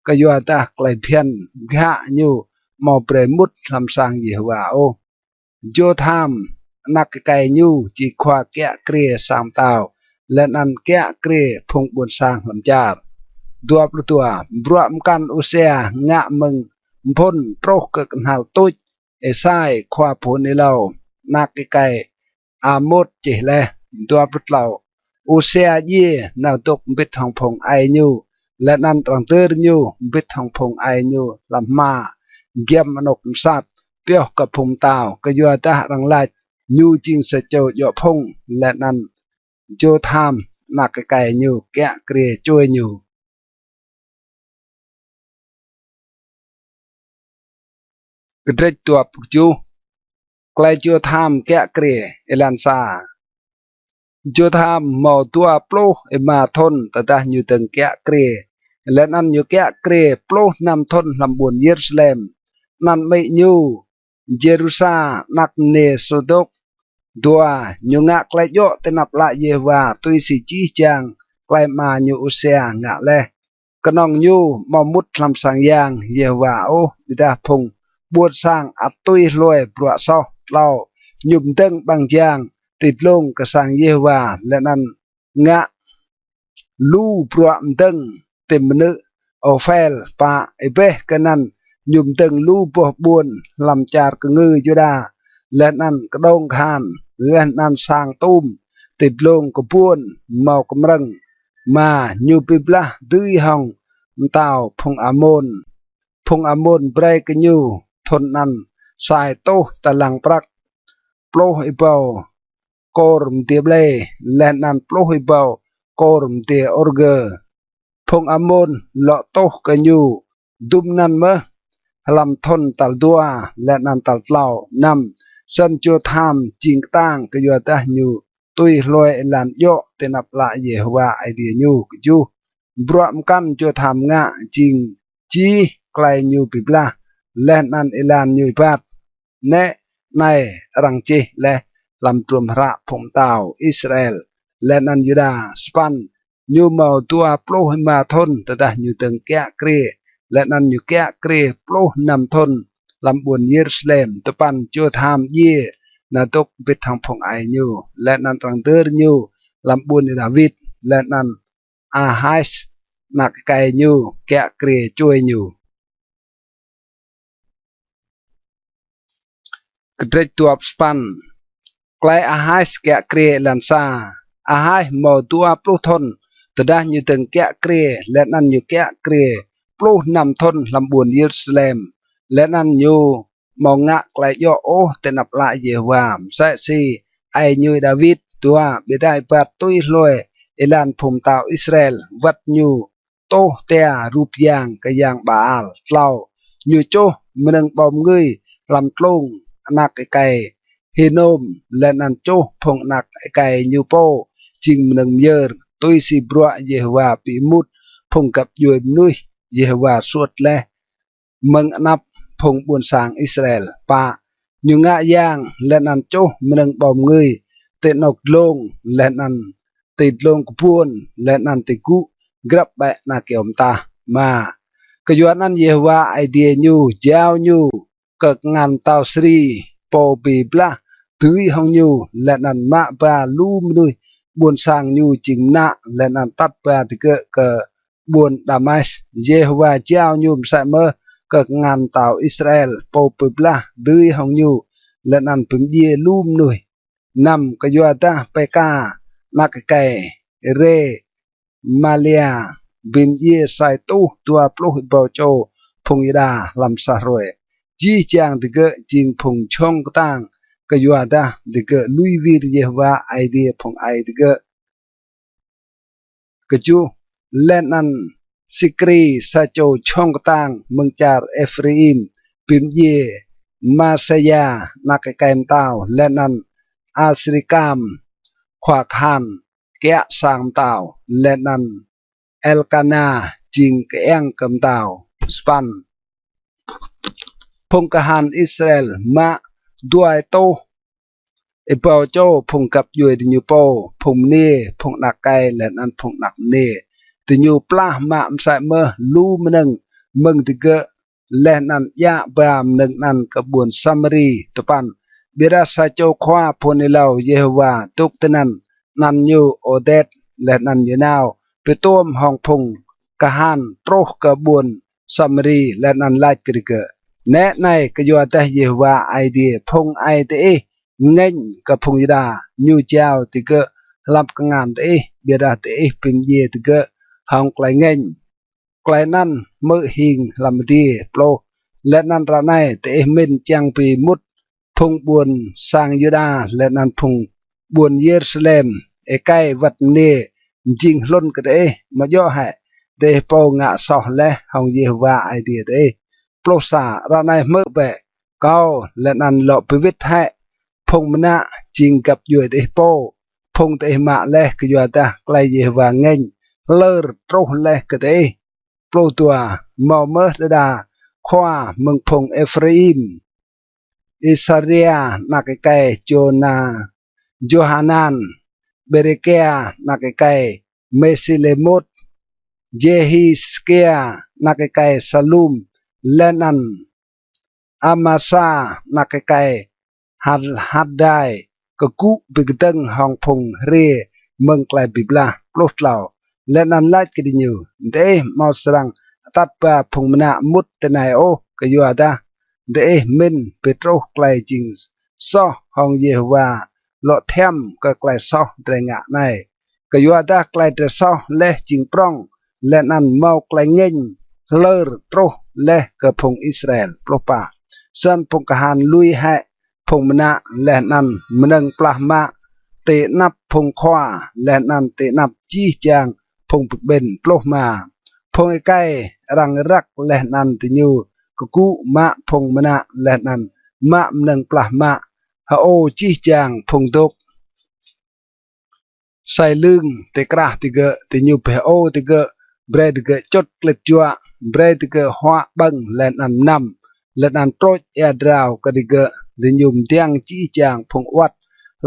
กยัวแต่ไกลเพียนกะยูมอเปรมุดคลำสร้างเยวาโอโยธามนักไกยูจีควาแกะเกรียสามเต้าและนันแกะเกรียพงบุญสร้างลำจาร์ดวบตัวบรวมกันอุเซียงะมึงพ้นโตรกกันหาตุยไอไซควาผลในเรานักไกอาโมดเจเลดวบเราอุเซียเย่นาวตกบิดทองพงไอยูและนันตรังเตอร์ยูบิดทองพงไอยูลำมาเกียมมนกสัตเปียวกับพงเต้ากยัวตารังไลยูจิงเสจโยพงและนันโจธามนักไกยูแกะเกรียช่วยยูกระเดตัวปุกจูไกลโจธามแกะเกรียเอลันซาโจธามหมอตัวโปรเอมาทนแต่ตาอยู่ตึงแกะเกรียและนั่นอยู่แกะเกรียโปรนำทนลำบวนเยรูซาเล็มนั่นไม่ยูเยรูซานักเนสดกดัวยูงะไกลโยเตนับละเยวาตุยสิจีจางไกลมายูอุเซียงะเลกนองยูมอมุดลำสังยางเยวาโอบิดาพงบวชสร้างอัตตุยรวยปลวซอเล่าหยุมเตึงบางจางติดลงกระสังเยวาและนั้นงะลู่ปลวมเตึงเต็มนึโอเฟลปะไอเบกันนั้นหยุมเตึงลู่ปวบวนลำจาร์กงือจุดาและนั้นกระดงคานและนั้นสร้างตุ้มติดลงกระปวนเมากำรังมาหยุปิบละดื้อห้องเต้าพงอามนพ พงอมนเบรกยูทนนันสายโตตะลังปรักโปรอิเบาโกรมเตียเบลและนันโปรอิเบาโกรมเตียออร์เกอร์พงอมนเลาะโตกันยูดุมนันเมลำทนตัลดัวและนันตัลเล่านำสันจูทามจิงตั้งกยัวตายูตุยลอยลันโยเตนับละเยฮวาไอเดียยูกยูบรวมกันจูทามงะจิงจีไกลยูปิบลาและนันเอลันยูปัดเนในรังจีและลำตรวมพระพงเตาอิสราเอลและนันยูดาสปันยูเมาตัวโปรหิมาทนแต่ดายูตึงแกะเกรและนันยูแกะเกรโปรนำทนลำบวนเยรูซาเล็มตะปันจูทามเยนาตกปิดทางพงไอยูและนันรังเดอร์ยูลำบวนดาวิดและนันอาไฮส์นักไกยูแกะเกรช่วยยูกระเดตัวสปันไกลอาไฮส์แกะเกรลันซาอาไฮเมาตัวปลุกทนแต่ได้ยูตึงแกะเกรและนันยูแกะเกรปลุกนำทนลำบวนเยรูซาเล็มและนันยูมองงะไกลโยโอเตนับละเยวามใส่ซีไอยูดาวิดตัวเบได้ปัดตุยลอยเอลันพมตาวอิสราเอลวัดยูโตเตียรูปยางกะยางบาลเล่ายูโจมนึงบอมเงยลำกลงนักไก่เฮโนมและนันโจพงนักไก่ยูโปจิงมนึงเยอร์ตุยสิบรัวเยวาปีมุดพงกับยูมนุยเยวาสวดและมึงนับพงบุญสางอิสราเอลปะยูงะยางและนันโจมนึงบอมเงยเตนอกลงและนันติดลงกพูนและนันติกุกรับแบนาเกียมตามากยวนนั้นเยวาไอเดียยูเจ้ายูเกิดงานเตาสรีโปปีบลาตุยห้องยูและนันมาบาลูมนุยบุญสางยูจิงนะและนันตัดบาติเกะบุญดามัสเยวาเจ้ายูมใส่เมอเกิดงานเตาอิสราเอลโปปีบลาตุยห้องยูและนันเป็นเยลูมนุยนำกยวนตาไปกานักไก่เรมาเลียบิมเยไซตูตัวปลุกเบาโจพงยดาลำสารวยจีจางดิเกจิงพงชงตังกยัวดาดิเกลุยวีรเยวาไอเดียพงไอดิเกกจูเลนันสิกรีซาโจชงตังเมืองจาร์เอฟรีมบิมเยมาเซียนักไก่มตาวเลนันอาสริกามขวาคันแกะสางตาวและนันเอลกานาจิงแกงกำตาวสปันพงกหันอิสราเอลมาด้วยโตเอเปาโจพงกับยูดิญูโปพงเนพงนักไกและนันพงนักเนติญูปลามาใส่เมื่อลูมนึงมึงติเกและนันยะบามนึงนันกระบวนซัมรีตปันเบราซาโจควาพนิลาวเยฮวาตุกตนันนันยูโอเดตและนันยูนาวไปต้มห้องพงกะฮันโปรกระบวนซัมรีและนันลาดกริเกแนะในกยัวตะเยฮวาไอเดียพงไอเตเอเงินกับพงยดายูเจ้าติเกลับกงานเตเอเบราเตเอเป็นเยติเกห้องไกลเงินไกลนั่นมือหิงลำดีโปรและนันระไนเตเอมินจังปีมุดพงบวนสร้างยูดาและนันพงบวนเยรูซาเล็มไอใกล้วัดเนจิงล้นกันเอมาย่อให้เดโปงะสอและห้องเยฮวาไอเดียเตเอโปรสาระในเมื่อแบกเก้าและนันหลบไปวิทย์ให้พงมณะจิงกับยูเดโปพงเตมาและกยัวตาไกลเยวาเงินเลิศโตและกเตโปรตัวมอเมอร์ดาขวาเมืองพงเอฟรีมอิสราเอลนักไก่โจนาโจฮานันเบเรเกียนักไก่เมซิเลมุดเจฮิสเกียนักไก่ซาลุมเลนันอามาซานักไก่ฮัดได้กกุบิกตังห้องพงเรเมืองไกลบิบลาปลุกเหล่าและนันไล่กินอยู่เดมอสรังตัดปะพงมนามุดเตนายโอกยัวดาเดมินเปโตรไกลจิงซอห้องเยฮวาโลเทมก็ไกลซอเดงะในกยัวดาไกลเดซอและจิงปรองและนันเมาไกลเงินเลิศโตร leh ke pung Israel propa san pung kahan lui hai pung mena leh nan meneng plah ma te nap pung khwa leh nan te nap chi chang pung ben ploh ma pung kai rang rak leh nan te nyu ku ma pung mena leh nan ma meneng plah ma ha o chi chang pung dok sai lưng te krah te ge te nyu pe o te ge bre te ge chot klet chua bre te ge hwa bang len an nam len an troj ya draw ka te ge te nyum tiang chi chang phung wat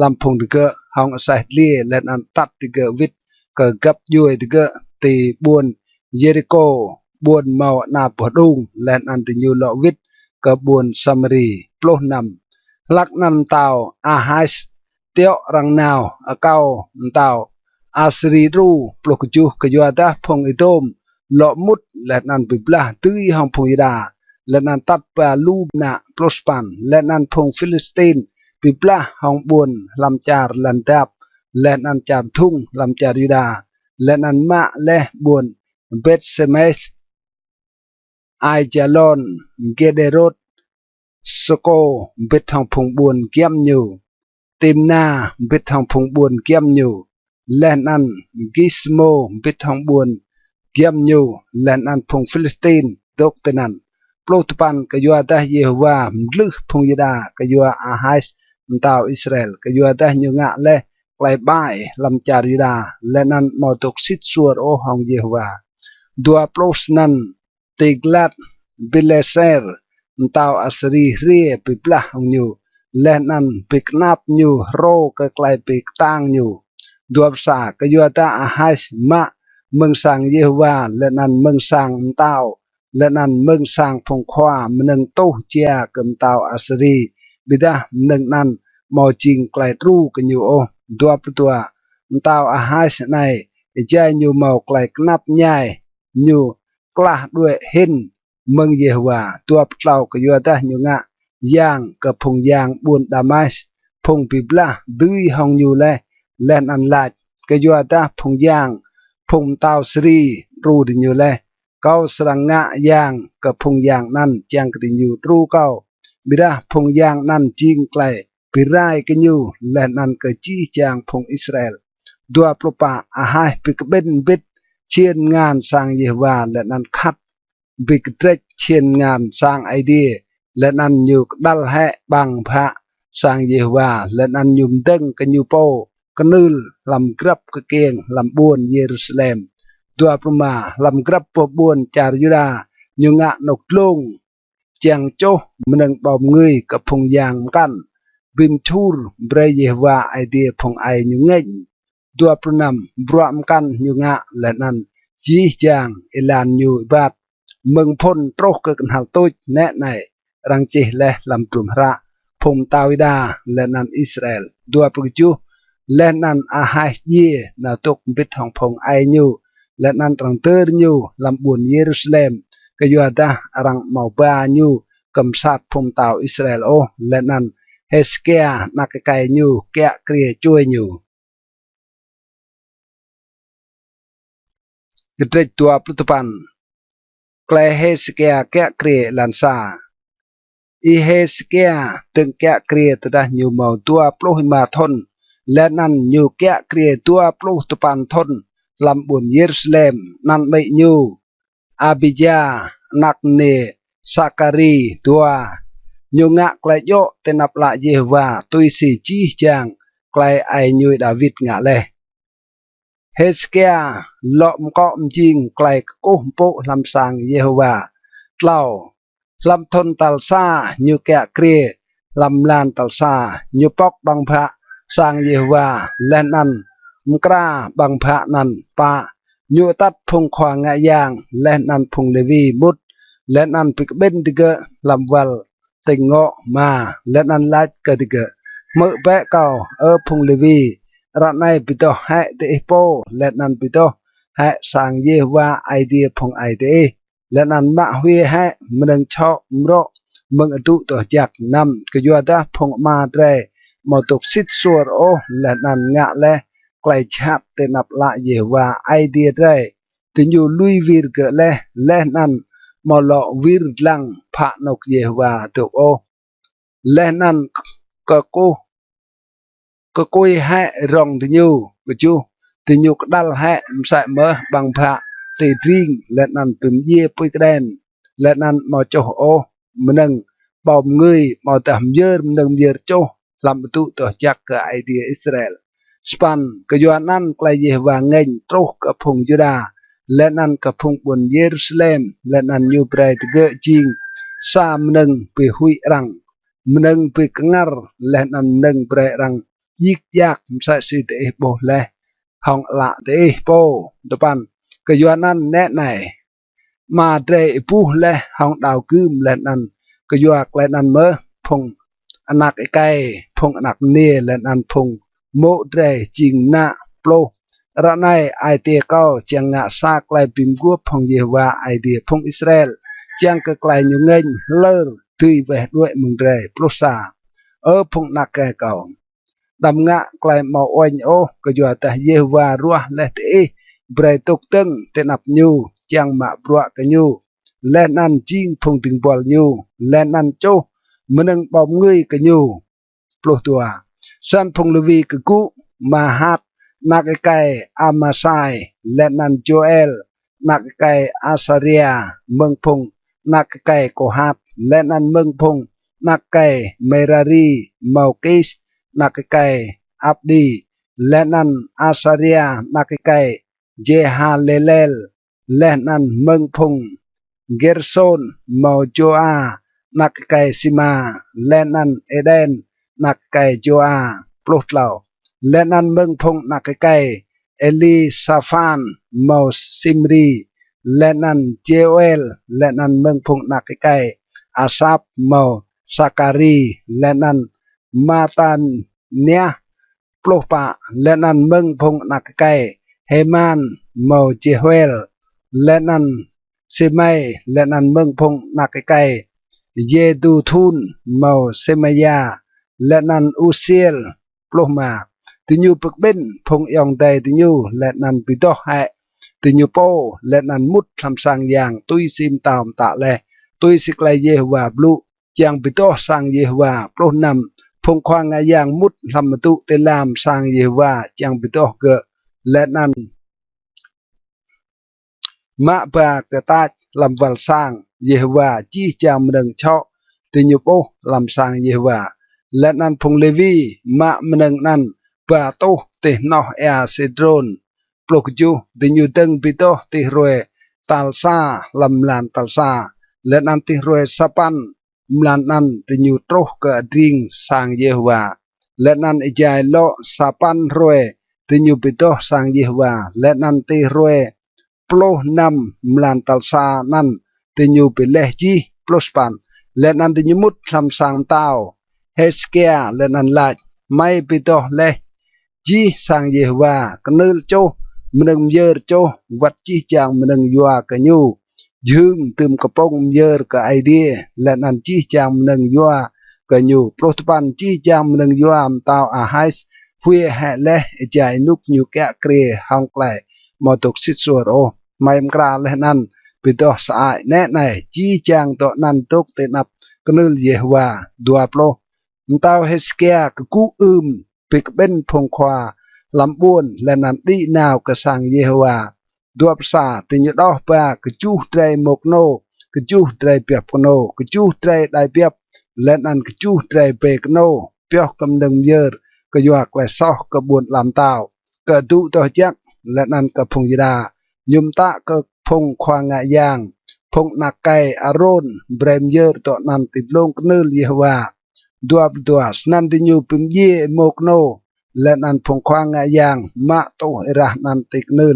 lam phung te ge hong sai lie len an tat te ge vit ka gap yui te ge te buôn Jericho buôn mau na po dung len an te nyu lo vit ka buôn Samari ploh nam lak nan tao Ahas tiok rang nào ở cao tàu asri ru plo kuju kayuada phong itom lo mut let nan bibla tui hong phong ida let nan tat pa lu na prospan let nan phong Philistine bibla hong buồn làm char lan tap let nan cham thung làm char yuda let nan ma le buồn bet semes ai jalon gederot soko bet hong phong buồn kiam nyu tìm na biết thằng phong buồn kiêm nhiều lên ăn gizmo biết thằng buồn kiêm nhiều lên ăn phong Philistine đốc tên ăn plotupan kajua dah Yehovah mlih phong Yuda kajua Ahaz tao Israel kajua dah như ngạ le klai bai lam char Yuda lên ăn mau tok sit suar o hong Yehovah dua plosnan Tiglat Pileser tao Asri rie piplah hong nhiều lên ăn bịch nắp nhiều rô cái klai bịch tang nhiều đuop xả cái yua ta Ahaz ma mừng sang Yehovah lên ăn mừng sang tao lên ăn mừng sang phong khoa mừng tô chia cầm tao Asri bida mừng ăn mò chinh klai tru cái nhiều ô đuop tua tao Ahaz này chơi nhiều màu klai nắp nhai nhiều klah đuôi hin mừng Yehovah đuop tao cái yua ta nhiều ngạ yang ke phung yang buôn damas phung bibla dui hong nyu le len an lach ke yua ta phung yang phung tao sri ru di nyu le kau serang nga yang ke phung yang nan chang ke nyu ru kau bida phung yang nan jing klai pirai ke nyu len an ke chi chang phung Israel dua propa ahai pik ben bit chien ngan sang Yehovah len an khat big trek chien ngan sang idea lên ăn nhiều đal hệ bằng phạ sang Yehovah lên ăn nhum dâng cái nhu po cái nư làm grab cái kieng làm buồn Jerusalem tua proma làm grab po buồn char Juda nhiều ngạ nọc lông chàng chô mình bom người cái phong giang căn bim chur bre Yehovah idea phong ai nhiều nghênh tua pronam broam căn nhiều ngạ lên ăn chí chàng elan nhiều bát mừng phun trốc cái hal tôi nè này rang chih leh lam trum ra phum tawida lenan Israel dua puju lenan Ahaz ye na tok bit hong phong ai nyu lenan rang ter nyu lam buôn Jerusalem ke yuada rang mau ba nyu cầm sát phum taw Israel o lenan Heskia na ke kai nyu kya krie chui nyu gedrek dua plutupan klai Heskia kya krie lansa i Heskia từng kẻ kria tada nhiều màu tua ploh ma thon lên ăn nhiều kẻ kria tua ploh tupan thon làm buồn Jerusalem nan mei nhiều Abijah nakne Sakari tua nhiều ngạ klai yo tenap la Yehovah tui si chi chang klai ai nhiều David ngạ le Heskia lọm cọm jing klai cô po làm sang Yehovah tlau làm thôn tal sa như kẻ kria làm lan tal sa như pok bang pha sang Yehovah lên ăn mkra bang pha nan pa như tát phung khoa ngạ yang lên ăn phung Levi mut lên ăn pik bên tiga làm val tình ngọ mà lên ăn lách cái tiga mở vẽ cầu ở phung Levi rat này bito hai te po lên ăn bito hai sang Yehovah idea phung idea lên ăn mạ huy hai mình cho mro mình tụ tổ chặt năm cái doa ta phong ma tre một tục xít suar o lên ăn ngạ le quay chặt tên nạp lại về và idea tre tình yêu lui vir cái le lên ăn mò lọ vir lăng phạ nọc Giê-hô-va thuộc ô lên nan cơ côi hẹ rong thì nhu đal hẹ sai mơ bằng phạ thì riêng lên nan tùm dê pui đen lên nan mò cho ô mừng bom người mò tạm dơ mừng dơ cho làm tụ tổ chắc cái idea Israel span cái doan nan cái Giê-hô-va nghênh trâu cái phùng Juda lên nan cái phùng buồn Jerusalem lên nan nhu prai gỡ ching sa mừng bị hui răng mừng bị ngar lên nan mừng prai răng yik yak sa si te bo le hong la te po depan cái doan nan nét này mà tre pu le hong đào cơm lên nan cái doak lên nan mơ phùng anak cái phùng anak nia lên nan phùng mộ tre ching na plo ra này ai tia cao chẳng ngã xa lại bìm guốc phong Giê-hô-va ai tia phong Israel chẳng cái lại nhiều nghênh lơ tùy về đuổi mừng rề plo xa ở phong nạc cái cầu đầm ngã lại màu oanh ô cái dọa ta Giê-hô-va rua lệ tế bề tục tưng tên ập nhu chẳng mạ bọa cái nhu lên ăn chinh phong tình bọa nhu lên ăn châu mừng bóng người cái nhu plo tua san phong Lê-vi cái cũ mà hát nạc cái Amasai lên ăn Joel nạc cái Asaria mừng phong nạc cái Kohat lên ăn mừng phong nạc cái Merari Maukis nạc cái Abdi lên ăn Asaria nạc cái Jehalelel lên ăn mừng phong Gerson mau Joa nạc cái Sima lên ăn Eden nạc cái Joa plot lao lên ăn mừng phong nạc cái Elisaphan mau Simri lên ăn Joel lên ăn mừng phong nạc cái Asap mau Sakari lên ăn Matania plopa lên ăn mừng phong nạc cái Heman mau Jehuel lên ăn Semai lên ăn mừng phong nạc cái Jeduthun mau Semaya lên ăn Uziel ploma từ nhu bực bên phong yong tay từ nhu lên ăn pito hại từ nhu po lên ăn mút tham sang yang tôi sim tàu tạ lệ tôi xích lại Giê-hô-va blue chàng pito sang Giê-hô-va plo nằm phong khoang ngay yang mút làm tụ tên làm sang Giê-hô-va chàng pito gỡ lên ăn mạ bà cái ta làm vào sang Giê-hô-va chi chàng mừng cho từ nhu po làm sang Giê-hô-va lên ăn phong Lê-vi mạ mừng ăn và tô te no ea sedron plokju de nyu teng pito te roe talsa lam lan talsa lên ăn te roe sapan mlan ăn te nyu tro ka dring sang Giê-hô-va lên ăn ijai lo sapan roe te nyu pito sang Giê-hô-va lên ăn te roe plo nam mlan talsa nan te nyu pelehji plospan lên ăn te nyu mut sam sang tao Heskia lên ăn lại mai pito le chi sang Giê-hô-va nơ châu mừng dơ châu vật chi chàng mừng doa cả nhu dương tùm cả pong dơ cả idea lên ăn chi chàng mừng doa cả nhu protopan chi chàng mừng doa tao à hai khuya hè le chạy nút nhu kẹ kề hong lại mò tục xích sủa ô mai kra lên ăn bị to sai nét này chi chàng to nan tục tên ập nơ Giê-hô-va doa plo tao Heskia cái cú bị bên phong khoa làm buồn là nằm đi nào cả sang Giê-hô-va đuổi xa từ những đó ba cái chú trai một nô cái chú trai bẹp nô cái chú trai đại bẹp lên ăn cái chú trai bẹp nô bẹp cầm đừng dơ cái doạc lại so cái buồn làm tao cái tụ tôi chắc lên ăn cái phong Juda nhung ta cái phong khoa ngại giang phong nạc cây Aaron brem dơ tọ nằm tìm lông cái nơi Giê-hô-va đuổi nan đi nhu pim ye một nô lên ăn phong khoang ngại giang mạ tô ra nan tịch nư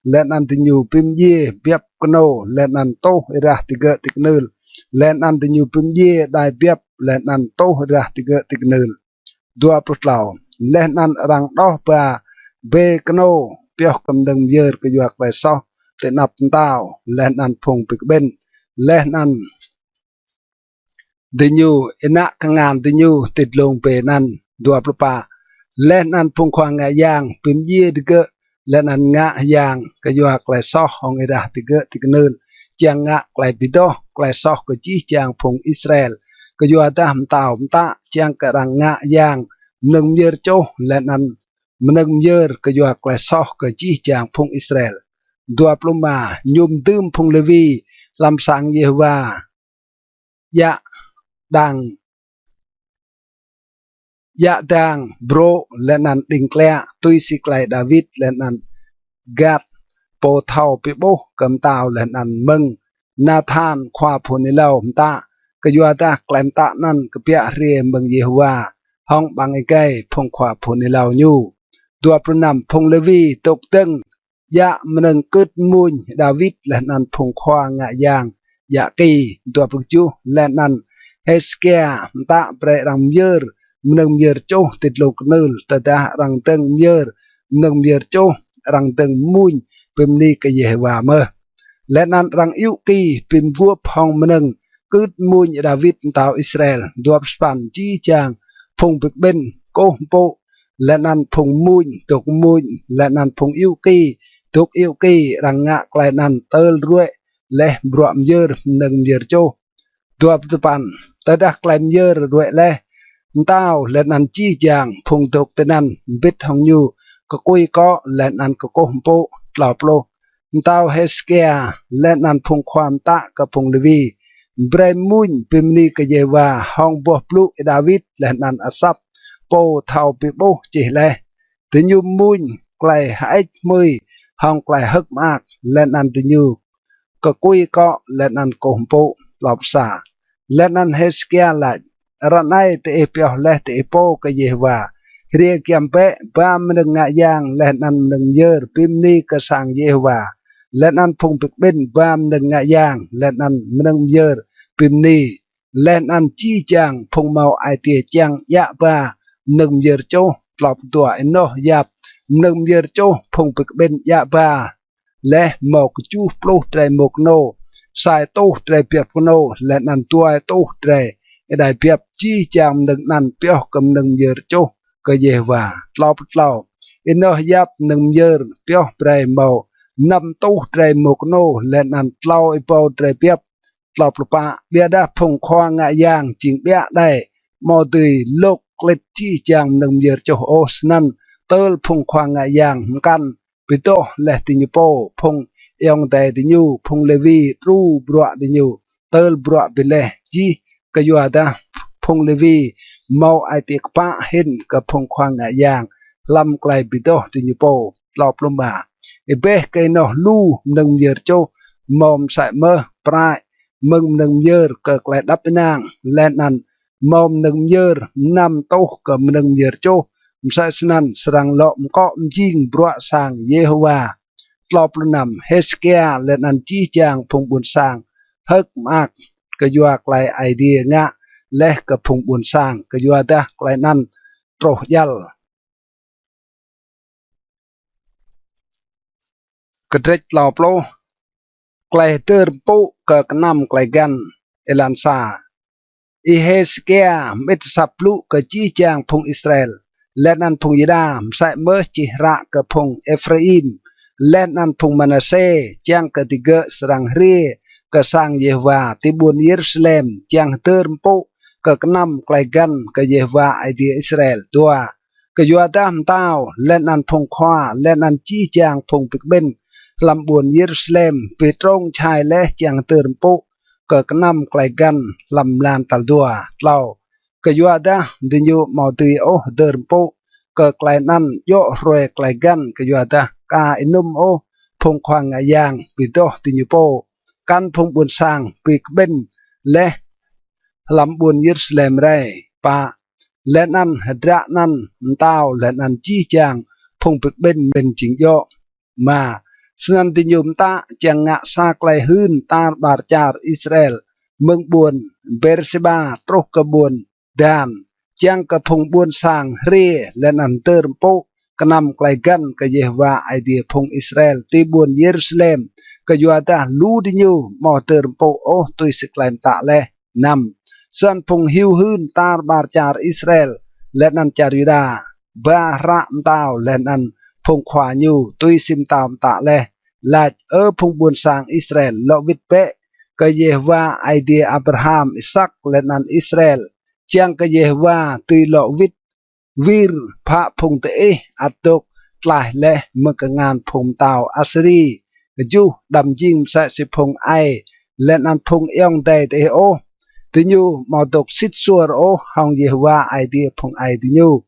lên ăn thì nhiều pim ye biếp nô lên ăn tô ra thì gỡ tịch nư lên ăn thì nhiều pim ye đại biếp lên ăn tô ra thì gỡ tịch nư đua bút lào lên ăn răng đó và bê nô biếp cầm đừng dơ cái doạc về sau để nạp tao lên ăn phong bịch bên lên ăn đi nhu ina kangan đi nhu tịt lông bề nan đua bút lên ăn phong khoang ngại giang pim ye thì gỡ lên ăn ngã giang cái doạc lại so hong ra thì gỡ thì nơn chàng ngạ lại bị đó lại sọc cái chi chàng phong Israel cái vua ta tàu ta chàng cái răng ngạ giang nâng nhớ châu lên ăn nâng nhớ cái vua lại sọc cái chi chàng phong Israel dua pluma nhôm tươm phong Levi làm sang Yehovah dạ đang dạ đang bro lên ăn đình klea tuy xịt lại David lên ăn gạt po thao bị bố cầm tàu lên ăn mừng Nathan khoa phun lâu ta cái vua ta kèm ta năn cái bia ria mừng Yehovah hong bằng cái phong khoa phun lâu nhu dua pranam phong Levi tục tưng dạ mình cất muôn David lên ăn phong khoa ngạ giang dạ kỳ dua phước chú lên ăn Heskia ta pre rang yer mình yer châu tịt lục nul ta rang tưng yer mình yer châu rang tưng muôn pem ni cái Yehovah mơ lên ăn rang yêu kỳ pem vua phong mình cất muôn David tàu Israel dua span chi chang phong bực bên cô bộ lên ăn phong muôn tục muôn lên ăn phong yêu kỳ tục yêu kỳ rang ngạ lên ăn tơ ruệ leh bruam yer nâng yer châu dua span ta đã làm yer ruệ leh tao lên ăn chi chang phong tục tên ăn biết hong nhu có quay có lên ăn có cô bộ lào plo tao Heskia lên ăn phong khoam ta có phong Levi Bremun pimni ke Yehovah hong boh plu David lên ăn Asap po thao pi bo chỉ le tự nhu mun clay hai mươi hong clay hức mạc lên ăn tự nhu có quay có lên ăn cổ bộ lọc xả lên ăn Heskia lại ranai te pio le te po ke Yehovah ria kiampe ba mình ngạ giang lên ăn nâng yer pimni ke sang Yehovah lên ăn phong bực bên ba mình ngạ giang lên ăn nâng yer pimni lên ăn chi chang phong màu ai tia chang dạ ba nâng yer châu lọc tuổi no yap nâng yer châu phong bực bên dạ ba le mộc chu plo trai mộc no sai tô trai piệp no lên ăn tuổi tô trai đại piệp chi chang nâng ăn pio cầm nâng yer châu cái gì và lọc lọc no yap nâng yer pio trai màu năm tô trai mộc no lên ăn lau ipo trai piệp lọc pa bia đa phong khoa ngạ giang chính bia đây mò từ lục lệch chi chang nâng yer cho os nan tơ phong khoa ngạ giang căn bito lệ tình po phong yong tay tình nhu phong Levi ru bua tình nhu tơ bua bile chi cái gì đó phong Levi mau ai tiệc pa hin cái phong khoa ngạ giang lâm clay bito tình nhu po lọc lomba ebe cái nó lu nâng yer cho mom sai mơ prai mừng nâng yer cực lại đắp nang lên ăn mom nâng yer năm tô cầm nâng yer châu sai nan sang lọ có jing bua sang Yehovah lọp nằm Heskia lên ăn chi chang phong buồn sang hức mạc cái doạc lại idea ngạ leh cái phong buồn sang cái doa ta lại năn trổ yal cái trách lọp lô clay ter po ke kenam clay gan elansa Heskia mit saplu ke chi chang phong Israel lên ăn phong Juda sai mơ chỉ ra ke phong Ephraim lên ăn phong Manasseh chang ketiga serang ri ke sang Yehovah tibun Yerusalem chang ter po ke kenam clay gan ke Yehovah di Israel tua ke Juda tao lên ăn phong khoa lên ăn chi chang phong bực bên làm buồn Jerusalem vì trong chai lẽ chàng tờn bộ cờ năm clay gan làm lan tal đua lau cờ dua da đi nhu màu tùy ô tờn bộ cờ clay năn yo rồi clay gan cờ dua da ca inum ô phong khoang ngại giang vì đó đi nhu bộ căn phong buồn sang vì bên lẽ làm buồn Jerusalem đây pa lên ăn ra năn tao lên ăn chi chàng phong bực bên mình chính do mà Senan tinyum ta chang ngạ sa clay hun ta bar char Israel mừng buồn Beersheba troh ke buồn dan chang ke phong buồn sang rie lên ăn tơ po kenam clay gan ke Yehovah idea phong Israel ti buồn Jerusalem ke yuada lu dinyu mo tơ po oh tui siklaim ta le nam san phong hiu hun ta bar char Israel lên ăn char Juda ba ra tao lên ăn phong khỏa nhu tui sim tam ta le là ở phung buôn sang Israel lo vít bệ cái Yehovah idea Abraham Isaac lên an Israel chiang cái Yehovah tùy lo vít vir pha phung tế atok tlai le mực ngàn phung tàu Assyri ju đầm jing sẽ si phung ai lên an phung yong tê tê ô tí nhu màu tộc xích xua ô hong Yehovah idea phung ai tí nhu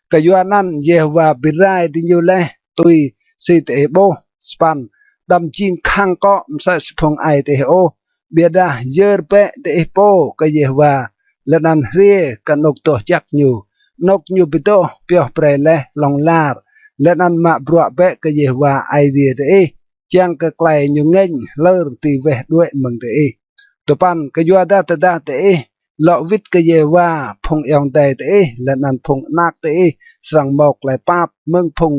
cái nan Yehovah birai tí nhu le tùy si tế bô span đầm jing khang có sẽ si phung ai tê ô bia đa dơ bệ tê bô cái Yehovah lên an ria cái nục tổ chắc nhu nok nyu bito pioh prele long lar lên ăn mạ bụa bẹ cái Yehovah idea đấy chiang cái clay nyu ngeng lơ tì về đuôi mừng đấy tụi pan cái doa da ta da đấy lọ vít cái Yehovah phong yong tề đấy lên ăn phong nạc đấy sang mọc lại pap mừng phong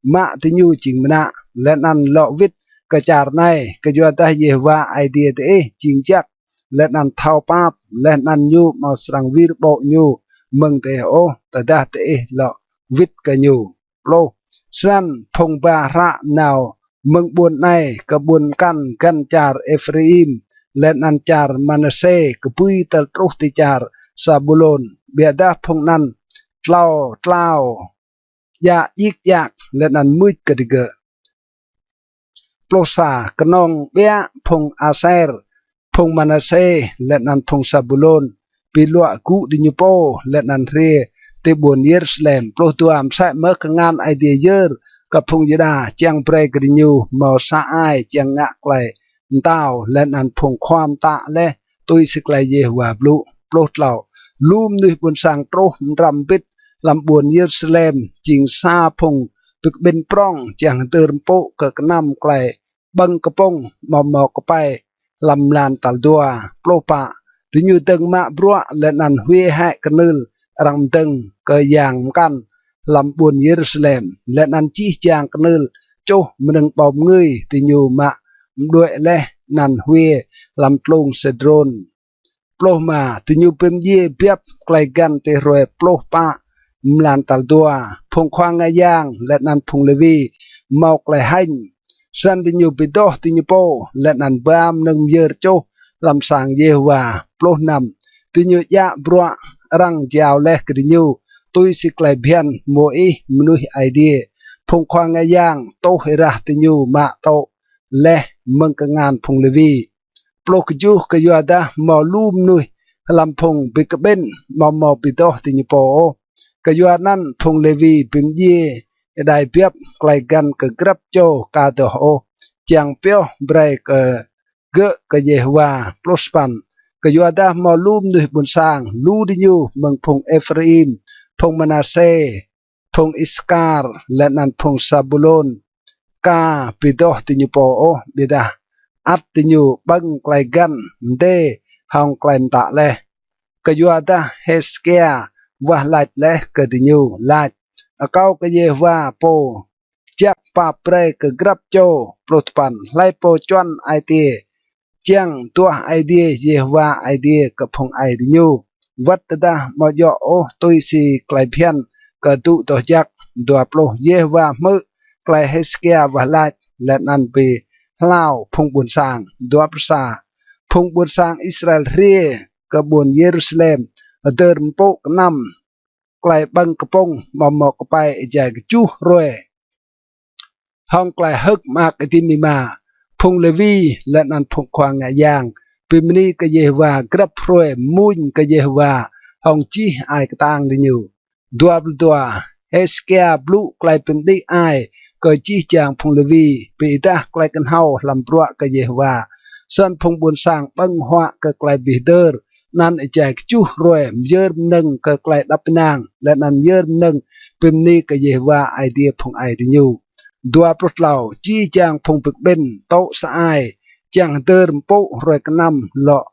mạ thì nyu chỉnh mạ lên ăn lọ vít cái char này cái doa da Yehovah idea đấy chính chắc lên ăn thao pap lên ăn nyu màu sang vir bộ nyu mừng thế ô ta đã thế lọ vít cái nhu lô san phong ba ra nào mừng buồn này cái buồn căn char Ephraim lên ăn char Manasseh cái bui ta trúc ti char Sabulon bia đa phong nan tlau ya yik yak lên ăn mui cái đi gỡ plosa cái nong bia phong Aser phong Manasseh lên ăn phong Sabulon pi lụa cụ đi như po lên ăn ria te buồn Jerusalem pro tuam sai mở cái ngàn idea dơกับพงยดาเจียงเปรกดิญูมอสาไอเจียงงะไกลเต้าและนันพงความตะและตุยสกลายเยหัวบลุโปรดเหล่าลูมนุยบนสังโตรรำปิดลำบวนเยรูซาเล็มจิงซาพงตึกเป็นปร้องเจียงเติมโปกกนำไกลบังกระปงมอกไปลำลานตัลดัวโปรปะถึงอยู่ตึงมาบรัวและนันเวหะกนึลรังตึงก็อย่างกันลำบวนเยรูซาเล็มและนันจีจางกนึลโจมันงปอมเงยที่อยู่มาด้วยและนันเวลำตรงเซดรนโปรมาที่อยู่เป็นเย่เปียบไกลกันเตรวยโปรปะมลานตัลดัวพงควางงายางและนันพงเลวีเมาไกลหันสันที่อยู่ปิโตที่อยู่โปและนันบามนึงเยอโจลำสางเยหัวโปรนำที่อยู่ยะบรัวรังยาวและกระดิ่งตุยสิกลายเบียนโมอีมนุษย์ไอเดียพงควางงายางโตเฮระติญูมาโตและมังกงานพงเลวีโปรกจูกยอดาหมอลูมนุยลำพงบิกเบนหมอปิโตติญูโปกยอนั้นพงเลวีเป็นเย่ได้เปียบไกลกันกกรับโจกาโตโอเจียงเปียวเบรกเกะกเยหัวโปรสปันกยอดาหมอลูมนุยบนสร้างลูดิญูมังพงเอฟราอิมพงมานาเซพงอิสการและนันพงซาบุลนกาปิโดติญูโปโอเบดาอัดติญูบังไกลกันเดฮองไกลมตะเลกยัวดาเฮสเกียวะลาดเลกติญูลาดอากากเยวาโปจักปาเปรกกรับโจโปรตปันไลโปจวนไอเตียเจียงตัวไอเดียเยวาไอเดียกับพงไอติญูวัดดามอยโอตุยสีไกลเพียนกระตุต่อจักดัวโปรเยวามือไกลเฮสเกียวะลาดและนันเปลาวพงบุญสร้างดัวประสาพงบุญสร้างอิสราเอลเรียกระบวนเยรูซาเล็มเดินโปกนำไกลบังกระปงหมอกไปใจกจูรวยห้องไกลฮึกมากที่มีมาพงเลวีและนันพงควางงายางปิมนีกเยวากรับรวยมุนกเยวาห้องจีไอกตางดิญูดัวเฮสเกียบลูไกลเป็นได้ไอก็จีจางพงเลวีปีตาไกลกันเฮาลำรัวกเยวาสันพงบุญสร้างบังหัวก็ไกลบีเดอร์นั่นไอแจกจูรวยเยิมหนึ่งก็ไกลดับนางและนั่นเยิมหนึ่งปิมนีกเยวาไอเดียพงไอดิญูดัวปลดเหล่าจีจางพงปึกเบนโตสะไอจางเดิมโปรวยกนำเลาะ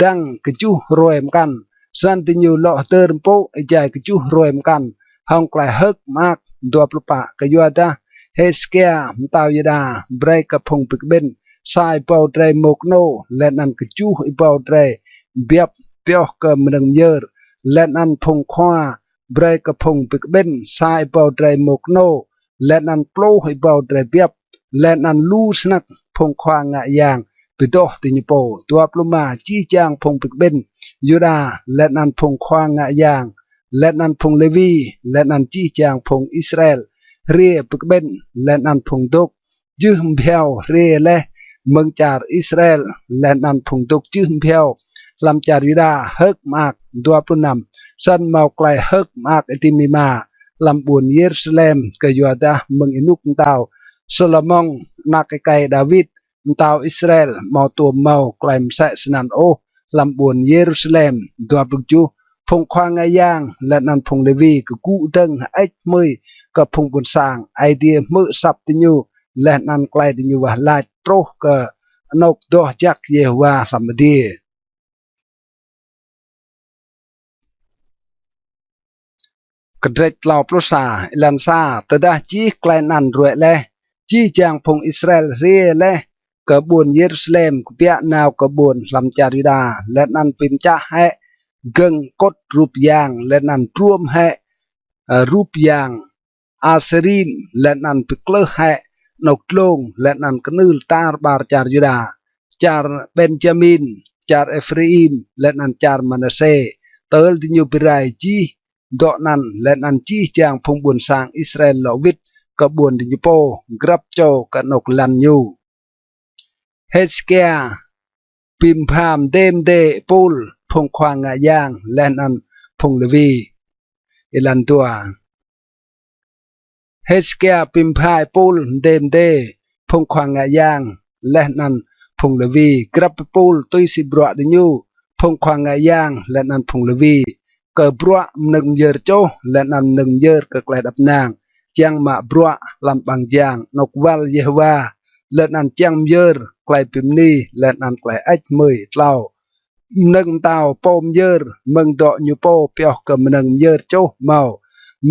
ดังกจูรวยมกันสันติญูเลาะเดิมโปไอใจกจูรวยมกันห้องไกลฮึกมากดัวปลปะกยัวดาเฮสเกียมตาวยดาเบรกพงปึกเบนสายเปาเตรโมกโนและนันกจูไอเปาเตรเบียบเปียวกมนึงเยอร์และนันพงควาเบรกพงปึกเบนสายเปาเตรโมกโนและนันโปรไอเปาเตรเบียบ และนันลูสนักพงควางงะยางปิโตติญโปตัวปลุมาจี้จางพงปิกเบนยูดาและนันพงควางงะยางและนันพงเลวีและนันจี้จางพงอิสราเอลเรียปิกเบนและนันพงดกยืมเพียวเรียและเมืองจาร์อิสราเอลและนันพงดกยืมเพียวลำจาริดาเฮกมากตัวปลุนำสันเมาไกลเฮกมากอิติมิมาลำบุญเยรูซาเล็มกยัวดาเมืองอินุกเตาโซโลมองนักไกดาวิดเตาอิสราเอลเมาตัวเมาไกลมเสสนันโอลำบุญเยรูซาเล็มตัวปลุกจูพงควางไงยางและนันพงเลวีก็กู้ตึงไอ้มือก็พงบุญสร้างไอเดียมือสับติญูและนันไกลติญูว่าลายโตรก็นกดอกจักเยวาลำดีกระเด็ดเหล่าปลุสาอิลันซาแต่ได้จีไกลนันรวยเลยจีจางพงอิสราเอลเรียเลยกบวนเยรูซาเล็มกเปียนาวกบวนลำจาริดาและนันปินจ้าให้กังกดรูปยางและนันรวมให้รูปยางอาเซริมและนันปิกเลให้นกลงและนันกนืลตาบาร์จาริดาจาร์เบนจามินจาร์เอฟรีมและนันจาร์มานาเซเตอร์ดิญูปิไรจีดอกนั้นและนันจีจางพงบุญสร้างอิสราเอลลวิดกบวนดิญูโปกรับโจกนกลันยูเฮสเกียปิมพามเดมเดปูลพงควางงะยางและนันพงเลวีอิลันตัวเฮสเกียปิมพายปูลเดมเดพงควางงะยางและนันพงเลวีกรับปูลตุยสิบรัวดิญูพงควางงะยางและนันพงเลวีเกิดบรัวหนึ่งเยอโจและนันหนึ่งเยอร์ก็กลายดับนางจังมาบรัวลำบางยางนกวัลเยวาและนันจังเยอร์กลายปิมนีและนันกลายไอ้มือเล่าหนึ่งเตาโปมเยอร์มึงดอกยูโปเปียวกับหนึ่งเยอร์โจเมา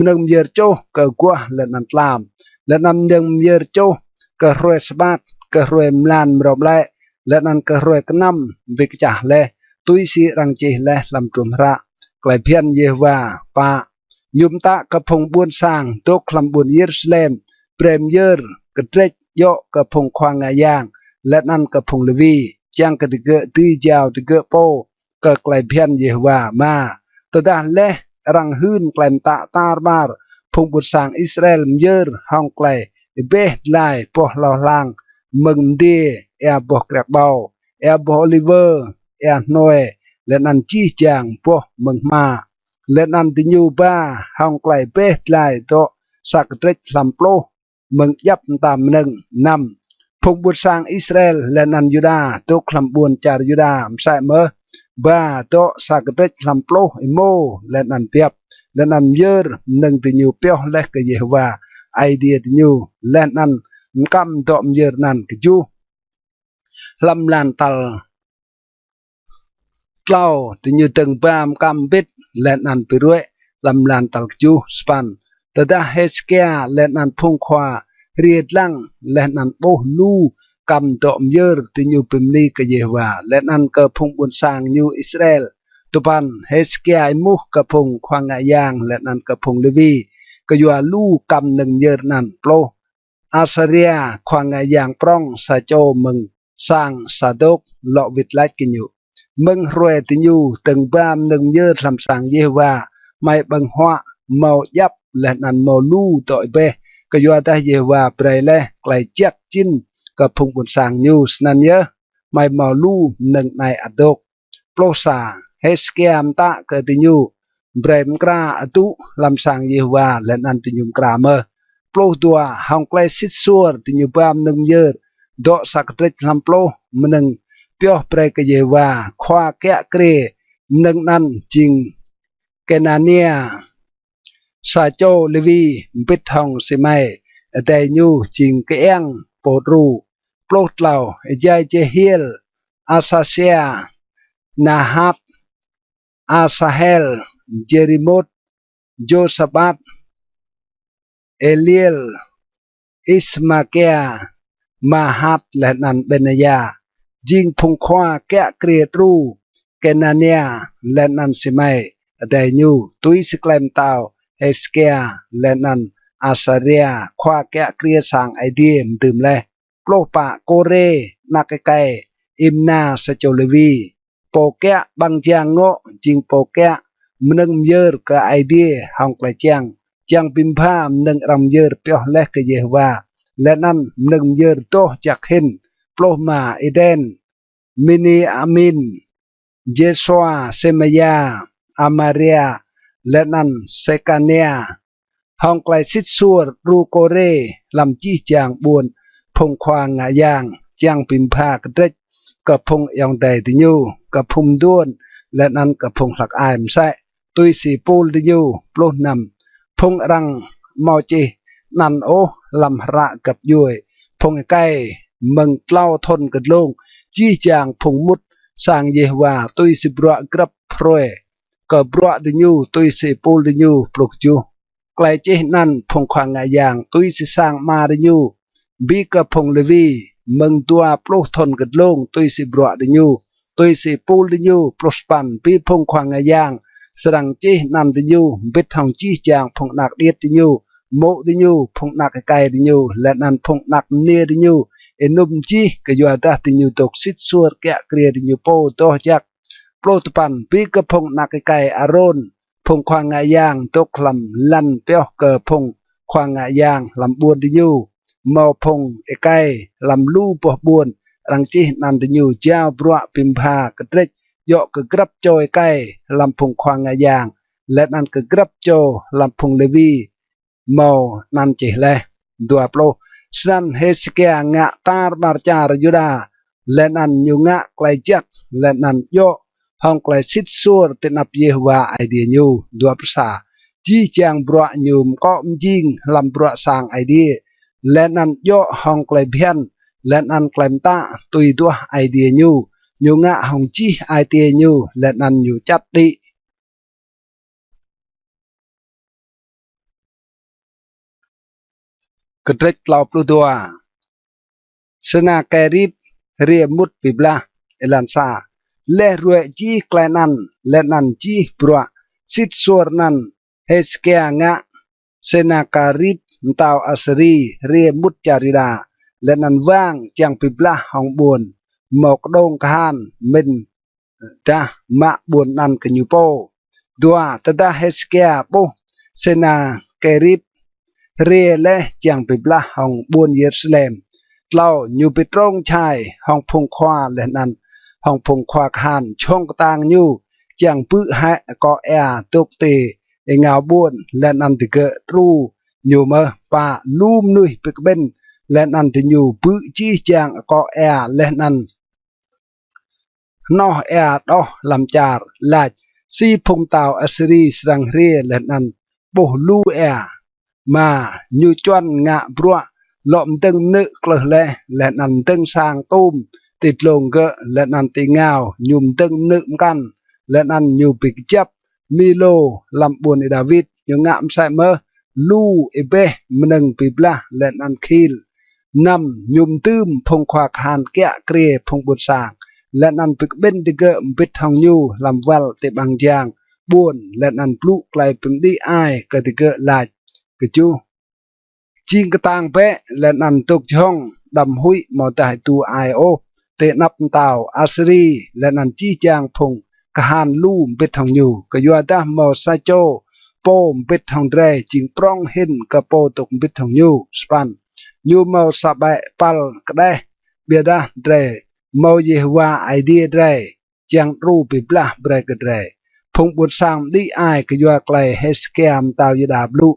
หนึ่งเยอร์โจก็กัวและนันลามและนันหนึ่งเยอร์โจก็รวยสบัดก็รวยมลานรอบไล่และนันก็รวยกน้ำวิกจ่าเล่ตุยสีรังจีเล่ลำจุมระกลายเพียนเยวาปะยุมตะกระพงบุญสร้างตกลำบุญเยรูซาเล็มเปรมเยอร์กระเตรโยกระพงควางงายางและนันกระพงเลวีจังกระดิเกะตียาวดิเกะโปก็กลายเพียนเยวามาตดาเละรังหืนกลายตะตาบาร์พงบุญสร้างอิสราเอลเยอร์ห้องไกลเบสไลปอลอลางมึงดีเอบอกกระเบาเอบอลิเวอร์เอโนเอและนันจี้จางพวกเมืองมาและนันติญูบ้าห้องไกลเปสไลโตสักเตรลำโปลเมืองยับตามหนึ่งนำพงบุตรสร้างอิสราเอลและนันยูดาโตคลำบวนจารยูดาใส่เมื่อบ้าโตสักเตรลำโปลอิโมและนันเปียบและนันเยอร์หนึ่งติญูเปียวและก็เยว่าไอเดียติญูและนันกำโตมเยอร์นันกจูลำลานตัลเล่าติญูตึงปามกำบิดและนันไปด้วยลำลานตัลกจูสปันแต่ถ้าเฮสเกียและนันพงควาเรียดลังและนันโบลูกำโตมเยอร์ติญูปิมนีกเยวาและนันก็พงบุญสร้างยูอิสราเอลตุปันเฮสเกียมุกกระพงควางยางและนันกระพงเลวีก็ยัวลูกำหนึ่งเยอร์นันโปรอาซาเรียควางยางปรองซาโจมึงสร้างซาดกเลาะวิดไลกินอยู่มึงรวยติญูตึงบามหนึ่งเยอร์ลำสังเยวาไม่บังหัวเมายับและนันเมาลูต่อยเบก็ยัวได้เยวาเปรย์เล่ไกลเจ็ดจินกับพงบุญสร้างยูสนันเยอะไม่เมาลูหนึ่งในอดกโปรซาเฮสเกียมตะเกิติญูเบรมกราอตุลำสังเยวาและนันติญูกราเมอโปรตัวห้องไกลสิทซัวติญูบามหนึ่งเยอร์ดอกสักเตรลำโปรมหนึ่งเปียวเปรย์ก็เยวาควาแกะเกรหนึ่งนั้นจริงเกนาเนียซาโจเลวีปิดทองสิไมแต่ยูจิงเกียงโปรูโปรดเหล่าใจเจเฮีลอาซาเซียนาฮับอาซาเฮลเจริมดโจสบัตเอเลียลอิสมาเกียมาฮับและนันเบเนยาจิงพงควาแกะเกรดรูเกนาเนียและนันสิไมแต่ยูตุยสแกลมตาวเฮสเกียและนันอาซาเรียควาแกะเกรียสางไอเดียมดื่มเลย โปรปะโกเรนักไกอิมนาสโจลวีโปแกะบางจางโงจิงโปแกะมนึงเยอร์กับไอเดียห้องกลจางจางพิมพามนึงรำเยอร์เปียวเล็กกเยฮวาและนั้นนึงเยอร์โตจากเห็นโปรมาเอเดนมินีอามินเยสวาเซมยาอามาเรียและนั้นเซกาเนียห้องไกลซิดซัวรูโกเรลำจี้จางบวนพงควางงายางจางพิมพากระเดกกับพงยองไดติญูกับพุมด้วนและนั้นกับพงหลักอายมใส่ตุยสีปูลติญูปลุกนำพงรังมอจีนันโอลำระกับยุยพงไกมึงเล่าทนกันลงจี้จางพงมุดสร้างเยวาตุยสิบระกรับพรวยกับบระติญูตุยสีปูลติญูปลุกจูไกลเจนั่นพงควางงายางตุยสิสร้างมาติญูบีกับพงเลวีมึงตัวปลุกทนกันลงตุยสิบระติญูตุยสีปูลติญูปลุกปันปีพงควางงายางสรังเจนันติญูเบ็ดทองจี้จางพงนักเดียดติญูโมติญูพงนักไกติญูและนันพงนักเนียติญูเอนุมจีก็อยู่ตาติญูตกสิทธิ์สวดแกะเกลียติญูโปโตจักโปรตปันปีกับพงนักไกอารอนพงควางงายางตกลำลันเปียวเกอพงควางงายางลำบวนติญูมอพงไกลำลู่ปะบวนรังจีนันติญูเจ้าบระพิมพากระเดกยกกรับโจยไกลำพงควางงายางและนันกกรับโจลำพงเลวีมอนันจิเลดัวโปรสันเฮสเกียงะตาร์บาร์จารยุดาและนันยุงะไกลจักและนันโยห้องไกลสิทซัวตินับเยฮวาไอเดียยูดัวภาษาจีจางบระยุมก็มยิงลำบระสางไอเดียและนันโยห้องไกลเพียนและนันไกลมตาตุยตัวไอเดียยูยูงะห้องจีไอเดียยูและนันอยู่จัดดิกระเดกลาวปลุตัวสนาแกริบเรียมุดปิบลาเอลันซาและรวยจีไกลนันและนันจีปรัวสิทสวรนันเฮสเกียงะสนาการิบมตาวอัสรีเรียมุดจาริดาและนันว่างจังปิบลาห้องบวนหมอกดงคานมินตามะบวนนันกันอยู่โปดัวตาเฮสเกียโปสนาแกริบเรียและจังปิบลาห้องบวนเยรูซาเล็มเล่าอยู่ไปตรงชายห้องพงควาและนันห้องพงควาคานช่องต่างอยู่จังปื้อหะก็แอตกเตงาบวนและนันติเกรู้อยู่มาป่าลูมนุยเปกเบนและนันติอยู่ปื้อจี้จังก็แอและนันนอแอดอลำจาร์ลาดซีพงตาวอัสรีสรังเรียและนันโบลูแอมาอยู่จวนงะบรัวหลอมตึงนึกกลและนันตึงสร้างตุ้มติดลงเกะและนันติงาวยุ่มตึงนึกกันและนันอยู่ปิกจับมิโลลำบวนดาวิดอยู่งามใส่เมอลูเอเบมนึงปิบละและนันคิลนำยุ่มตื้มพงควาคานแกะเกรียพงบุตรสางและนันปิกเบนติเกะปิดทองยูลำวัลเตบางยางบวนและนันปลุกไกลปิมดีไอกะติเกะลายกะจูจิงกตางเปะและนันตุกช่องดำหุยมอตายตัวไอโอเตนับตาวอาสรีและนันจีจางพงกะหานลู่เป็ดทองอยู่กะยัวดามอซาโจโปมเป็ดทองแรจิงปร้องเห็นกะโปตกเป็ดทองอยู่สปันยูมอซาบะปัลกะได้เบียดาแรมอเยฮวาไอเดียแรจังรูปิบลาเบรกแรพงบุตรสามดีไอกะยัวไกลเฮสเกมตาวยดาบลู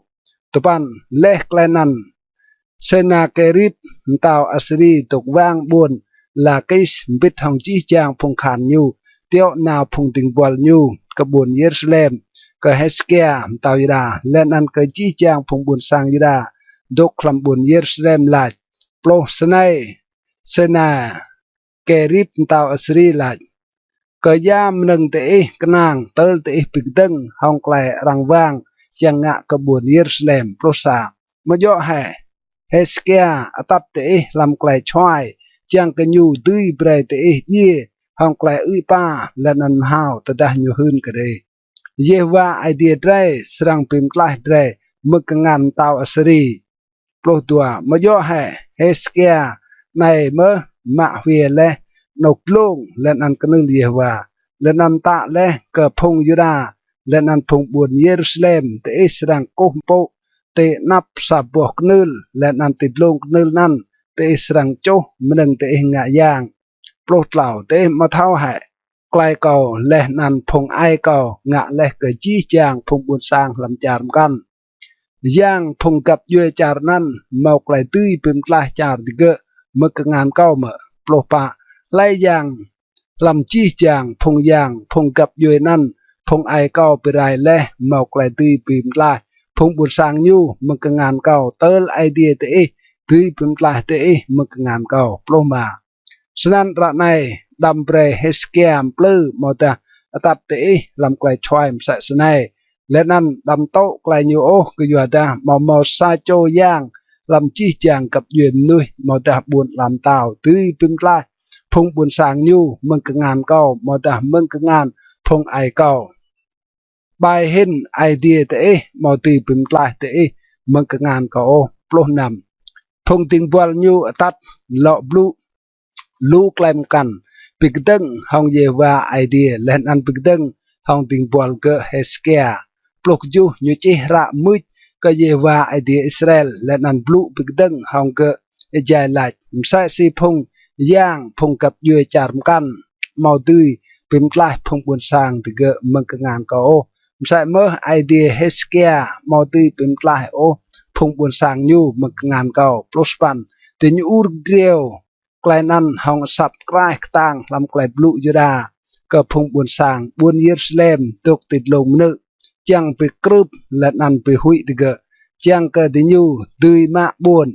ตุปันเล็กไกลนันเซนาเกริบตาวอัสรีตกว่างบวนลากิสบิดทองจีจางพงขานยูเตียวนาพงติงบอลยูกบวนเยรูซาเล็มก็เฮสเกียตาวยดาและนันก็จีจางพงบุญสร้างยดาดกคลำบุญเยรูซาเล็มลาดโปรสไนเซนาเกริบตาวอัสรีลาดก็ยามหนึ่งเตะกนางเติลเตะปิกดึงห้องไกลรังว่างจังงะกบวนเยรูซาเล็มโปรสามย่อให้เฮสเกียอตัดเตะลำไกลช่วยจังกันอยู่ตื้อเปรตเอเย่ห้องไกลอุ้ยป้าและนันหาวตะดาอยู่หืนกันเลยเยว่าไอเดียไรสรังพิมพ์กลายไรมึกงานตาวอัสรีโปรตัวมาย่อให้เฮสเกีย này mơ mạ về lệ nộp lông lên ăn cái nương địa và lên ăn tạ lệ cờ phong Juda lên ăn phong buồn Jerusalem te Israel công bộ te nắp sạp buộc nương lên ăn tịt lông nương năn te Israel châu mình te ngạ giang plot lão te mà thao hạiไกลเก่าและนันพงไอเก่างะและเกจี้จางพงบุญสร้างลำจารมกันย่างพงกับยวยจารนั้นเมาไกลตื้อเป็นกลายจารดิเกะมึกงานเก้าเมื่อโปรปะไล่ย่างลำจี้จางพงย่างพงกับยวยนั้นพงไอเก้าไปไรและเมาไกลตื้อเป็นกลายพงบุญสร้างยูมึกงานเก้าเตลไอเดียเตะตื้อเป็นกลายเตะมึกงานเก้าโปรมาฉะนั้นระในดำเปรเฮสเกียมปลื้มอตาตัดเตะลำไกลชอยมใส่สนัยและนั่นดำโตไกลยูโอก็อยู่ตามอซาโจย่างลำจี้จางกับเยือนนุยมอตาบุญลำเต่าตื้อพึ่งกลายพงบุญสางยูมึงกงานเก้ามอตามึงกงานพงไอเก้าใบเห็นไอเดียเตะมอตีพึ่งกลายเตะมึงกงานเก้าปล้นนำพงติงบอลยูตัดเลาะบลูลูกลำกันปิกดึงห้องเยวาไอเดียและอันปิกดึงห้องติงบอลเกเฮสเกียปลุกจูยุจิระมุดก็เยวาไอเดียอิสราเอลและอันบลูปิกดึงห้องเกเจลัดมใส่สีพงย่างพงกับยูจารมกันเมาตุยเป็นกลายพงบุญสร้างติเกมังกงานก็โอมใส่เมื่อไอเดียเฮสเกียเมาตุยเป็นกลายโอพงบุญสร้างยูมังกงานก็ปลุสปันติญอูรเกลียวไกลนั้นห้องสับใกล้ต่างลำไกลบลุยูดาก็พงบุญสร้างบุญเยรูซาเล็มตกติดลงนึกจังไปกรึบและนั้นไปหุยติเกจังก็ติญูดุยมาบุญ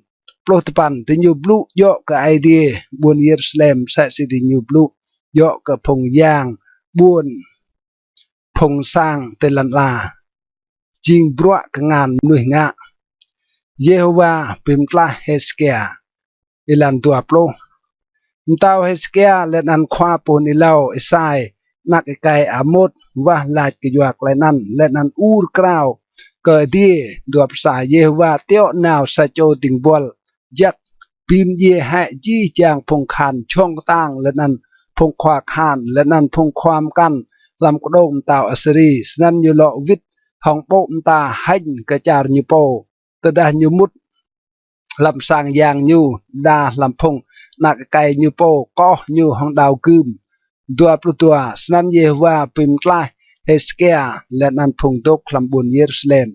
โปรตปันติญูบลุโยก็ไอเดียบุญเยรูซาเล็มใส่สิติญูบลุโยก็พงย่างบุญพงสร้างเตลันลาจิงบรัวกงานหน่วยงะเยโฮวาพิมพ์ลาเฮสเกียอิลันตัวโปรมตาวเฮสเกียและนันควาปูนอิเลาอิไซนักไกอามดว่าลาดกยวกและนั้นและนันอูรกราวเกิดดีดวบสายเยวาเตียวนาวสะโจติงบอลยักพิมเยหะจี้จางพงคันช่องตั้งและนั้นพงควาคานและนั้นพงความกันลำกระโดมตาวอัสรีสนันยูโลวิทห้องโปมตาหันกระจารยูโปตดายูมุดลำสางยางยูดาลำพงนักไก่ยูโปก็ยูห้องดาวคืมตัวปลุตัวสนันเยวาพิมพ์ลายเฮสเกียและนันพงตกลำบุญเยรูซาเล็ม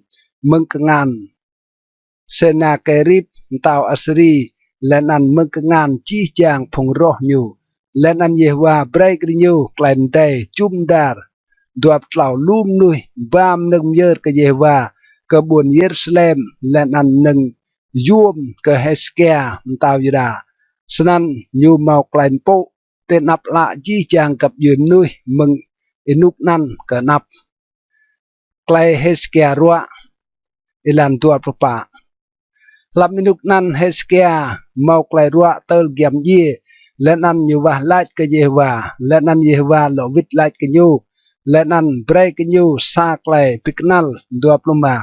มึงกงานเซนาเกริบตาวอัสรีและนันมึงกงานจี้จางพงรอยูและนันเยวาเบรกยูกลายเตจุมดาร์ตัวปล่าลุ่มนุยบามนึงเยอะกเยวากระบุญเยรูซาเล็มและนันนึงยูมกเฮสเกียตาวยูดาสนันยูเมากลายโปเตนับละจี้จางกับยืมนุยมึงอินุกนั่นก็นับไกลเฮสเกียรัวอิลันตัวประปาลำอินุกนั่นเฮสเกียเมาไกลรัวเตลเกียมยีและนั่นอยู่ว่าลาดกเยวาและนั่นเยวาหลวิดลาดกยูและนั่นเบรกยูซาไกลปิกนัลตัวปลุมา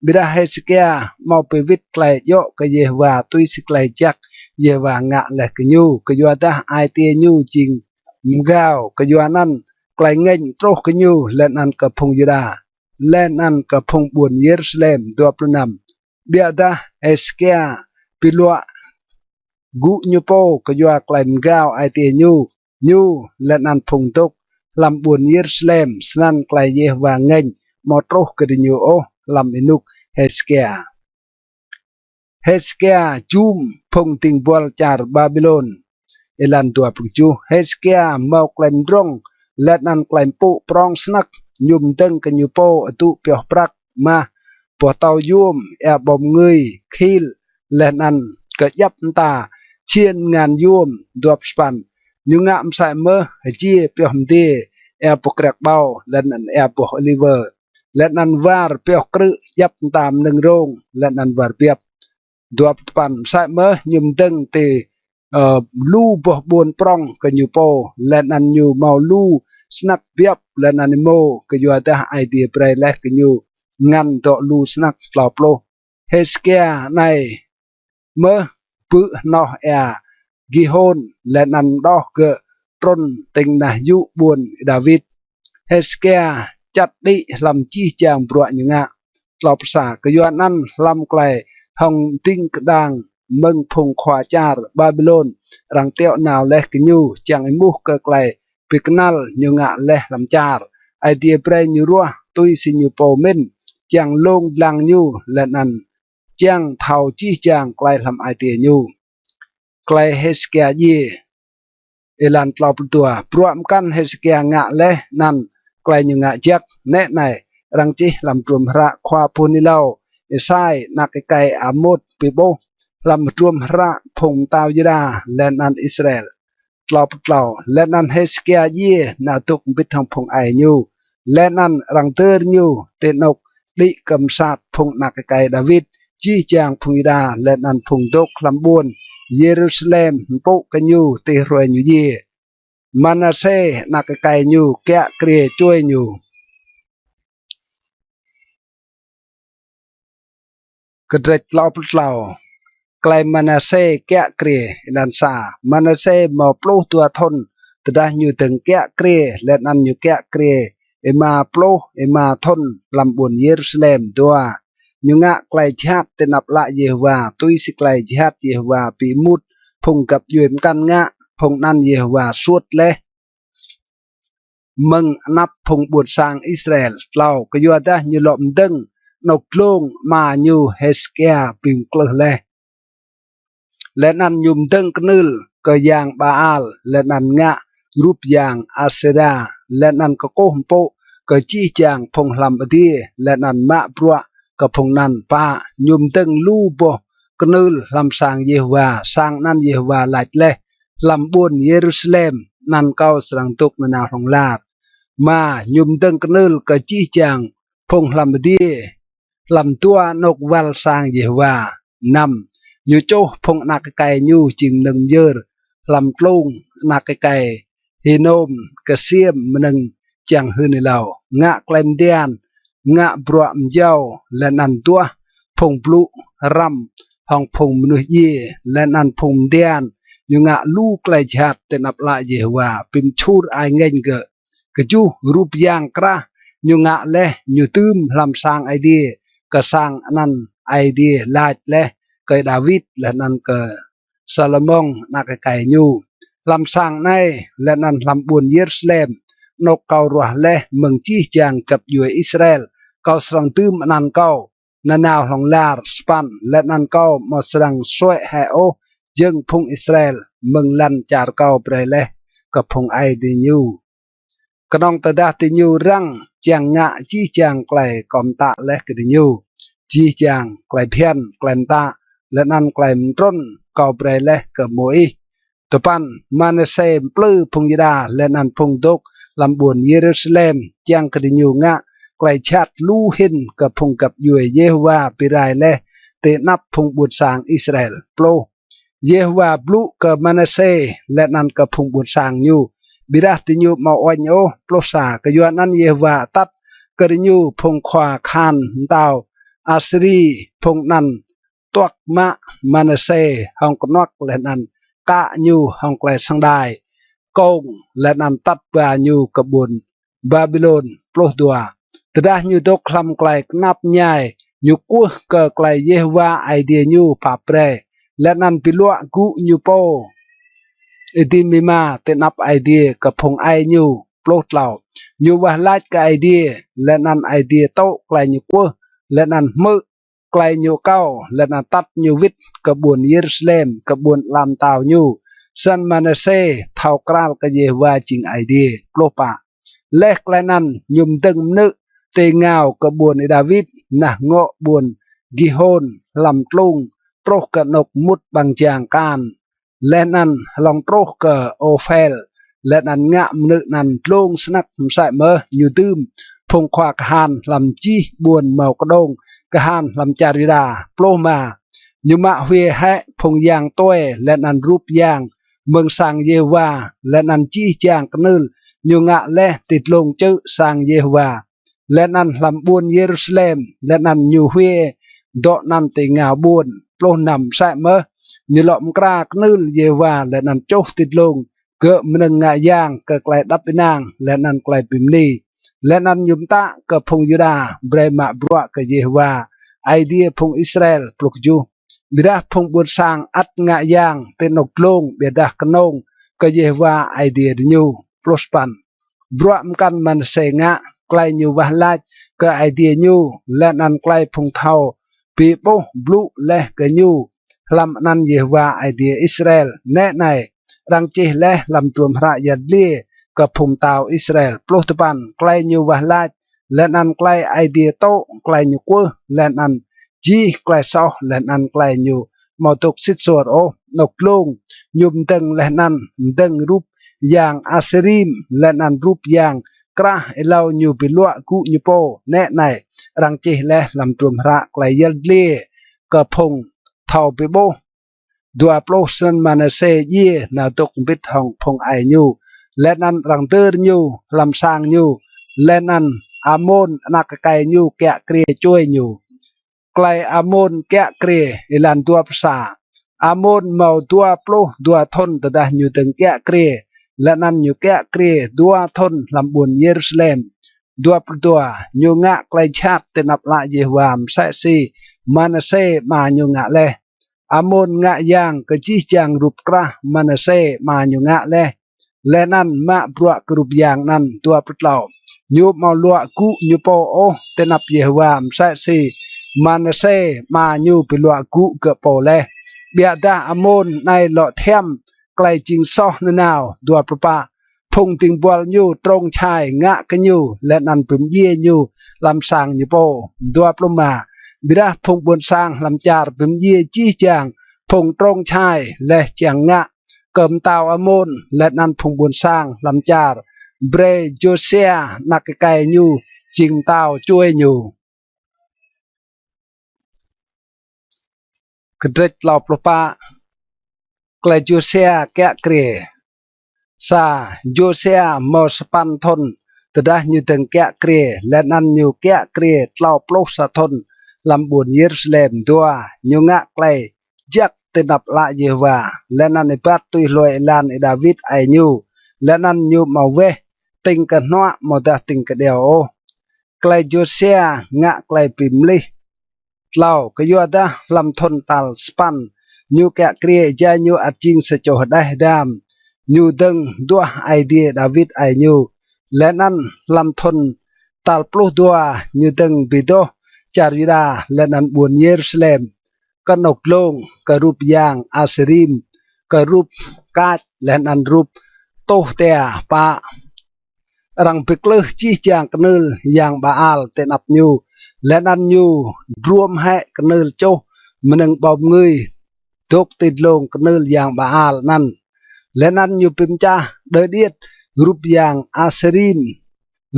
บิดาเฮสเกียเมาไปวิดไกลโยกเยวาตุยสิไกลจักเยวางะและกยูกยัวดาไอเตียยูจริงมกาวกยัวนั่นไกลเงินโตรกยูและนั่นกับพงยูดาและนั่นกับพงบุญเยรูซาเล็มตัวปลุนำเบียดาเฮสเกียปิลัวกุยูโปกยัวไกลมกาวไอเตียยูและนั่นพงตกลำบุญเยรูซาเล็มสนั่นไกลเยวางเงินมอโตรกดิยูโอลำอินุกเฮสเกียเฮสเกียจูมพงติงบอลจาร์บาบิโลนเอลันตัวปลุจูเฮสเกียเมาไกลมรงและนันไกลมปุปรองสนักยุมตึงกันยูโปอตุเปียปรักมาปวดเตายุมแอบบอมเงยคิลและนันก็ยับตาเชียนงานยุมดวบสปันยุงะมใส่เมื่อจีเปียมดีแอบปกรักเบาและนันแอบปกอลิเวอร์และนันวาร์เปียกรึยับตามหนึ่งโรงและนันวาร์เปียบดวบปันใส่เมื่อยุมตึงตีลูบบุญปรองกันยูโปและนันยูเมาลูสนักเบียบและนันโมก็อยู่แต่ไอเดียเปรย์เล็กกันยูงันต่อลูสนักเปล่าโปรเฮสเกียในเมื่อปืนอเอ Gihonและนันดอกเกะตรนติงนะยุบวนดาวิดเฮสเกียจัดดิลำจี้จางปรวญงะกลอบสากยวนนั้นลำไกลหองติงกดังเมืองพงควาจาร์บาบิโลนรังเตียวนาวเลกยูจางมุกเกไกลปิกนัลยงะเลลำจาร์ไอเดียเปรยูรัวตุยสิญูโปมินจางลงลังยูและนันจางเท่าจี้จางไกลลำไอเดียยูไกลเฮสเกียยีเอลันตลอปตัวพรวมกันเฮสเกียงะเลนันไกลยงะเจ็กแน่ในรังจีลำตรวมพระควาพูนิเลาเอไซนักไกอามุดปิโบลำตรวมพระพงตาวยดาและนันอิสราเอลตลอปเล่าและนันเฮสเกียยีนาตุกบิดทองพงไอยูและนันรังเตอร์ยูเตนกลิกำสัตพงนักไกดาวิดจีจางพงยดาและนันพงตกลำบวนเยรูซาเล็มปุกันยูเตรวยยูเยมานาเซนักไกยูแกะเกรียช่วยยูกระเด็ดเล่าปล่าไกลมานาเซแกะเกรียลันซามานาเซมาปลูตัวทนแต่ได้อยู่ถึงแกะเกรียและนันอยู่แกะเกรียเอมาปลูเอมาทนลำบวนเยรูซาเล็มตัวยุงะไกลชาติเตนับละเยฮวาตุยสิไกลชาติเยฮวาปีมุดพงกับยืมกันงะพงนันเยฮวาสวดเลมึงนับพงบุตรสร้างอิสราเอลเราก็ยัวได้ยุลอมดึงนกลงมาอยู่เฮสเกียปิงเกลือเลและนันยุมดึงกนึลก็ยางบาอัลและนันงะรูปยางอาเซดาและนันก็โกหมโปก็จี้จางพงลำบดีและนันมะปลัวก็พงนันป้ายุมดึงลูบกนึลลำสร้างเยฮวาสร้างนันเยฮวาหลายเลลำบุญเยรูซาเล็มนันเก้าสรังตุกนาของลาบมายุมดึงกนึลก็จี้จางพงลำบดีลำตัวนกวัลสร้างเยฮวานำยูโจพงนักไก่ยูจึงหนึ่งเยอร์ลำตลุงนักไก่ฮิโนมกระเสียมหนึ่งจังฮืนเหล่างะไกลมเดียนงะบรวมเจ้าและนันตัวพงปลุรำห้องพงมนุษย์และนันพงเดียนยูงะลูกไกลชัดเตนับละเยฮวาปิมชูรไอเงินกะจูรูปยางกระยูงะและยูตืมลำสร้างไอเดียก็สร้างนันไอเดียลาดและเกยดาวิดและนันเกซาโลมองนักไก่ยูลำสร้างในและนันลำบุญเยรูซาเล็มนกเการัวและเมืองจี้จางกับยูอิสราเอลเกาสรังตืมนันเกานานาของลาร์สปันและนันเกามาสรังสวยแฮโอจึงพงอิสราเอลเมืองลันจาร์เกาเปรเลกับพงไอดียูกระนองตะดาติยูรังจางงะจี้จางไกลกอมตะและกดิยูจี้จางไกลเพียนไกลมตาและนันไกลมต้นเกาเปรเลกับโมอีตัวปันมาเนเซมปลื้อพงยดาและนันพงดกลำบวนเยรูซาเล็มจางกดิยูงะไกลชาติลูหินกับพงกับยูเยฮวาปิไรเลเตนับพงบุตรสร้างอิสราเอลโปรเยฮวาบลูกับมาเนเซและนันกับพงบุตรสร้างยูบิดาติยูมาอัญโอโปรสากยวนนั้นเยฮวาตัดกดิยูพงควาคานดาวอาสรีพงนันตัวมะมาเนเซฮองกนอกและนันกะยูฮองไกลสังได้กงและนันตัดปายูกบุญบาบิโลนโปรดัวแต่ได้ยูตกคลำไกลนับใหญ่ยูกู้เกิดไกลเยฮวาไอเดียยูปาเปรและนันปิลวะกูยูโปอิดิมิมาเตนับไอเดียกับพงไอยูโปรดเหล่ายูวาลาดกับไอเดียและนันไอเดียโตไกลยูกู้และนันมือไกลยูเก้าและนันตัดยูวิทกบวนเยรูซาเล็มกบวนลำตาวยูซันมาเนเซเท่ากราลกับเยฮวาจิงไอเดียโปรปะเล็กและนันยุมตึงนึกเตงาวกบวนดาวิดนะเงาะบวนกิโฮนลำตลุงโปรกนกมุดบางจางการและนันลองโปรกโอเฟลและนันงะมนึกนันตลุงสนักใส่เมอยูตืมพงควากหานลำจีบวนเมากระดงกหานลำจาริดาโปรมายุมะเวแฮพงยางต้วยและนันรูปยางเมืองสางเยวาและนันจี้จางกนึลยุงะและติดลงจื้อสางเยวาและนันลำบุญเยรูซาเล็มและนันยูเวดอนันติงาบุญโปรนำใส่เมอ như lọm kra nư ye wa le nan chốt tít lông cỡ mình ngại giang cỡ lại đắp bên nàng le nan lại bìm ni le nan nhum ta cỡ phong yuda brema brua cỡ ye wa idea phong Israel pluk ju bida phong buat sang at ngại giang tên nọc lông beda kanong cỡ ye wa idea nyu prospan brua mkan man se ngạ lại nyu wa lach cỡ idea nyu le nan lại phong thao people blue le cỡ nyu làm nan Yehovah idea Israel nè này răng chỉ lẽ làm chuồng hạ yết liaกับภูมิตาวอิสราเอลปลุกตะปันใกล้อยู่วะลาดและนันใกล้ไอเดียโตใกล้อยู่กัวและนันจีใกล้ซอและนันใกล้อยู่มาตุกสิทธิ์สวดโอนกลงยุมตึงและนันตึงรูปอย่างอาเซริมและนันรูปอย่างกระเอลาอยู่ปิลวะกุญโปแน่ไหนรังจีแลลำตุมระไกลยัดเลี่ยกับพงเท่าไปโบดัวโปรสันมาเนเซเย่นาตกบิดทองพงไอยูและนันรังเตอร์ยูลำสางยูและนันอามอนนักไกยูแกะเกลียช่วยยูไกลอามอนแกะเกลียอิลันตัวภาษาอามอนเมาตัวโปรดัวทนตะดาอยู่ตึงแกะเกลียและนันอยู่แกะเกลียดัวทนลำบุญเยรูซาเล็มดัวปตัวยูงะไกลชาติเตนับละเยวามไซซีมาเนเซมายูงะเลอามอนงะยางกะจีจังรูปกระมาเนเซมายูงะเลและนั่นมาปลวกกรุบอย่างนั้นตัวปลดเหล่ายูมาลวกกุยูโปโอเตนับเยวามไซซีมันเซมายูไปลวกกุเกโปเลเบียดาอามอนในหล่อเทียมไกลจิงซอนนาวตัวปปะพงติงบอลยูตรงชายงะกันยูและนั่นปุ่มเยี่ยยูลำสางยูโปตัวปลมาบิดาพงบนสร้างลำจารปุ่มเยี่ยจี้จางพงตรงชายและจางงะเกิมตาวอามอนและนันพงบุญสร้างลำจาร์เบรโจเซียนักไก่ยูจิงตาวช่วยยูกระดิษเหล่าปลปะไกลโจเซียแกะเกลียซาโจเซียมอสปันทนตระยูตึงแกะเกลียและนันยูแกะเกลียเหล่าปลุกสะทนลำบุญเยรูซาเล็มตัวยูงะไกลจักตินับละเยวาและนันในปัตตุยลอยลานดาวิดไอยูและนันยูมาเวติงกันนัวมาดาติงกันเดียวไกลโจเซียงะไกลปิมลิเหล่ากยัวดาลำทนตัลสปันยูแกะเกลียจายูอัดจิงสะโจได้ดามยูดึงดัวไอเดียดาวิดไอยูและนันลำทนตัลปลุกดัวยูดึงบิโดจาริดาและนันบุญเยรูซาเล็มกนกลงกรูปยางอาเซริมกรูปกาดและนันรูปโตเตียปะรังเปกเลจีจางกนึลยางบาอัลเตนับยูและนันยูรวมให้กนึลโจมันนึงบอมเงยตกติดลงกนึลยางบาอัลนั่นและนันยูปิมจ้าเดเดียดรูปยางอาเซริม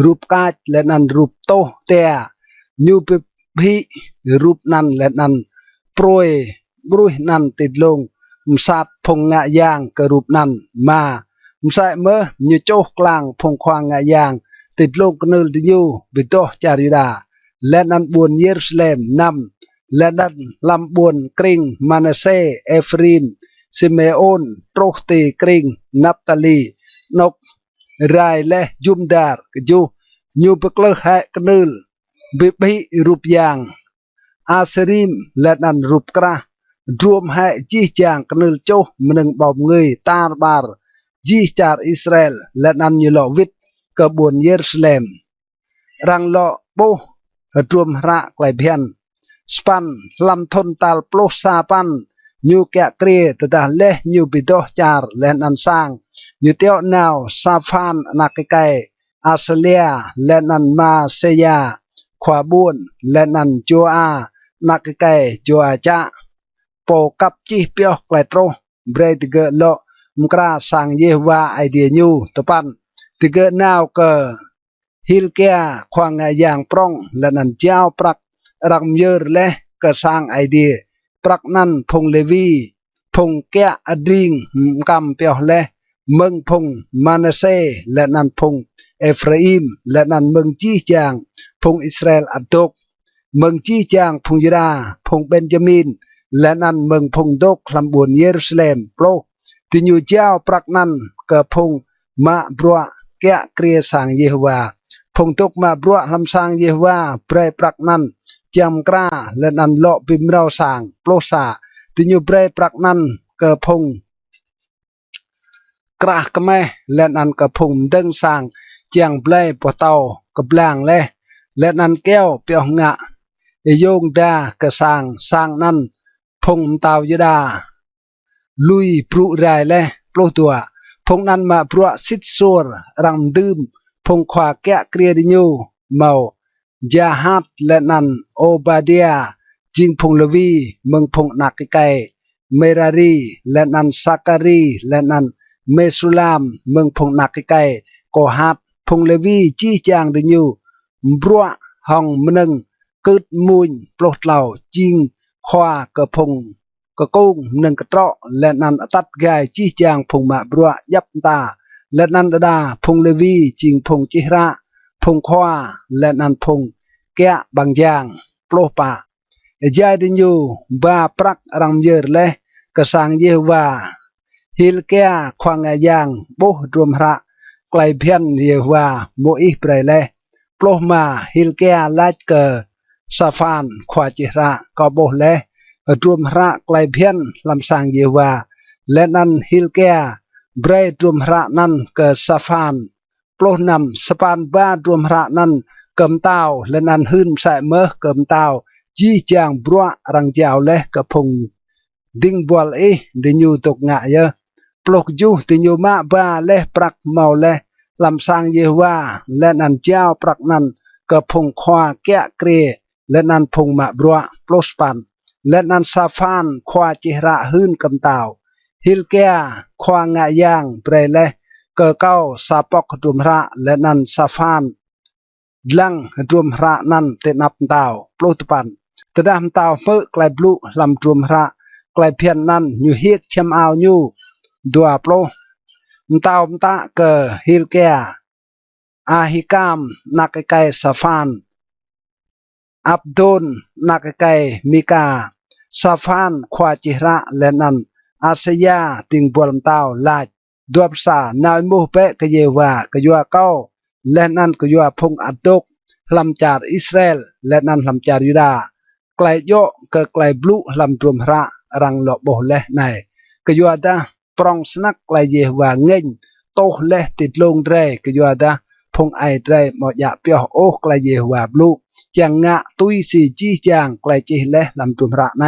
รูปกาดและนันรูปโตเตียยูปิพิรูปนั้นและนั้นโปรยบรุยนั้นติดลงมสัดพงงะยางกรูปนั้นมามใส่เมื่อยูโจกลางพงควางงะยางติดลงกนึลดิยูบิโตจาริดาและนั้นบุญเยรูซาเล็มนำและนั้นลำบุญกริงมานาเซเอฟริมซิเมโอนโตรตีกริงนับตาลีนกไรและยุมดาร์กยูยูเปกเลหะกนึลบิบิรูปยางอาเซริมและนันรูปกระรวมให้จีจางกนึลโจมันนึงบอมเงยตาบาร์จีจาร์อิสราเอลและนันยูโลวิดกบวนเยรูซาเล็มรังโลโบรวมระไกลเพียนสปันลำทนตัลโปลซาปันยูแกะเกรียตดาเลยูบิโดจาร์และนันสร้างยูเตียวนาวซาฟานนักไกอาเซเลียและนันมาเซียขวาบุญและนันจัวอานักไก่จัวจ้าโปกับจีเปียวไกลโตรเบรดเกโลมกราสังเยวาไอเดียยูตปันติเกนาวเกฮิลเกียควางยางปรองและนันเจ้าปรักรักเยอร์และกสร้างไอเดียปรักนันพงเลวีพงแกะอดิงกำเปียวและเมืองพงมานาเซและนันพงเอฟราอิมและนันเมืองจีจางพงอิสราเอลอัดตกเมืองจีจางพงยูดาพงเบนจามิน และนั้นเมืองพงดกลำบวนเยรูซาเล็มโปรที่อยู่เจ้าปรักนั้นกระพงมาบรัวแกะเกลียสางเยโฮวาพงตกมาบรัวลำสางเยโฮวาเปรปรักนั้นจำกล้าและนั้นเลาะปิมเราสางโปรสาที่อยู่เปรปรักนั้นกระพงกระกระแม่และนั้นกระพงดึงสางเจียงเปลยปะเตากระบลางและนั้นแก้วเปียวงะโยงดากระสางนั้นพงเตายดาลุยปรุไรปลุตัวพงนั้นมาปรัวสิทซัวรังดื่มพงขวาแกะเกลียดิญูเมาจาฮัดและนั้นโอบาเดียจิงพงเลวีเมืองพงนักไกเมรารีและนั้นสักการีและนั้นเมสุลามเมืองพงนักไกโกฮัดพงเลวีจี้จางดิญูบรัวห้องมนึงกึดมุนปลดเหล่าจิงขวากระพงกระกุ้งหนึ่งกระเตาะและนันตัดกายจี้จางพงมาบรัวยับตาและนันดาพงเลวีจิงพงจิระพงขวาและนันพงแกะบางอย่างโปรปะยายดินยูบาปรักรังเยอร์เลกสังเยวาฮิลแกะควางยางโบรวมระไกลเพียนเยวาโมอีเปรเลโปรมาฮิลแกะลาดเกอซาฟานควาจิระกอบโบเลรวมระไกลเพียนลำสังเยวาและนันฮิลแกะเบรดรวมระนั้นเกซาฟานโปรนำสปานบารวมระนั้นเกิมเต้าและนันหืนใส่เมื่อเกิมเต้าจี้จางบรัวรังเจ้าและกระพงดิ้งบอลดิญูตกงะเยอะปลุกยูดิญูมาบาและปรักเมาและลำสังเยวาและนันเจ้าปรักนั้นกระพงควาแกะเกรและนันพงมาบรัวปลสปันและนันซาฟานควาจิระหืนกำเต้าฮิลแกะควางะยางเปรเลเกเก้าซาปอกดุมระและนันซาฟานลังรวมระนั้นเตนับเต้าปลุตปันแต่ดำเต้าเมื่อกลายบลุลำรวมระกลายเพียนนั้นอยู่เฮียกเชมเอาอยู่ดัวปลุเต้าตะเกฮิลแกะอาฮิกามนักไกซาฟานอับดุลนักไกมิกาซาฟานควาจิระและนันอาเซียติงบอลเต้าลาดดวบสานายมูเปกเยวากยัวเก้าและนันกยัวพงอัดดกลำจาร์อิสราเอลและนันลำจาร์ยูดาไกลโยกไกลบลุลำรวมระรังหลอกโบและในกยัวดาปรองสนักไกลเยวาเงินโตและติดลงเรกยัวดาพงไอเรหมดยาเปียวโอไกลเยวาบลุจังงะตุยสีจีจางไกลจีและลำรวมระใน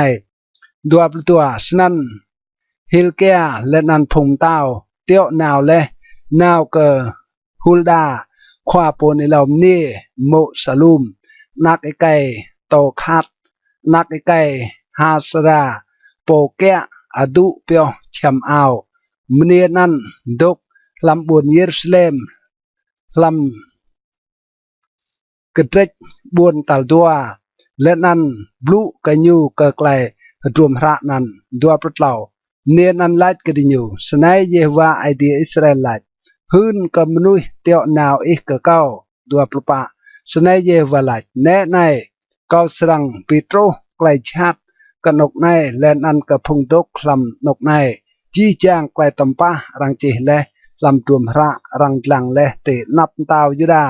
ดัวปตัวสนันฮิลเกียและนันพงเต้าเตียวนาวและนาวเกฮุลดาควาปนิลอมเนโมสลุมนักไกโตคัดนักไกฮาสราโปแกะอดุเปียวแชมเอามเนนันดกลำบุญเยรูซาเล็มลำกระเตรบุญตัลดัวและนันบลุกันยูเกไกลรวมระนันดัวปลดเหล่าเนียนันไลด์กระดิญูสนายเยวาไอเดียอิสราเอลไลด์หืนกับมนุษย์เตียวนาวอีกเก้าดัวปลปะสนายเยวาไลด์แน่ในเก้าสรังปิโตรไกลชัดกันนกในและนันกับพงดกคลำนกในจี้จางไกลตมปะรังจีและลำรวมระรังหลังและเตนับตาวยุดา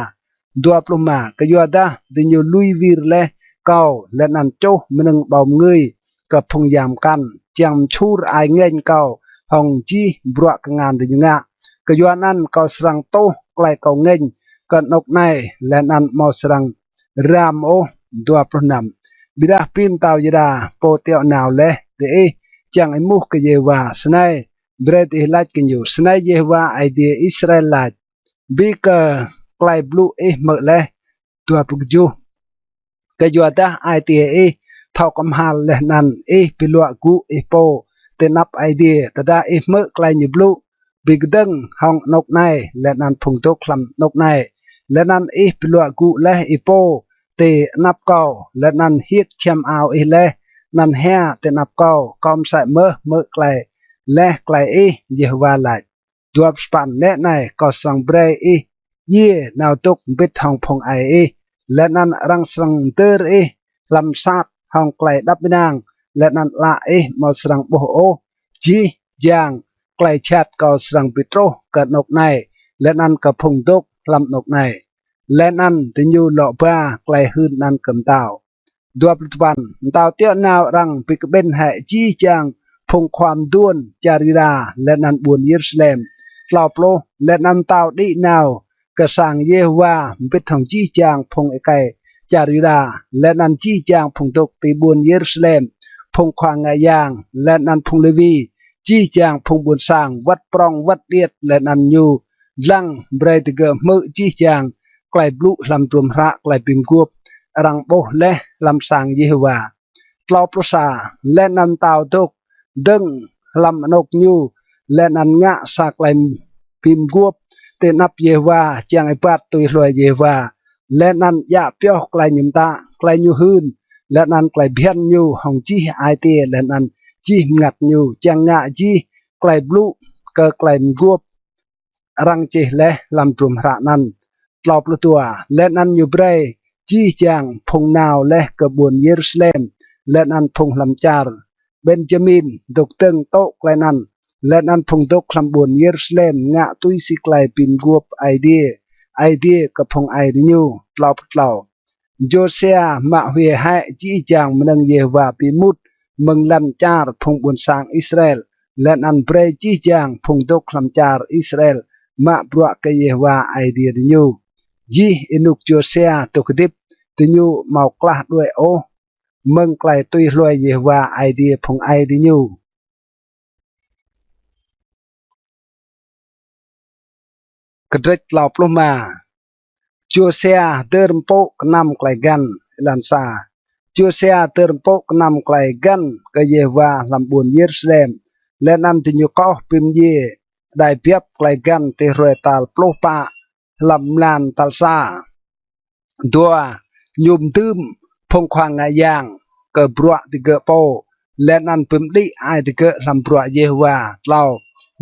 ดัวปลมากยัวดาดิญูลุยวีร์และเก้าและนันโจมนึงเบาเงยกับพงยามกันจำชูรไอเงินเก่าหองจีบรัวกงานดิญงะกยัวนั้นเก่าสรังโตไกลเก่าเงินกันนกในและนันมอสรังรามโอดัวพระนำบิดาพิมตาวยดาโปเตียวนาวเลเดจังไอมุกกเยวาสนัยเบรดอิลัดกันอยู่สนัยเยวาไอเดียอิสราเอลลัดบิกไกลบลูเมเลตัวปุกจูกยัวดาไอเดียเท่ากับฮาลและนันปิลวกูโปเตนับไอเดียแต่ได้เมื่อไกลอยู่บลูบิกดึงห้องนกในและนันพงโตคลำนกในและนันปิลวกูและโปเตนับเก้าและนันเฮียกเชมเอาและนันแห่เตนับเก้ากอมใส่เมื่อไกลและไกลเยวาไลดวบสปันและในก็สังเบรเย่นาวตุกบิดห้องพงไอและนันรังสังเตอร์ลำซาดห้องไกลดับนาง และนั้นละมาสรังโบโอจียางไกลชัดก็สรังปิโตรกับนกในและนั้นกับพงตกลำนกในและนั้นถึงอยู่หล่อบ้าไกลหืนนั้นกำเต่าดัวปัจจุบันเต่าเตี้ยนาวรังปิกเบนให้จีจางพงความด้วนจาริดาและนั้นบุญเยรูซาเล็มกล่าวโปรและนั้นเต่าดีนาวกระสังเยฮวาเป็นของจีจางพงไอไกจาริดาและนั้นจีจางพงตกตีบุญเยรูซาเล็มพงควางไงยางและนั้นพงเลวีจีจางพงบุญสร้างวัดปรองวัดเดียดและนันยูลังเบรตเกอมือจีจางไกลบลุลำรวมพระไกลปิมกวบรังโบและลำสางเยฮวาตลอปรสาและนันตาวตกดึงลำนกยูและนันงะสาไกลปิมกวบเตนับเยฮวาจางไอปัดตุยรวยเยฮวาและนันยาเปียวไกลยิมตาไกลยูฮืนและนันไกลเบียนยูหงจีไอเตและนันจีงัดยูจังงะจีไกลบลุเกไกลมกวบรังเจและลำรวมพระนันตลอปลตัวและนันยูเบรจีจางพงนาวและกบวนเยรูซาเล็มและนันพงลำจาร์เบนจามินดกเติงโตไกลนันและนันพงตกลำบวนเยรูซาเล็มงะตุยสิไกลปินกวบไอเดียกับพงไอริยูตลอปตลอโจเซียมาเวให้จีจางมนังเยวาปิมุดมึงลำจาร์พงบวนสร้างอิสราเอลและนันเบรจีจางพงตกลำจาร์อิสราเอลมาบรัวกเยวาไอเดียริยูจีอินุกโจเซียตกดิบติญูเมากล้าด้วยโอมึงไกลตุยรวยเยวาไอเดียพงไอดิญูกระดิกหลอบลงมาจัวเซียเดินโปกนำไกลกันลันซาจัวเซียเดินโปกนำไกลกันก็เยวาลำบุญเยรูซาเล็มและนำติญูก็พิมเยได้เปียบไกลกันที่รวยตาลปลุปะลำลานตัลซาดัวยุมตืมพงควางไงยางเกิดบรัวติเกโปและนันพิมดิไอติเกลำบรัวเยวาเล่า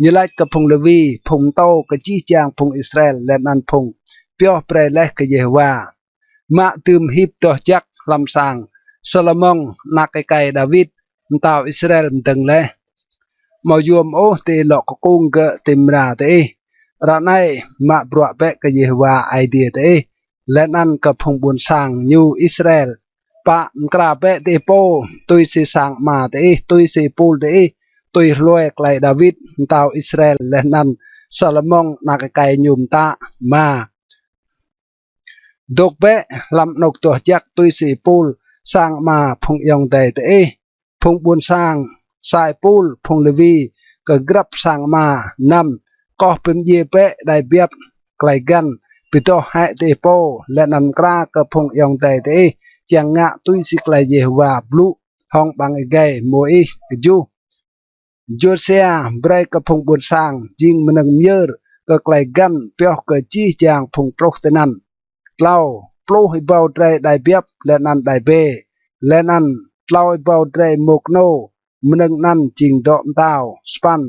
ยูไลกับพงเลวีพงโตกับจีจางพงอิสราเอลและนันพงเปียวเปรเลกับเยวามาตืมฮิบตัวจักลำสางโซโลมองนักไก่ดาวิดตาวอิสราเอลตึงเลยมายวมโอเตลอกกุ้งเกติมราเตร้านไอมาบรัวเปกับเยวาไอเดียเตและนั่นกับพงบุญสร้างยูอิสราเอลปะกราเปเตโปตุยสีสางมาเตตุยสีปูลเตตุยรวยไกลดาวิดตาวอิสราเอลและนั่นซาลมองนักไก่ยุมตามาดกเปลำนกตัวจักตุยสีปูลสร้างมาพงยองเตเตพงบุญสร้างสายปูลพงเลวีก็กรับสร้างมานำก็เป็นเยเปได้เบียบไกลกันปิโตให้เตโปและนันกรากับพงยองเตเตจังงะตุยสิไกลเยวาบลุห้องบางไกโมอีกจูโจเซียเบรกับพงบุญสร้างจิงมันงเยอร์ก็ไกลกันเปียวก็จีจางพงโปรตนันเล่าปลูให้เบาใจได้เบียบและนันได้เบและนันเล่าให้เบาใจโมกโนมันงนั่นจิงดอมดาวสปัน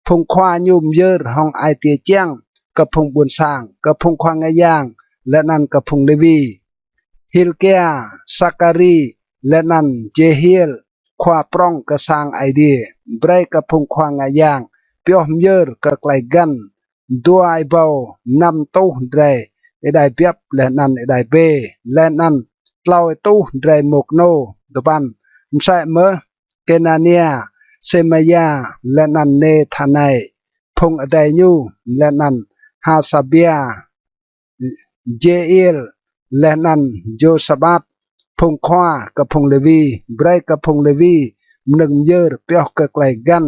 พงควายุมเยอร์ห้องไอเตียเจียงกับพงบุญสร้างกับพงควางไงย่างและนั่นกับพงเลวีฮิลเกียสักการีและนั่นเจเฮีลควาปรองกับสร้างไอเดียเบรกับพงควางไงย่างเปียวมเยอร์กับไกลกันดัวไอเบานำตู้เดรได้เปียบและนั่นได้เบและนั่นเล่าตู้เดรโมกโนตบันมใส่เมื่อเกนาเนียเซมายาและนั่นเนธานายพงอไดยูและนั่นฮาซาเบียเจเอลและนั่นโจสบับพงควากับพงเลวีเบรกับพงเลวีหนึ่งเยอร์เปียกไกลกัน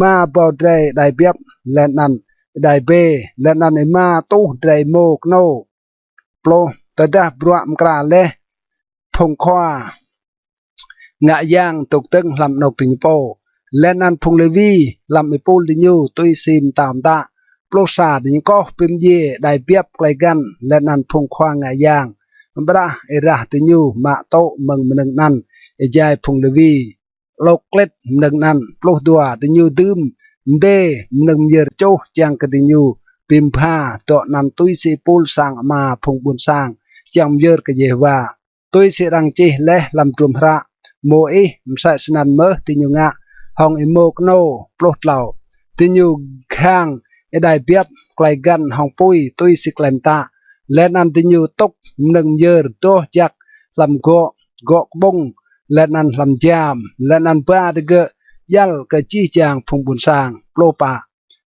มาบอดเรได้เบียบและนั่นได้เบและนั่นมาตู้ได้โมกโนโปรตดาบรัวมกราเลพงควางะย่างตกตึงลำนกติงโปและนั่นพงเลวีลำไอปูลดิญูตุยซิมตามตาโปรซาดิญก็เป็นเย่ได้เบียบไกลกันและนั่นพงควางะย่างบราเอราติญูมาโตเมืองมันนั่นเอจายพงเลวีโลกเล็ดมันนั่นโปรดัวดิญูดื่มเดมันเยอร์โจจังกดิญูปิมพาโตนันตุยสิปูลสร้างมาพงบุญสร้างจังเยอร์กเยวาตุยสิรังจีและลำตุมพระ mô ý sai snan mơ tin như ngạ hong imo kno plot lau tin như khang edai biap klai gan hong pui tui siklem ta len an tin như tốc nâng yer to jak làm gọ bông len an làm jam len an ba de ge yal ke chi chang phung bun sang plo pa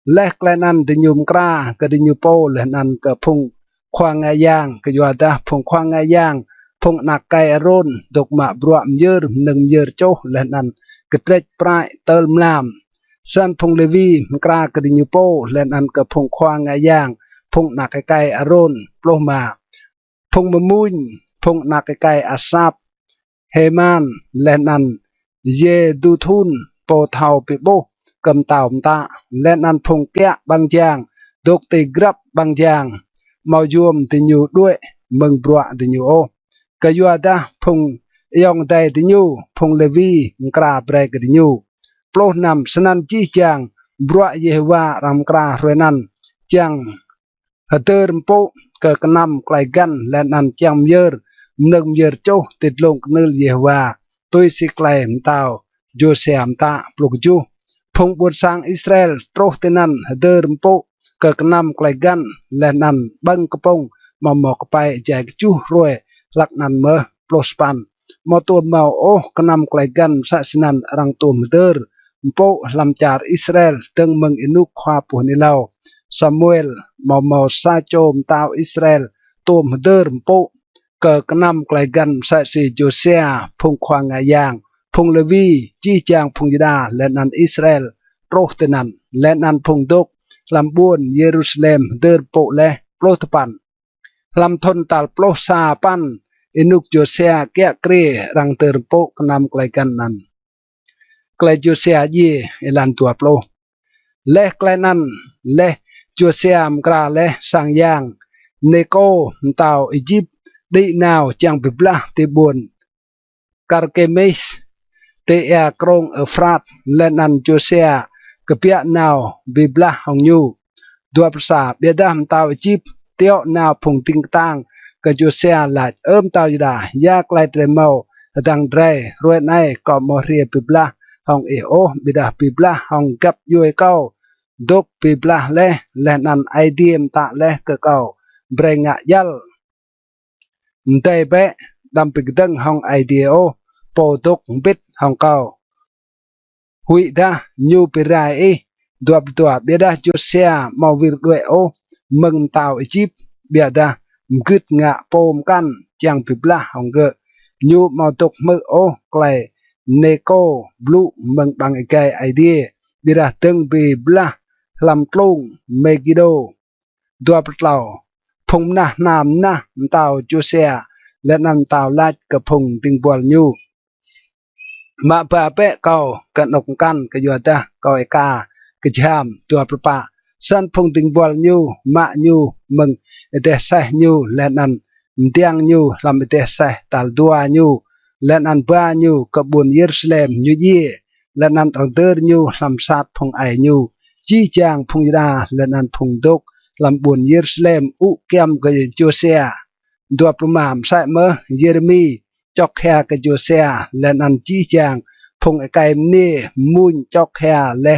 lek len an tin như kra ke tin như po len an ke phung khoang ayang ke yuada phung khoang ayang phung nak kai ron dok ma bruam yer nâng yer cho len an ke trech prai tel mlam san phung levi kra ke tin như po len an ke phung khoang ayang phung nak kai aron plo ma phung mamun phung nak kai asap heman len an ye du thun po thau pi bo cầm tàu ta len an phung kẹ băng giang dok te grab băng giang mau yuom ti nyu đuôi mừng bọa ti nyu ô cái yua da phung yong tay ti nyu phung levi kra bre ti nyu plo nam sanan chi chang bọa yewa ram kra renan chang hater po ke kenam klai gan len an chang yer nâng yer cho tịt lông nıl yewa tôi si klai tao Josem ta pluk ju phung buôn sang Israel troh tenan hater po ke kenam klai gan len an bang kepong mamo kepai jai chu roe lak nan me plospan mo tu mau oh kenam klai gan sa sinan rang tu hater po lam char Israel teng meng inuk khwa pu ni lau Samuel mamo sa chom tao Israel tum hater po ke kenam klai gan sa si Josea phung khwa ngayang phung Levi chi chang phung Juda len an Israel troh tenan len an phung dok làm buôn Jerusalem der po le plo pan làm thon tal plo sa pan inuk Josea kya kre rang ter po kenam klai gan nan klai Josea ye elan tua plo le klai nan le Josea mkra le sang yang neko tao Egypt đi nào chẳng bị bla te buồn Karkemis te e krong Efrat len an Josea kepia nào bị bla hong nyu dua persa beda tao Egypt teo nào phung ting tang ke Josea lại tao Juda ya klai tremau dang dre ruet nai ko mo rie bị bla hong e o beda bị bla hong gap yoi kau dok bị bla le len an idiem ta le ke kau brenga yal mte be dam pigdang hong ideo po dok bit hong kau hui da nyu pirai e dua beda Josea mau vir due o meng tao Egypt beda mgit nga pom kan chang pibla hong ge nyu mau tok me o klai neko blu meng bang kai idea bida teng bi bla lam tlong megido dua plau phung na nam na tao Josea len an tao lach ke phung ting bol nyu ma pa pe kau kan ok kan ke yuata kau eka ke jam tua pa san phung ting bol nyu ma nyu meng ete sah nyu len an tiang nyu lam ete sah tal dua nyu len an ba nyu ke bun Jerusalem nyu ye len an ter nyu lam sat phung ai nyu chi chang phung da len an phung dok lam bun Jerusalem u kem ke Josea dua pumam sai me Jeremy chok kha ke Josea len an chi chang phung kai ni mun chok kha le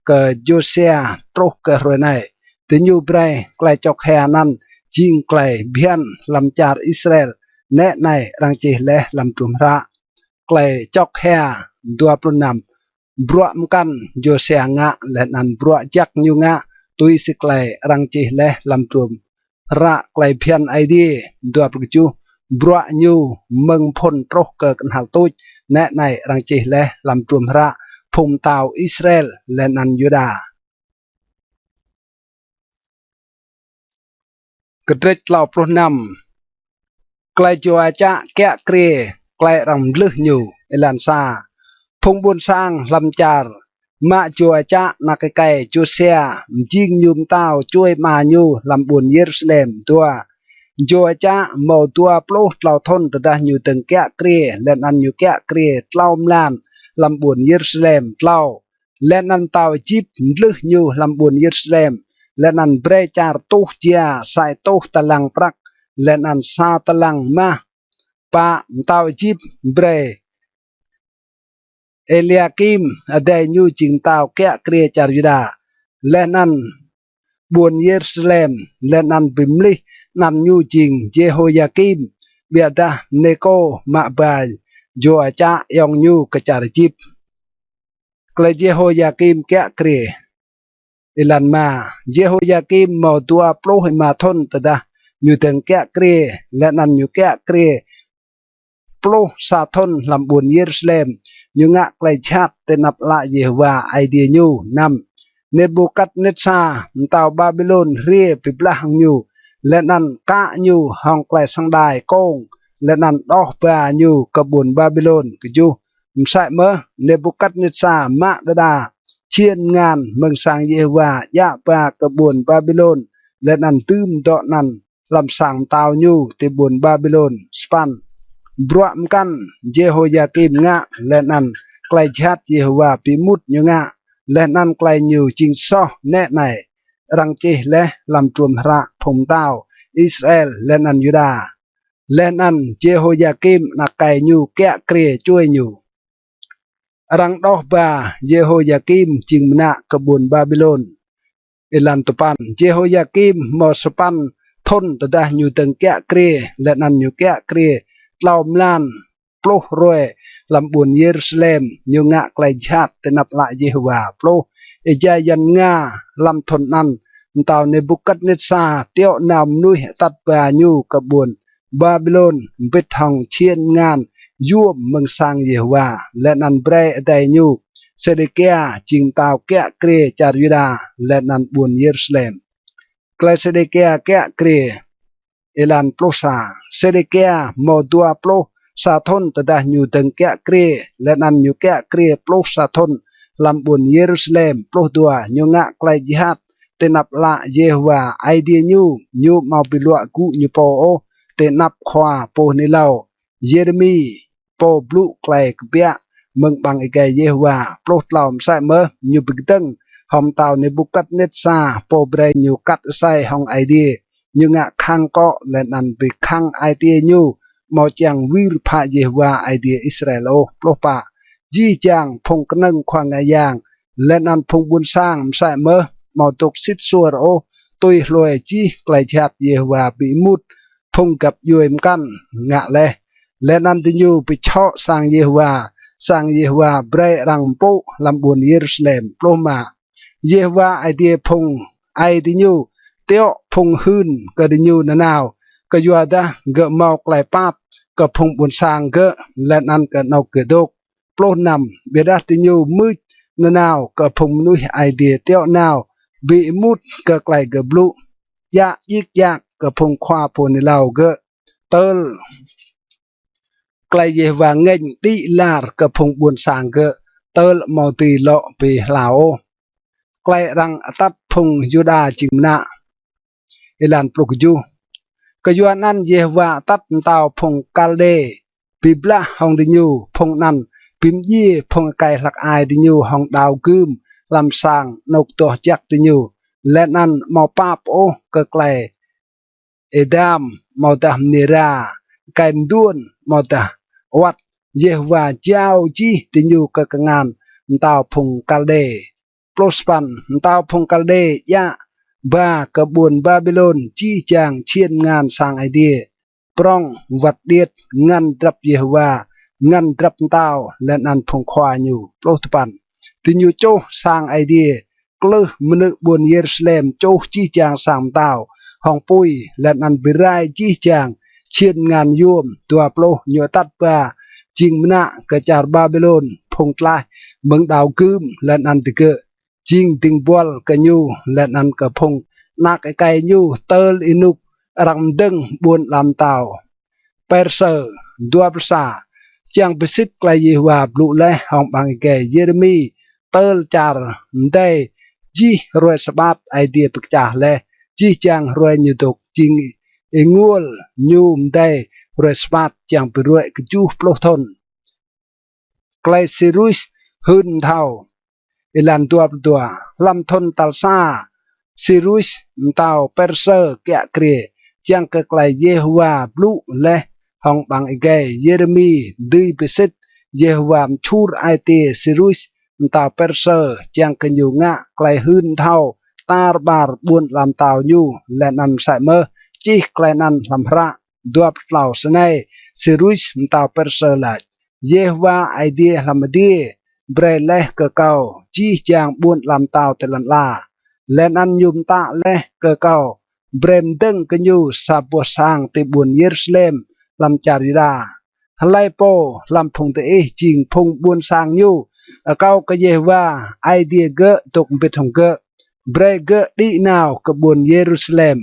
ke Josea troh ke ronai te nyu brai klai chok kha nan jing klai bian lam char Israel ne nai rang chi le lam tum ra klai chok kha dua pumam brua mkan Josea nga len an brua jak nyu nga tui si klai rang chi le lam tum ra klai phian idea dua pukchu brua nyu meng phon troh ke kan hal tuj ne nai rang chi le lam tum ra phum tao Israel len an Juda kedrech lau ploh nam klai joa cha kya kre klai ram leh nyu elan sa phung bun sang lam char ma joa cha na kai Josea jing nyum tao chui ma nyu lam bun Jerusalem tua joa cha mo tua ploh lau thon ta nyu teng kya kre len an nyu kya kre lau mlan lam bun Jerusalem lau len an tao Egypt leh nyu lam bun Jerusalem len an bre char tuh chia sai tuh talang prak len an sa talang ma pa tao Egypt bre Eliakim ada nyu jing tau kea kria Jaruda lenan buồn Jerusalem lenan bimli nan nyu jing Jehoiakim biada neko ma'bai joacha yong nyu kecarjip kle Jehoiakim kea kria ilan ma Jehoiakim mau tua ploh ma thon tada nyu teng kea kria lenan nyu kea kria ploh sa thon lam buồn Jerusalem nyu ngak klai chat tenap la Yehwa idea nyu nam Nebukadnezar tao Babylon ria piblah nyu lenan ka nyu hong klai sang dai kong lenan doh ba nyu kebun Babylon keju msai me Nebukadnezar ma dada chien ngan meng sang Yehwa ya ba kebun Babylon lenan tum do nan lam sang tao nyu te bun Babylon span Bruam kan Jehoiakim nga lenan klai chat Yehwa pimut nyu nga lenan klai nyu jing so ne nai rang chih le lam tuam ra phom tao Israel lenan Yuda lenan Jehoiakim nakai nyu kea kria chui nyu rang doh ba Jehoiakim jing mena kebun Babylon ilan topan Jehoiakim mo sepan thon tadah nyu teng kea kria lenan nyu kea kria lau mlan ploh roe lam buồn Jerusalem nyu ngak klai chat tenap la Yehwa ploh eja yan nga lam thon nan tao Nebukadnezar teo nam nuih tat ba nyu kebun Babylon bit hong chien ngan yuom meng sang Yehwa lenan bre dai nyu Sedekia jing tao kea kria Jaruda lenan buồn Jerusalem klai Sedekia kea kria ilan plosa Sedekia mo dua ploh sa thon tadah nyu teng kea kria lenan nyu kea kria ploh sa thon lam buồn Jerusalem ploh dua nyu ngak klai jihad tenap la Yehwa idea nyu mau pilua ku nyu po o tenap khwa po ni lau Jeremy po blu klai kbia meng bang ikai Yehwa ploh tlaum sai me nyu bigteng hom tao Nebukadnezar po bre nyu kat sai hong idea nyu ngak khang ko lenan bi khang idea nyu mau chang wir pha Yehwa idea Israel o ploh pa ji chang phong kneng khwang yang lenan phong bun sang sai me mau tok sit suar o tôi loi chi klai chat Yehwa bi mut phong gap yuem kan ngak le lenan ti nyu bi cho sang Yehwa bre rang po lam buồn Jerusalem ploh ma Yehwa idea phong ai ti nyu teo phong hun ka ti nyu na nào ka yuada ge mau klai pap ka phong bun sang ge lenan ka nau ke dok ploh nam beda ti nyu mut na nào ka phong nuih idea teo nào bị mút ka klai ge blu ya yik yak ka phong khwa po ni lau ge tol klai Yehwa ngeng ti lar ka phong bun sang ge tol mau ti lo pi lao klai rang atat phong Yuda jingna ilan pluk ju kayuanan Yehwa tat tao phong kalde bibla hong di nyu phong nan pim ye phong kai lak ai di nyu hong dao kum lam sang nok to jak di nyu lenan mau pap o ka klai edam mau dah nira kain duon mau dah wat Yehwa jao ji di nyu ka kangan tao phong kalde prospan tao phong kalde ya ba kebun Babylon chi chang chien ngan sang idea prong vật điệt ngăn drap Yehwa ngăn drap tao lenan phong khwa nyu ploh tupan ti nyu cho sang idea kleuh menu buồn Jerusalem cho chi chang sang tao hong pui lenan birai chi chang chien ngan yuom tua ploh nyu tat ba jing mena kecar Babylon phong tlai meng dau kum lenan tike jing ting bol kanyu lenan ka phong nak kai nyu tol inuk rang deng buồn lam tao Perser dua persa chang besit klai Yehwa blu le hong bang ke Jeremy tol char ndai ji roi sabat idea pecah le ji chang roi nyutuk jing engul nyu ndai roi sabat chang beroi keju ploh thon klai Sirus hun thao ilan tua lam thon talsa Sirus tao Perser kea kria chang ke klai Yehwa blu le hong bang ige Jeremy dui besit Jehovah chur ai tia sirus tao perser chang ke nyu ngạ clay hun thao tar bar buôn làm tàu nhu lên ăn sai mơ chi clay ăn làm ra duap tàu senai sirus tao perser lại Jehovah ai dia làm dia bre leh ke kau chi chang buôn làm tàu te lan la lên ăn nhum ta leh ke kau brem deng ke nyu sapo sang te buôn Jerusalem làm charida halai po làm phung te ching phung buôn sang nhu kau ke Jehovah ai dia ge tuk bit hong ge bre ge di nào ke buôn Jerusalem